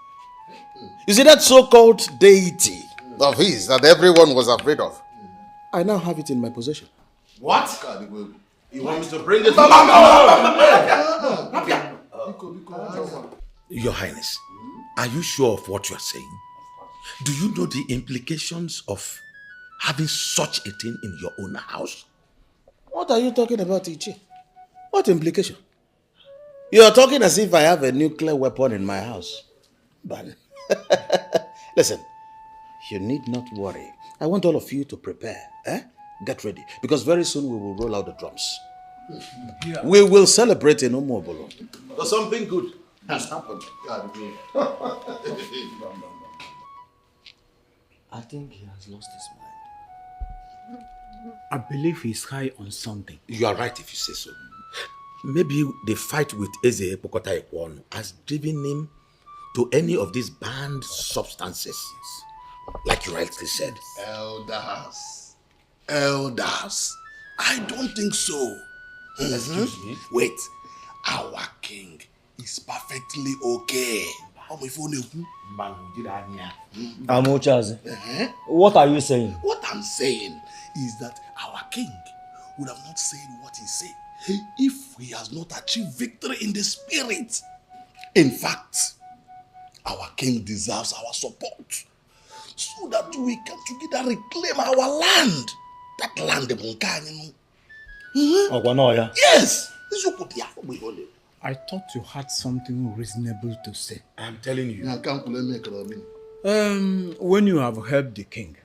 You see that so-called deity of his that everyone was afraid of? I now have it in my possession. What? You want me to bring it? Your Highness, are you sure of what you are saying? Do you know the implications of having such a thing in your own house? What are you talking about, Ichi? What implication? You are talking as if I have a nuclear weapon in my house. But listen, you need not worry. I want all of you to prepare. Get ready. Because very soon we will roll out the drums. Yeah. We will celebrate in Umobolo. But something good has happened. I think he has lost his mind. I believe he's high on something. You are right if you say so. Maybe the fight with Eze Pokota Ekwono has driven him to any of these banned substances. Like you rightly said. Elders. I don't think so. Excuse me? Wait. Our king is perfectly okay. Amochaze, what are you saying? What I'm saying is that our king would have not said what he said if he has not achieved victory in the spirit. In fact, our king deserves our support so that we can together reclaim our land. That land of Nkanyinu. Yes. I thought you had something reasonable to say. I'm telling you. When you have helped the king,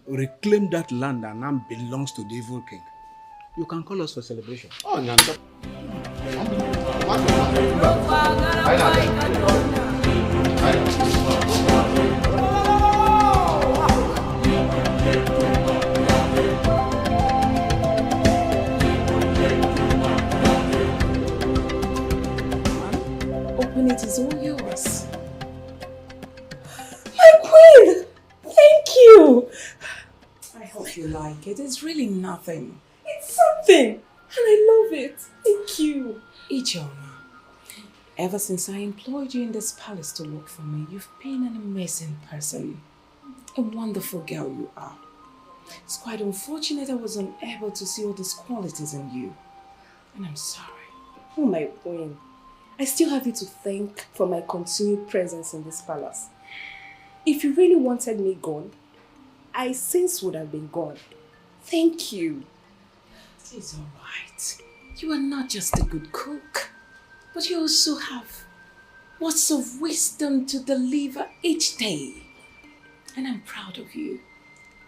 reclaim that land and now belongs to the evil king, you can call us for celebration. Oh, Nyanta. Open it, is all yours. My queen! Thank you! I hope you like it. It's really nothing. It's something! And I love it. Thank you. Ijoma, ever since I employed you in this palace to work for me, you've been an amazing person. A wonderful girl you are. It's quite unfortunate I was unable to see all these qualities in you. And I'm sorry. Oh, my queen. I still have you to thank for my continued presence in this palace. If you really wanted me gone, I since would have been gone. Thank you. It's all right. You are not just a good cook, but you also have words of wisdom to deliver each day. And I'm proud of you.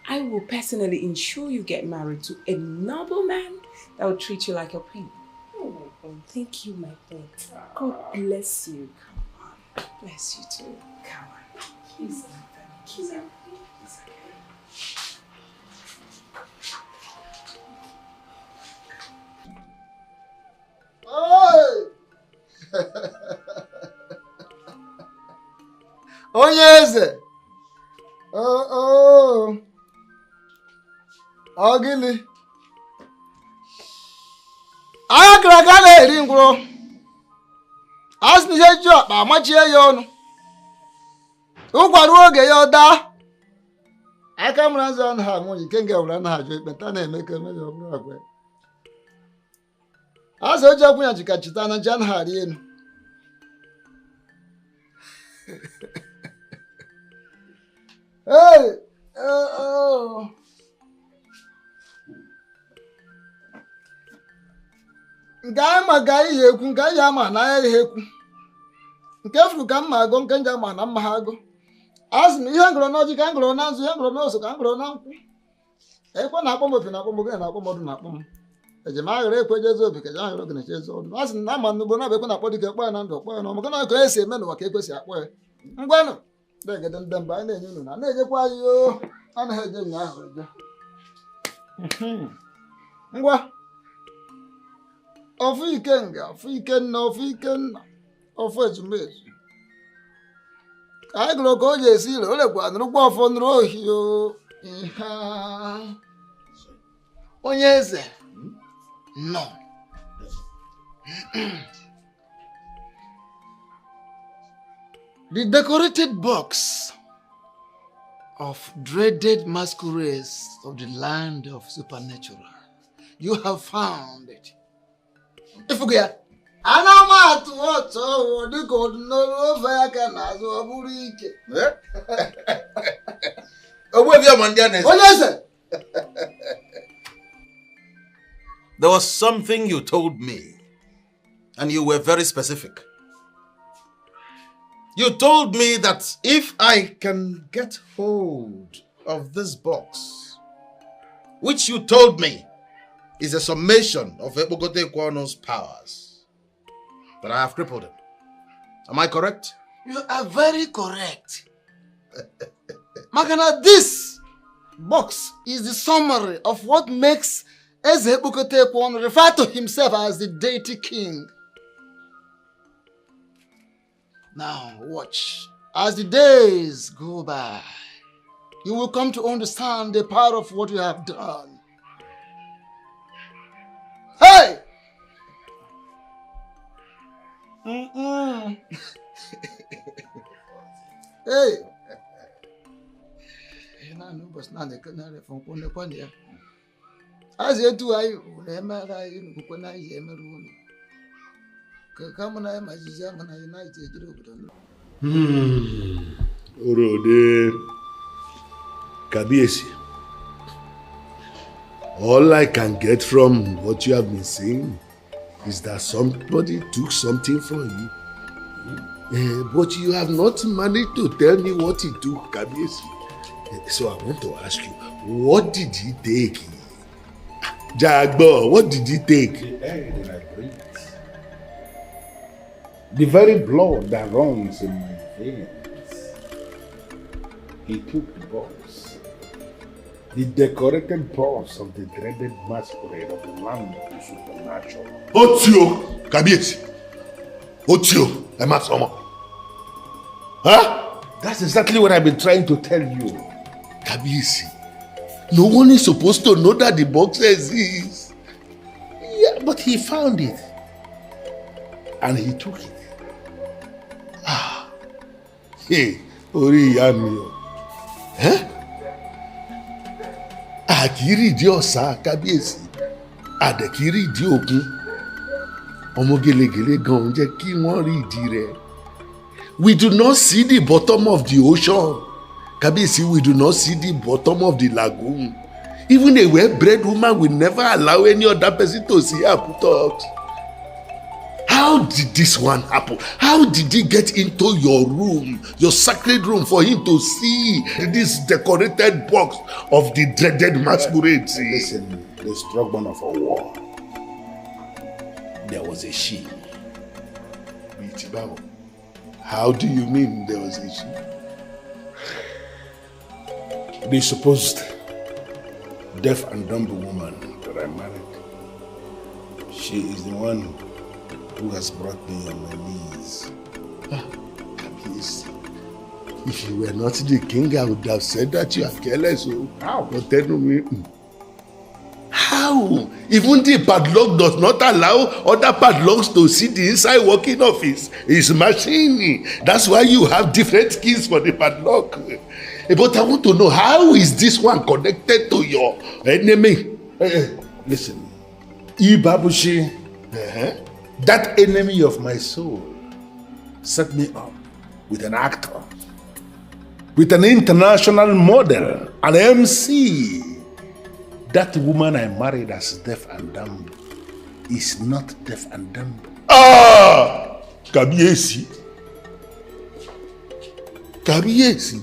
I will personally ensure you get married to a noble man that will treat you like a queen. Oh my God, thank you, my queen. God bless you. Come on. Bless you too. Come on. Kiss me. Kiss me. It's okay. Onye eze. Oh. Ọ gịnị? Anya kara aka na-eri ngwụrụ. Asị na ihe ji ọkpa amachie ya ọnụ. Ụkwarụ oge ya ọ daa. Aka mụrụ nzọ ọnụ ha nwunye ike nga wụrụ na ha jụ ekpenta na-eme ka eme ya ọbụla agwa. Asị oji akwụ ya jika chita na ji anaghị arị elu. Hey! Oh. Nke anyị ma ga ihe ekwu, nke anyị ama na ya ihe ekwu. Nke furu ka mma agụ, nke nje ama na mma ha agụ. Asị m ihe ngụrụ n'ọjị ka ngụrụ na nzu, ihe ngụrụ n'oso ka ngụrụ na nkwụ. Ekwe na-akpọ m opi na-akpọ m oge na-akpọ m ọdụ na-akpọ m. Eji m aghara ekwe jezi obi ka ji aghara oge na-eche ezi ọdụ. Asị na ama n'ugbo na-abụ ekwe na-akpọ dike kpọ ya na ndụ kpọ ya na ọmụka na ka esi eme n'ụwa ka ekwesị akpọ ya. Ngwanụ, degede ndị mba anyị na-enye unu na na-ejekwa anyị o anaghị eje nya ahụ eje. Ngwa ofu ikenga, ofu ikenna, ofu ikenna, ofu ezumezu. Anyị gụrụ ka o ji esi ire, o lekwa nụrụkwa ọfọ nụrụ ohi o. Onye eze nọ. The decorated box of dreaded masquerades of the land of supernatural. You have found it. Ifugia. Anamatu oto dị ka ọdụnọrụ ofe aka n'azụ ọ bụrụ ike. Onye eze. There was something you told me, and you were very specific. You told me that if I can get hold of this box, which you told me is a summation of Ebogote Kwano's powers, that I have crippled him. Am I correct? You are very correct. Magana, this box is the summary of what makes Eze Ebogote Kwano refer to himself as the deity king. Now watch. As the days go by, you will come to understand the power of what you have done. Hey! Hey! As you do, I remember I Orode. Kabiesi, all I can get from what you have been saying is that somebody took something from you. But you have not managed to tell me what he took, Kabiesi. So I want to ask you, what did he take? Jagbo, what did he take? The air that I breathe. The very blood that runs in my veins. He took the box. The decorated box of the dreaded masquerade of the land of the supernatural. Otio, Kabiesi. Otio, Emasomo. Huh? That's exactly what I've been trying to tell you. Kabiesi, no one is supposed to know that the box exists. Yeah, but he found it. And he took it. Hey, Ori Yamio. Huh? Akiri di ọ̀sà Kábíyèsí. Àdẹ̀kiri di òkun. Ọmọ gèlègèlè gan jẹ́ kí wọ́n rí ìdí rẹ̀. We do not see the bottom of the ocean. Kábíyèsí, we do not see the bottom of the lagoon. Even a well-bred woman will never allow any other person to see her put out. How did this one happen? How did he get into your room, your sacred room, for him to see this decorated box of the dreaded masquerade? Listen, the struggle of a war. There was a she. How do you mean there was a she? The supposed deaf and dumb woman that I married. She is the one who has brought me on my knees. Please, if you were not the king, I would have said that you are careless. How? But tell me. How? Even the padlock does not allow other padlocks to see the inside working of his machine. That's why you have different keys for the padlock. But I want to know, how is this one connected to your enemy? Listen, Ibabushi, that enemy of my soul, set me up with an actor, with an international model, an MC. That woman I married as deaf and dumb is not deaf and dumb. Kabiesi. Kabiesi.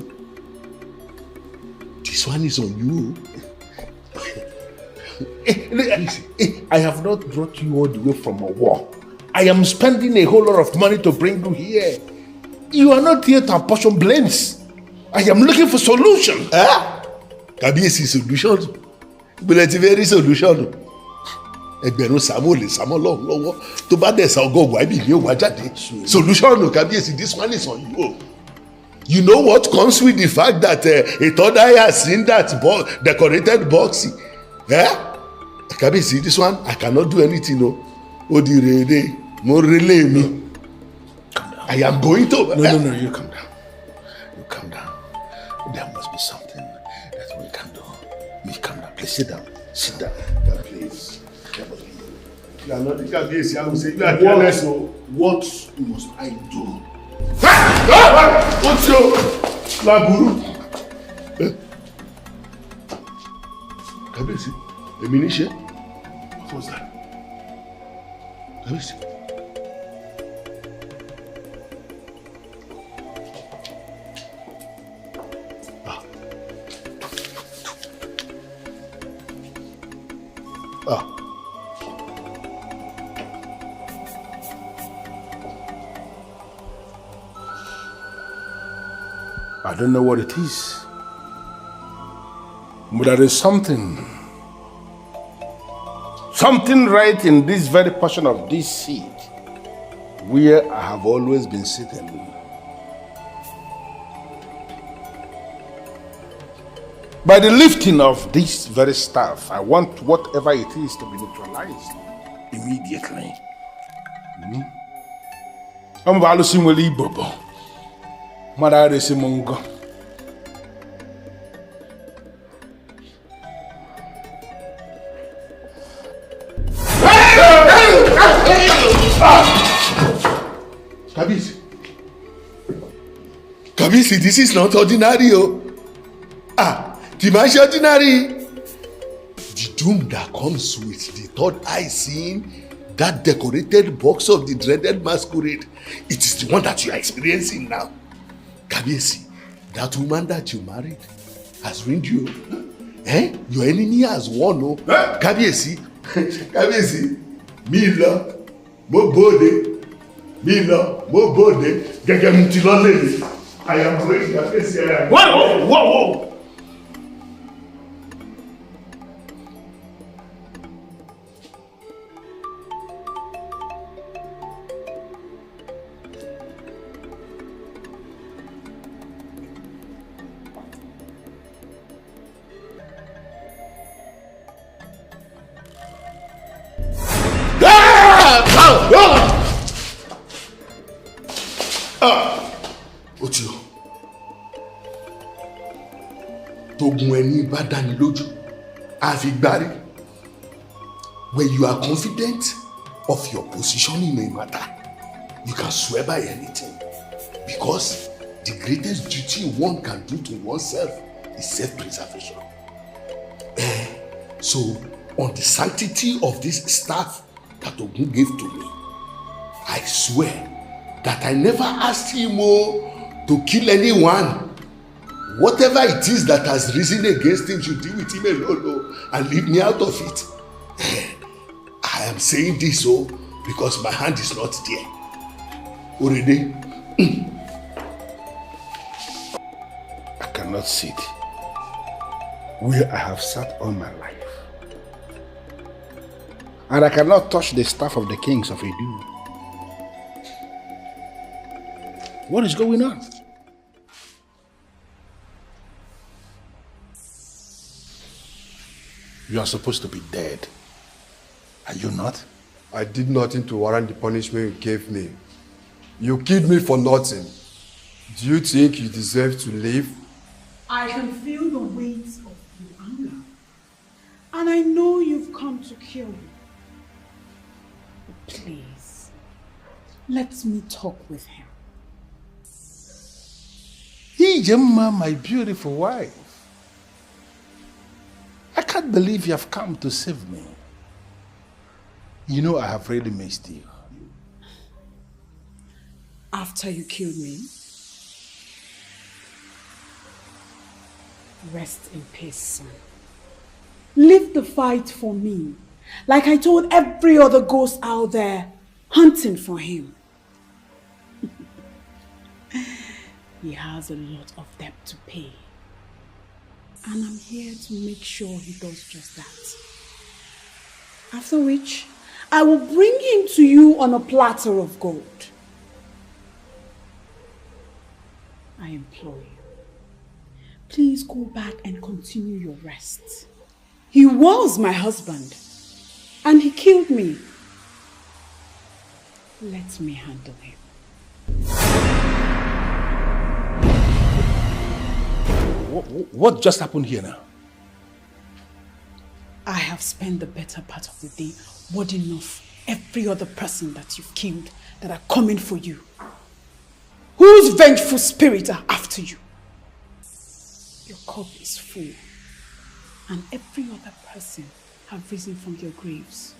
This one is on you. I have not brought you all the way from a war. I am spending a whole lot of money to bring you here. You are not here to apportion blames. I am looking for solutions. Kabiesi solutions. But very solution. Ẹgbẹ̀rún Samuel lè Samuel lọ́wọ́ tó bá dẹ̀ sa ọgọ́gùn àbí ìlú òwò ajáde. Solution Kabiesi, this one is on you. You know what comes with the fact that a third eye has seen that decorated box? Kabiesi, this one, I cannot do anything. No. Odirede, mo relay me. I am going to. No, you come down. You come down. There must be something that we can do. You come down. Please sit down. Sit down. Please. You are not the Kabiesi. I will say you are careless. What must I do? What's your laburu? Kabiesi, èmi ní ṣe. What was that? Kabiesi. I don't know what it is, but there is something right in this very portion of this seat where I have always been sitting. By the lifting of this very staff, I want whatever it is to be neutralized immediately. I'm Valusimoli Bobo. Madare Simongo. Kabiesi, this is not ordinary. ordinary. The doom that comes with the third eye seeing that decorated box of the dreaded masquerade, it is the one that you are experiencing now. Kabiesi, that woman that you married has ruined you. Your enemy has won. Oh. Kabiesi, Kabiesi, Mila, Mobode, Mila, Mobode, Gagamtilole. I am going to face here. Whoa! Otio, togun ẹni bá dáni lójú, àfigbárí. When you are confident of your position in a matter, you can swear by anything. Because the greatest duty one can do to oneself is self-preservation. So, on the sanctity of this staff that Ogun gave to me, I swear that I never asked him to kill anyone. Whatever it is that has risen against him should deal with him alone and leave me out of it. I am saying this because my hand is not there. Already. I cannot sit where I have sat all my life. And I cannot touch the staff of the kings of Edu. What is going on? You are supposed to be dead. Are you not? I did nothing to warrant the punishment you gave me. You killed me for nothing. Do you think you deserve to live? I can feel the weight of your anger. And I know you've come to kill me. But please, let me talk with him. Ijemma, my beautiful wife. I can't believe you have come to save me. You know I have really missed you. After you killed me, rest in peace, son. Leave the fight for me, like I told every other ghost out there hunting for him. He has a lot of debt to pay. And I'm here to make sure he does just that. After which, I will bring him to you on a platter of gold. I implore you, please go back and continue your rest. He was my husband, and he killed me. Let me handle him. What just happened here now? I have spent the better part of the day warding off every other person that you've killed that are coming for you. Whose vengeful spirit are after you? Your cup is full, and every other person have risen from their graves.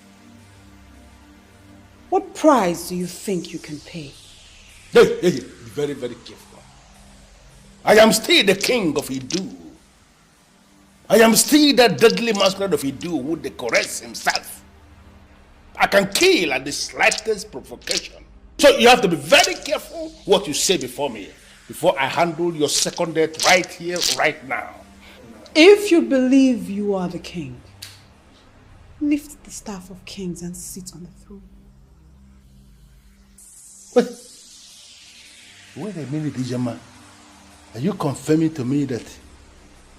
What price do you think you can pay? Hey, be very, very careful. I am still the king of Idu. I am still that deadly masquerade of Idu who decorates himself. I can kill at the slightest provocation. So you have to be very careful what you say before me, before I handle your second death right here, right now. If you believe you are the king, lift the staff of kings and sit on the throne. Wait a minute, Ijama. Are you confirming to me that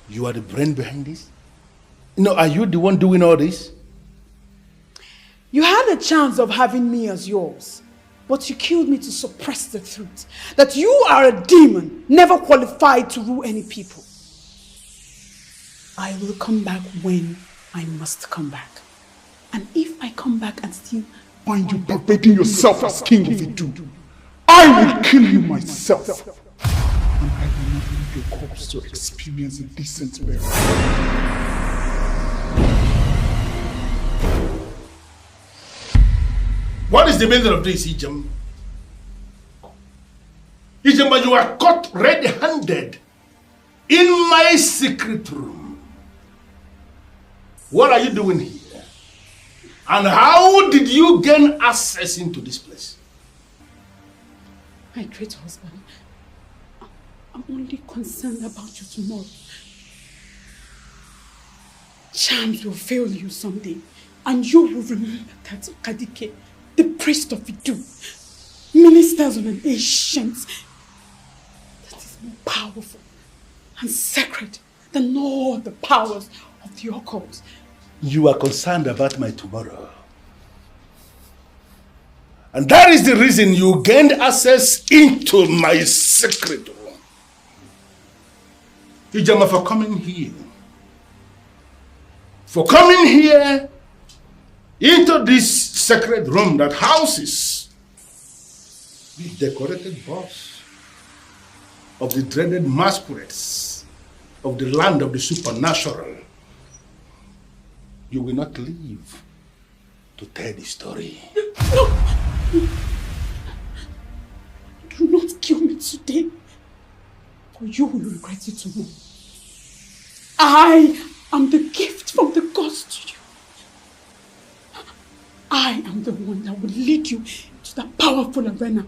you are the brain behind this? No, are you the one doing all this? You had a chance of having me as yours, but you killed me to suppress the truth that you are a demon, never qualified to rule any people. I will come back when I must come back. And if I come back and still find you perverting yourself as king of Idu, I will kill you myself. And I will not your corpse to experience a decent burial. What is the meaning of this, Ijam? Ijamba, you are caught red-handed in my secret room. What are you doing here? And how did you gain access into this place? My great husband, I'm only concerned about you tomorrow. Charms will fail you someday, and you will remember that Kadike, the priest of Idu, ministers on an ancient that is more powerful and sacred than all the powers of the occult. You are concerned about my tomorrow. And that is the reason you gained access into my secret room. Ijama, for coming here. For coming here into this sacred room that houses the decorated boss of the dreaded masquerades of the land of the supernatural. You will not live to tell the story. No! Do not kill me today, or you will regret it tomorrow. I am the gift from the gods to you. I am the one that will lead you to that powerful arena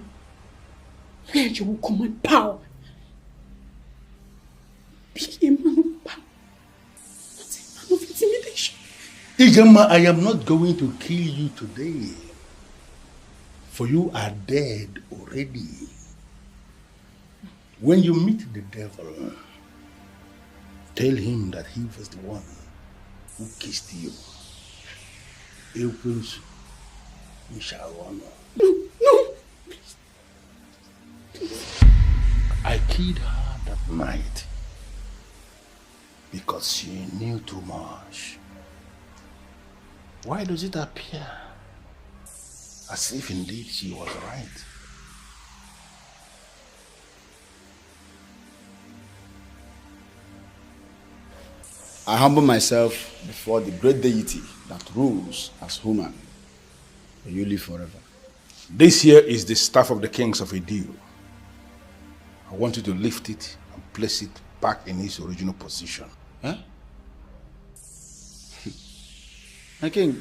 where you will command power. Be a man of power, not a man of intimidation. Ijama, I am not going to kill you today, for you are dead already. When you meet the devil, tell him that he was the one who kissed you. You shall honor. No, please. Please. I killed her that night because she knew too much. Why does it appear as if indeed she was right? I humble myself before the great deity that rules as human. May you live forever. This here is the staff of the kings of Idu. I want you to lift it and place it back in its original position. Huh? My king,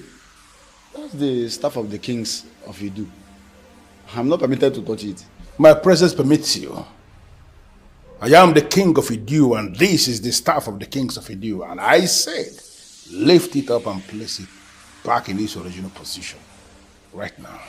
that's the staff of the kings of Idu. I'm not permitted to touch it. My presence permits you. I am the king of Idu, and this is the staff of the kings of Idu. And I said, lift it up and place it back in its original position right now.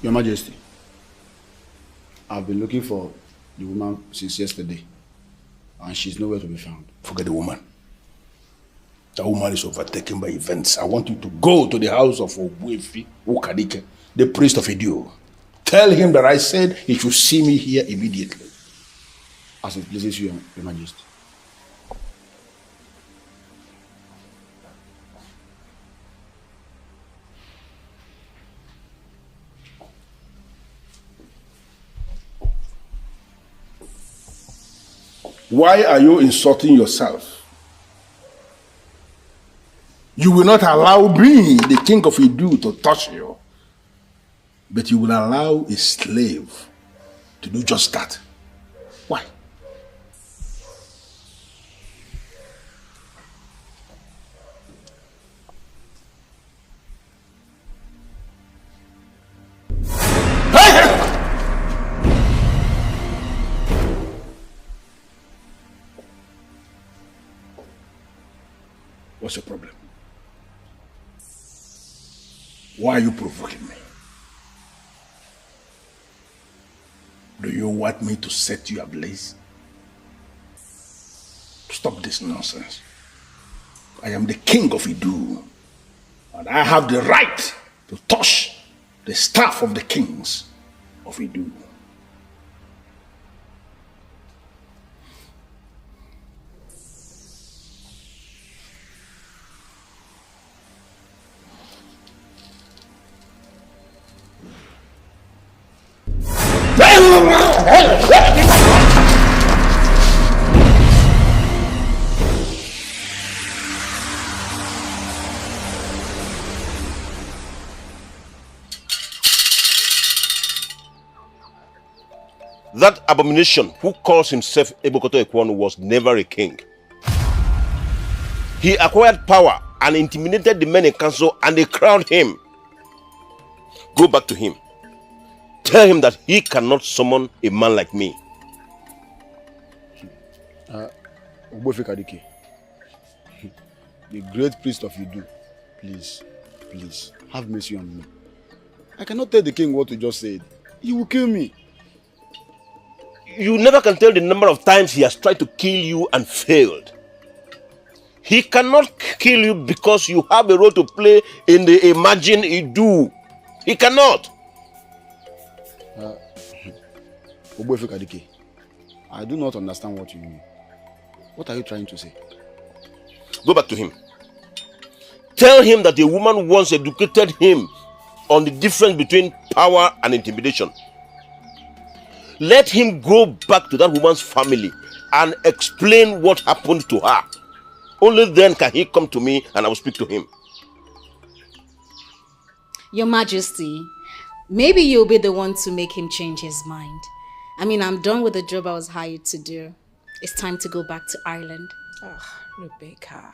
Your Majesty, I've been looking for the woman since yesterday, and she's nowhere to be found. Forget the woman. The woman is overtaken by events. I want you to go to the house of Ogbuefi Ukadike, the priest of Idu. Tell him that I said he should see me here immediately. As it pleases you, Your Majesty. Why are you insulting yourself? You will not allow me, the king of Idu, to touch you. But you will allow a slave to do just that. Why? What's your problem? Why are you provoking me? Do you want me to set you ablaze? Stop this nonsense. I am the king of Idu, and I have the right to touch the staff of the kings of Idu. That abomination who calls himself Ebokoto Ekwonu was never a king. He acquired power and intimidated the men in council, and they crowned him. Go back to him. Tell him that he cannot summon a man like me. Ogbofe Kadike, the great priest of Idu, please, have mercy on me. I cannot tell the king what you just said. He will kill me. You never can tell the number of times he has tried to kill you and failed. He cannot kill you because you have a role to play in the Imagine Idu. He cannot. Ogbofe Kadike, I do not understand what you mean. What are you trying to say? Go back to him. Tell him that a woman once educated him on the difference between power and intimidation. Let him go back to that woman's family and explain what happened to her. Only then can he come to me and I will speak to him. Your Majesty, maybe you'll be the one to make him change his mind. I mean, I'm done with the job I was hired to do. It's time to go back to Ireland. Rebecca,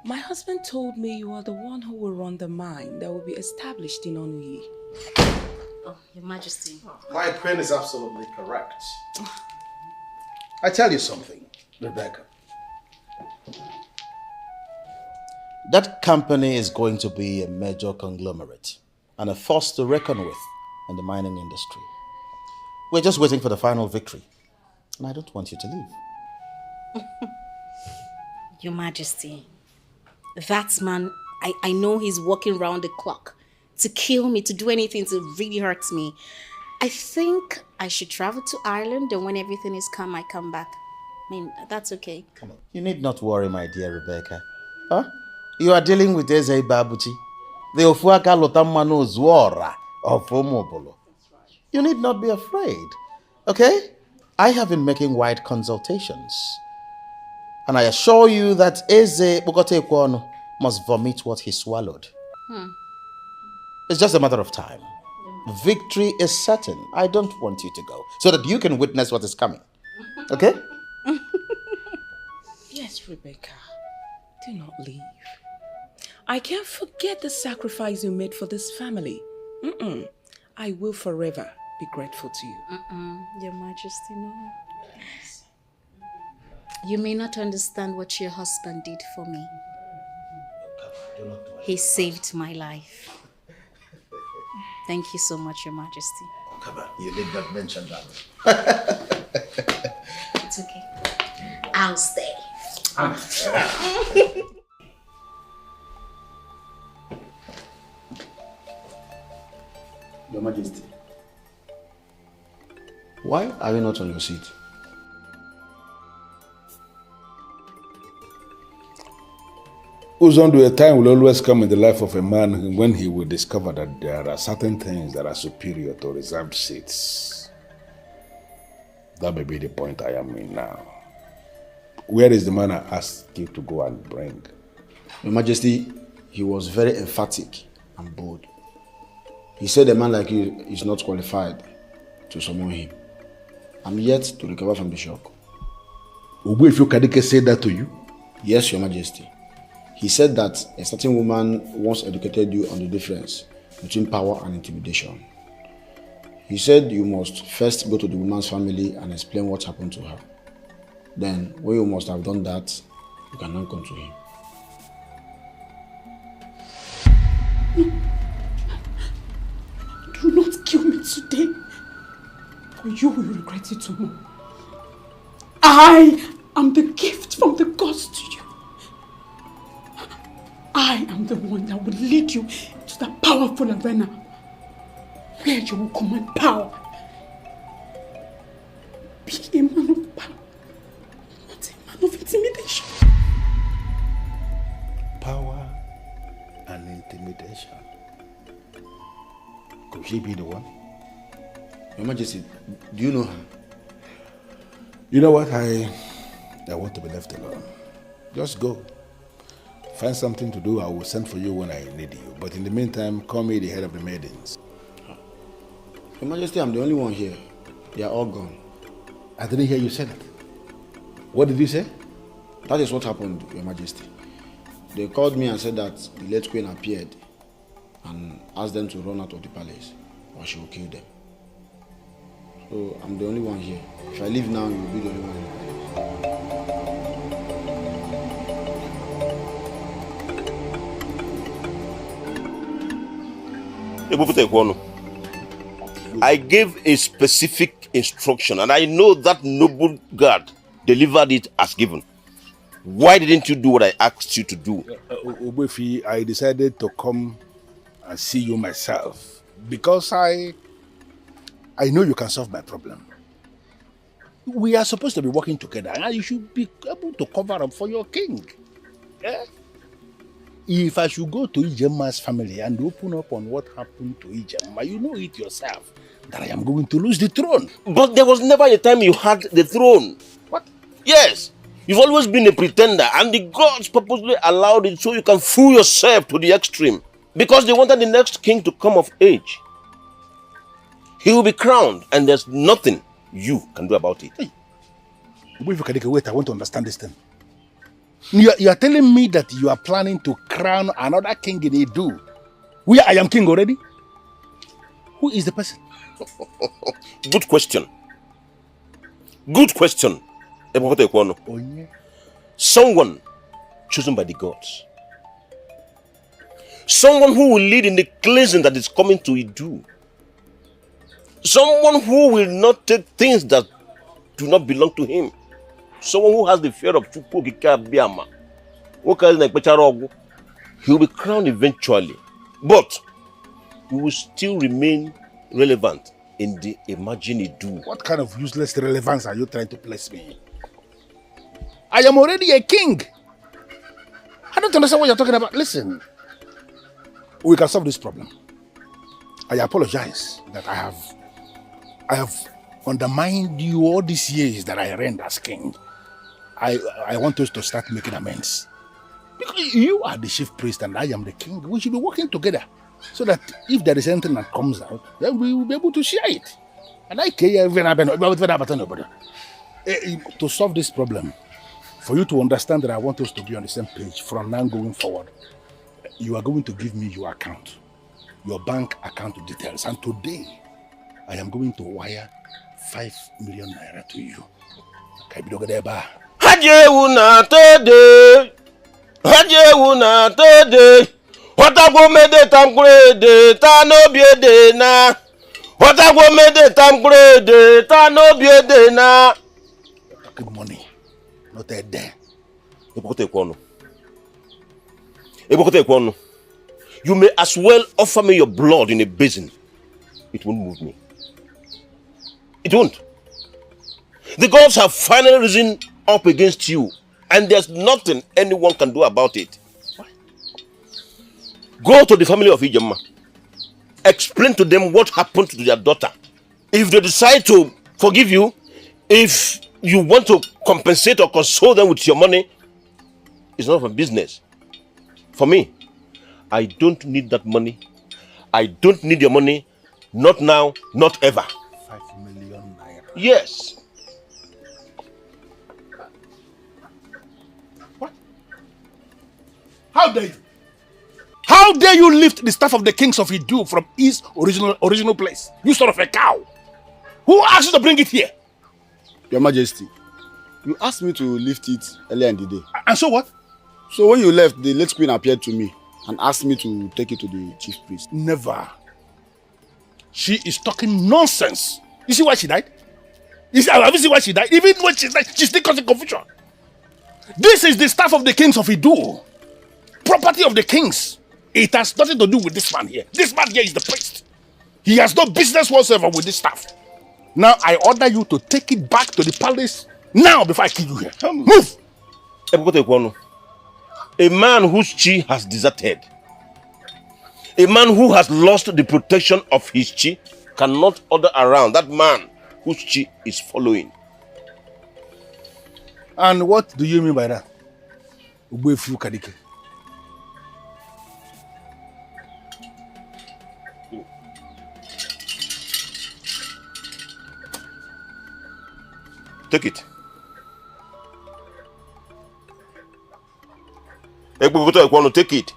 my husband told me you are the one who will run the mine that will be established in Onuyi. Oh, Your Majesty. My queen is absolutely correct. I tell you something, Rebecca. That company is going to be a major conglomerate and a force to reckon with in the mining industry. We're just waiting for the final victory. And I don't want you to leave. Your Majesty, that man, I know he's working round the clock to kill me, to do anything to really hurt me. I think I should travel to Ireland, and when everything is calm, I come back. I mean, that's okay. Come on. You need not worry, my dear Rebecca. Huh? You are dealing with Eze Babuchi, the Ofuaka Lotamano Zuora of Omobolo. You need not be afraid. Okay? I have been making wide consultations. And I assure you that Eze Bokote Ekwono must vomit what he swallowed. It's just a matter of time. Victory is certain. I don't want you to go, so that you can witness what is coming. Okay? Yes, Rebecca. Do not leave. I can't forget the sacrifice you made for this family. I will forever be grateful to you. Your Majesty, no. You may not understand what your husband did for me. He saved my life. Thank you so much, Your Majesty. Come on, you did not mention that. It's okay. I'll stay. Your Majesty, why are you not on your seat? Uzondo, a time will always come in the life of a man when he will discover that there are certain things that are superior to reserved seats. That may be the point I am in now. Where is the man I asked you to go and bring? Your Majesty, he was very emphatic and bold. He said a man like you is not qualified to summon him. I'm yet to recover from the shock. Ogbuefi Kadike said that to you? Yes, Your Majesty. He said that a certain woman once educated you on the difference between power and intimidation. He said you must first go to the woman's family and explain what happened to her. Then, when you must have done that, you can now come to him. Do not kill me today, or you will regret it tomorrow. I am the gift from the gods to you. I am the one that will lead you to the powerful arena where you will command power. Be a man of power, not a man of intimidation. Power and intimidation. Could she be the one? Your Majesty, do you know her? You know what? I want to be left alone. Just go. Find something to do. I will send for you when I need you. But in the meantime, call me the head of the maidens. Your Majesty, I'm the only one here. They are all gone. I didn't hear you say that. What did you say? That is what happened, Your Majesty. They called me and said that the late queen appeared and asked them to run out of the palace or she will kill them. So I'm the only one here. If I leave now, you'll be the only one in the palace. I gave a specific instruction and I know that noble guard delivered it as given. Why didn't you do what I asked you to do? Obefi, I decided to come and see you myself because I know you can solve my problem. We are supposed to be working together and you should be able to cover up for your king. Yeah? If I should go to Ijema's family and open up on what happened to Ijema, you know it yourself that I am going to lose the throne. But there was never a time you had the throne. What? Yes. You've always been a pretender and the gods purposely allowed it so you can fool yourself to the extreme. Because they wanted the next king to come of age. He will be crowned and there's nothing you can do about it. Hey. Wait, I want to understand this thing. You are telling me that you are planning to crown another king in Edu, where I am king already? Who is the person? Good question. Good question. Someone chosen by the gods. Someone who will lead in the cleansing that is coming to Edu. Someone who will not take things that do not belong to him. Someone who has the fear of Chukwu Biama. He will be crowned eventually. But he will still remain relevant in the imagined Edu. What kind of useless relevance are you trying to place me in? I am already a king. I don't understand what you're talking about. Listen, we can solve this problem. I apologize that I have undermined you all these years that I reigned as king. I want us to start making amends. Because you are the chief priest and I am the king. We should be working together so that if there is anything that comes out, then we will be able to share it. And I care to solve this problem. For you to understand that I want us to be on the same page from now going forward, you are going to give me your account, your bank account details. And today, I am going to wire 5 million naira to you. Hajewuna tede, Hajewuna tede, Watago mede tamgrede, Tano biede na, Watago mede tamgrede, Tano biede na. Talking money, not a day. You may as well offer me your blood in a basin. It won't move me. It won't. The gods have finally risen up against you, and there's nothing anyone can do about it. What? Go to the family of Ijema. Explain to them what happened to their daughter. If they decide to forgive you, if you want to compensate or console them with your money, it's not my business. For me, I don't need that money. I don't need your money. Not now, not ever. 5 million naira. Yes. What? How dare you? How dare you lift the staff of the kings of Edu from his original place? You sort of a cow. Who asked you to bring it here? Your Majesty, you asked me to lift it earlier in the day. And so what? So when you left, the late queen appeared to me and asked me to take it to the chief priest. Never. She is talking nonsense. You see why she died? Have you seen why she died? Even when she died, she's still causing confusion. This is the staff of the kings of Idu. Property of the kings. It has nothing to do with this man here. This man here is the priest. He has no business whatsoever with this staff. Now I order you to take it back to the palace now before I kill you here. Move! A man whose chi has deserted, a man who has lost the protection of his chi, cannot order around that man whose chi is following. And what do you mean by that? Ubefu Kadike. Take it. Take it.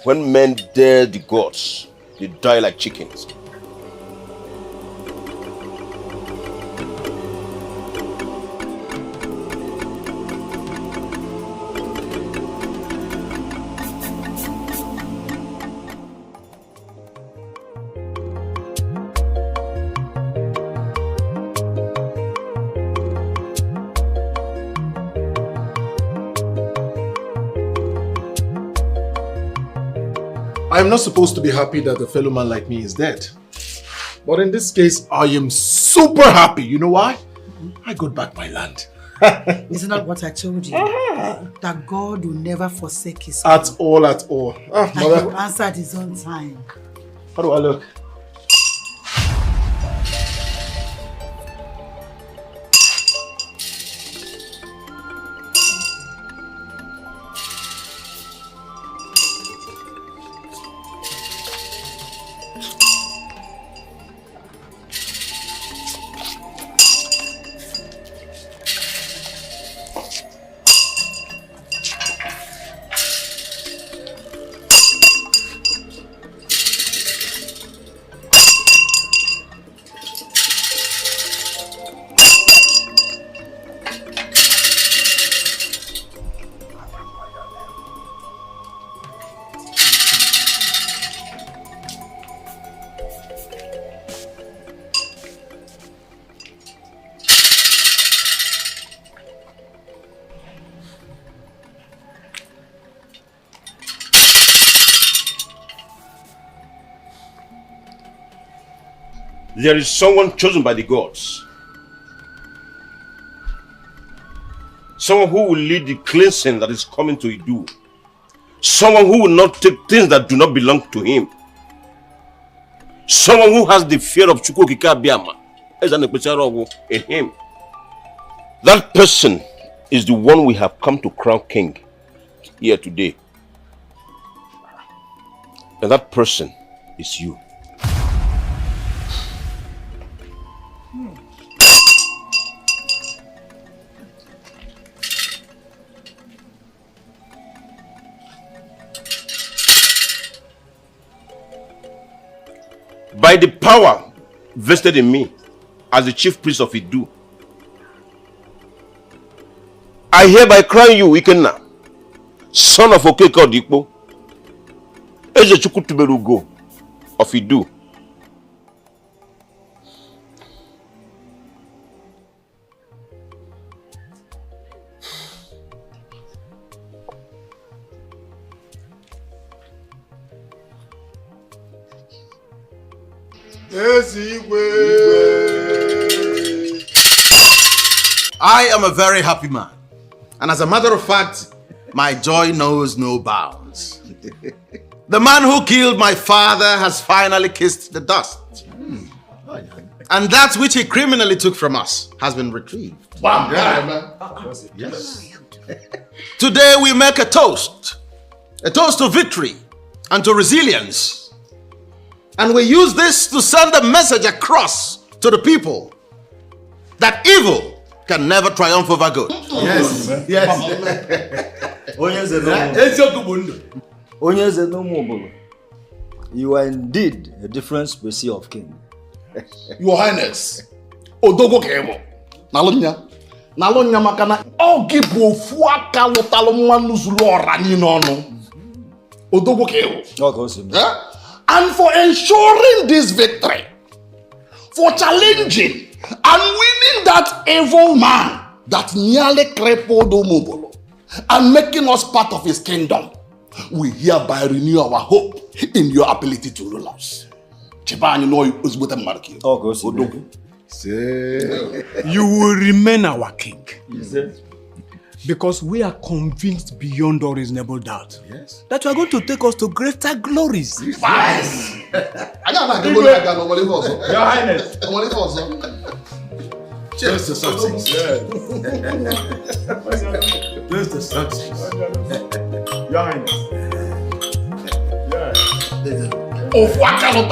When men dare the gods, they die like chickens. I am not supposed to be happy that a fellow man like me is dead. But in this case, I am super happy. You know why? I got back my land. Isn't that what I told you? That God will never forsake his At all, at all. and he will answer at his own time. How do I look? There is someone chosen by the gods. Someone who will lead the cleansing that is coming to Idu. Someone who will not take things that do not belong to him. Someone who has the fear of Chukwukika Biama in him. That person is the one we have come to crown king here today. And that person is you. By the power vested in me as the chief priest of Idu, I hereby crown you, Ikenna, son of Okeke Odikpo, Ezechukwu Tuberugo of Idu. I am a very happy man. And as a matter of fact, my joy knows no bounds. The man who killed my father has finally kissed the dust. And that which he criminally took from us has been retrieved. Bam! Yes. Today we make a toast a toast to victory and to resilience. And we use this to send a message across to the people that evil can never triumph over good. Yes. You are indeed a different species of king. Your Highness, Odogo Kemo, Nalonya Makana, Ogibo Fuaka Lotalomanu Zulora Ninono, Odogo Kemo. And for ensuring this victory, for challenging and winning that evil man that nearly crippled Omobolo and making us part of his kingdom, we hereby renew our hope in your ability to rule us. You will remain our king. Because we are convinced beyond all reasonable doubt that you are going to take us to greater glories. Yes. Your Highness. Cheers to success. Cheers to success. Your Highness. Of what kind of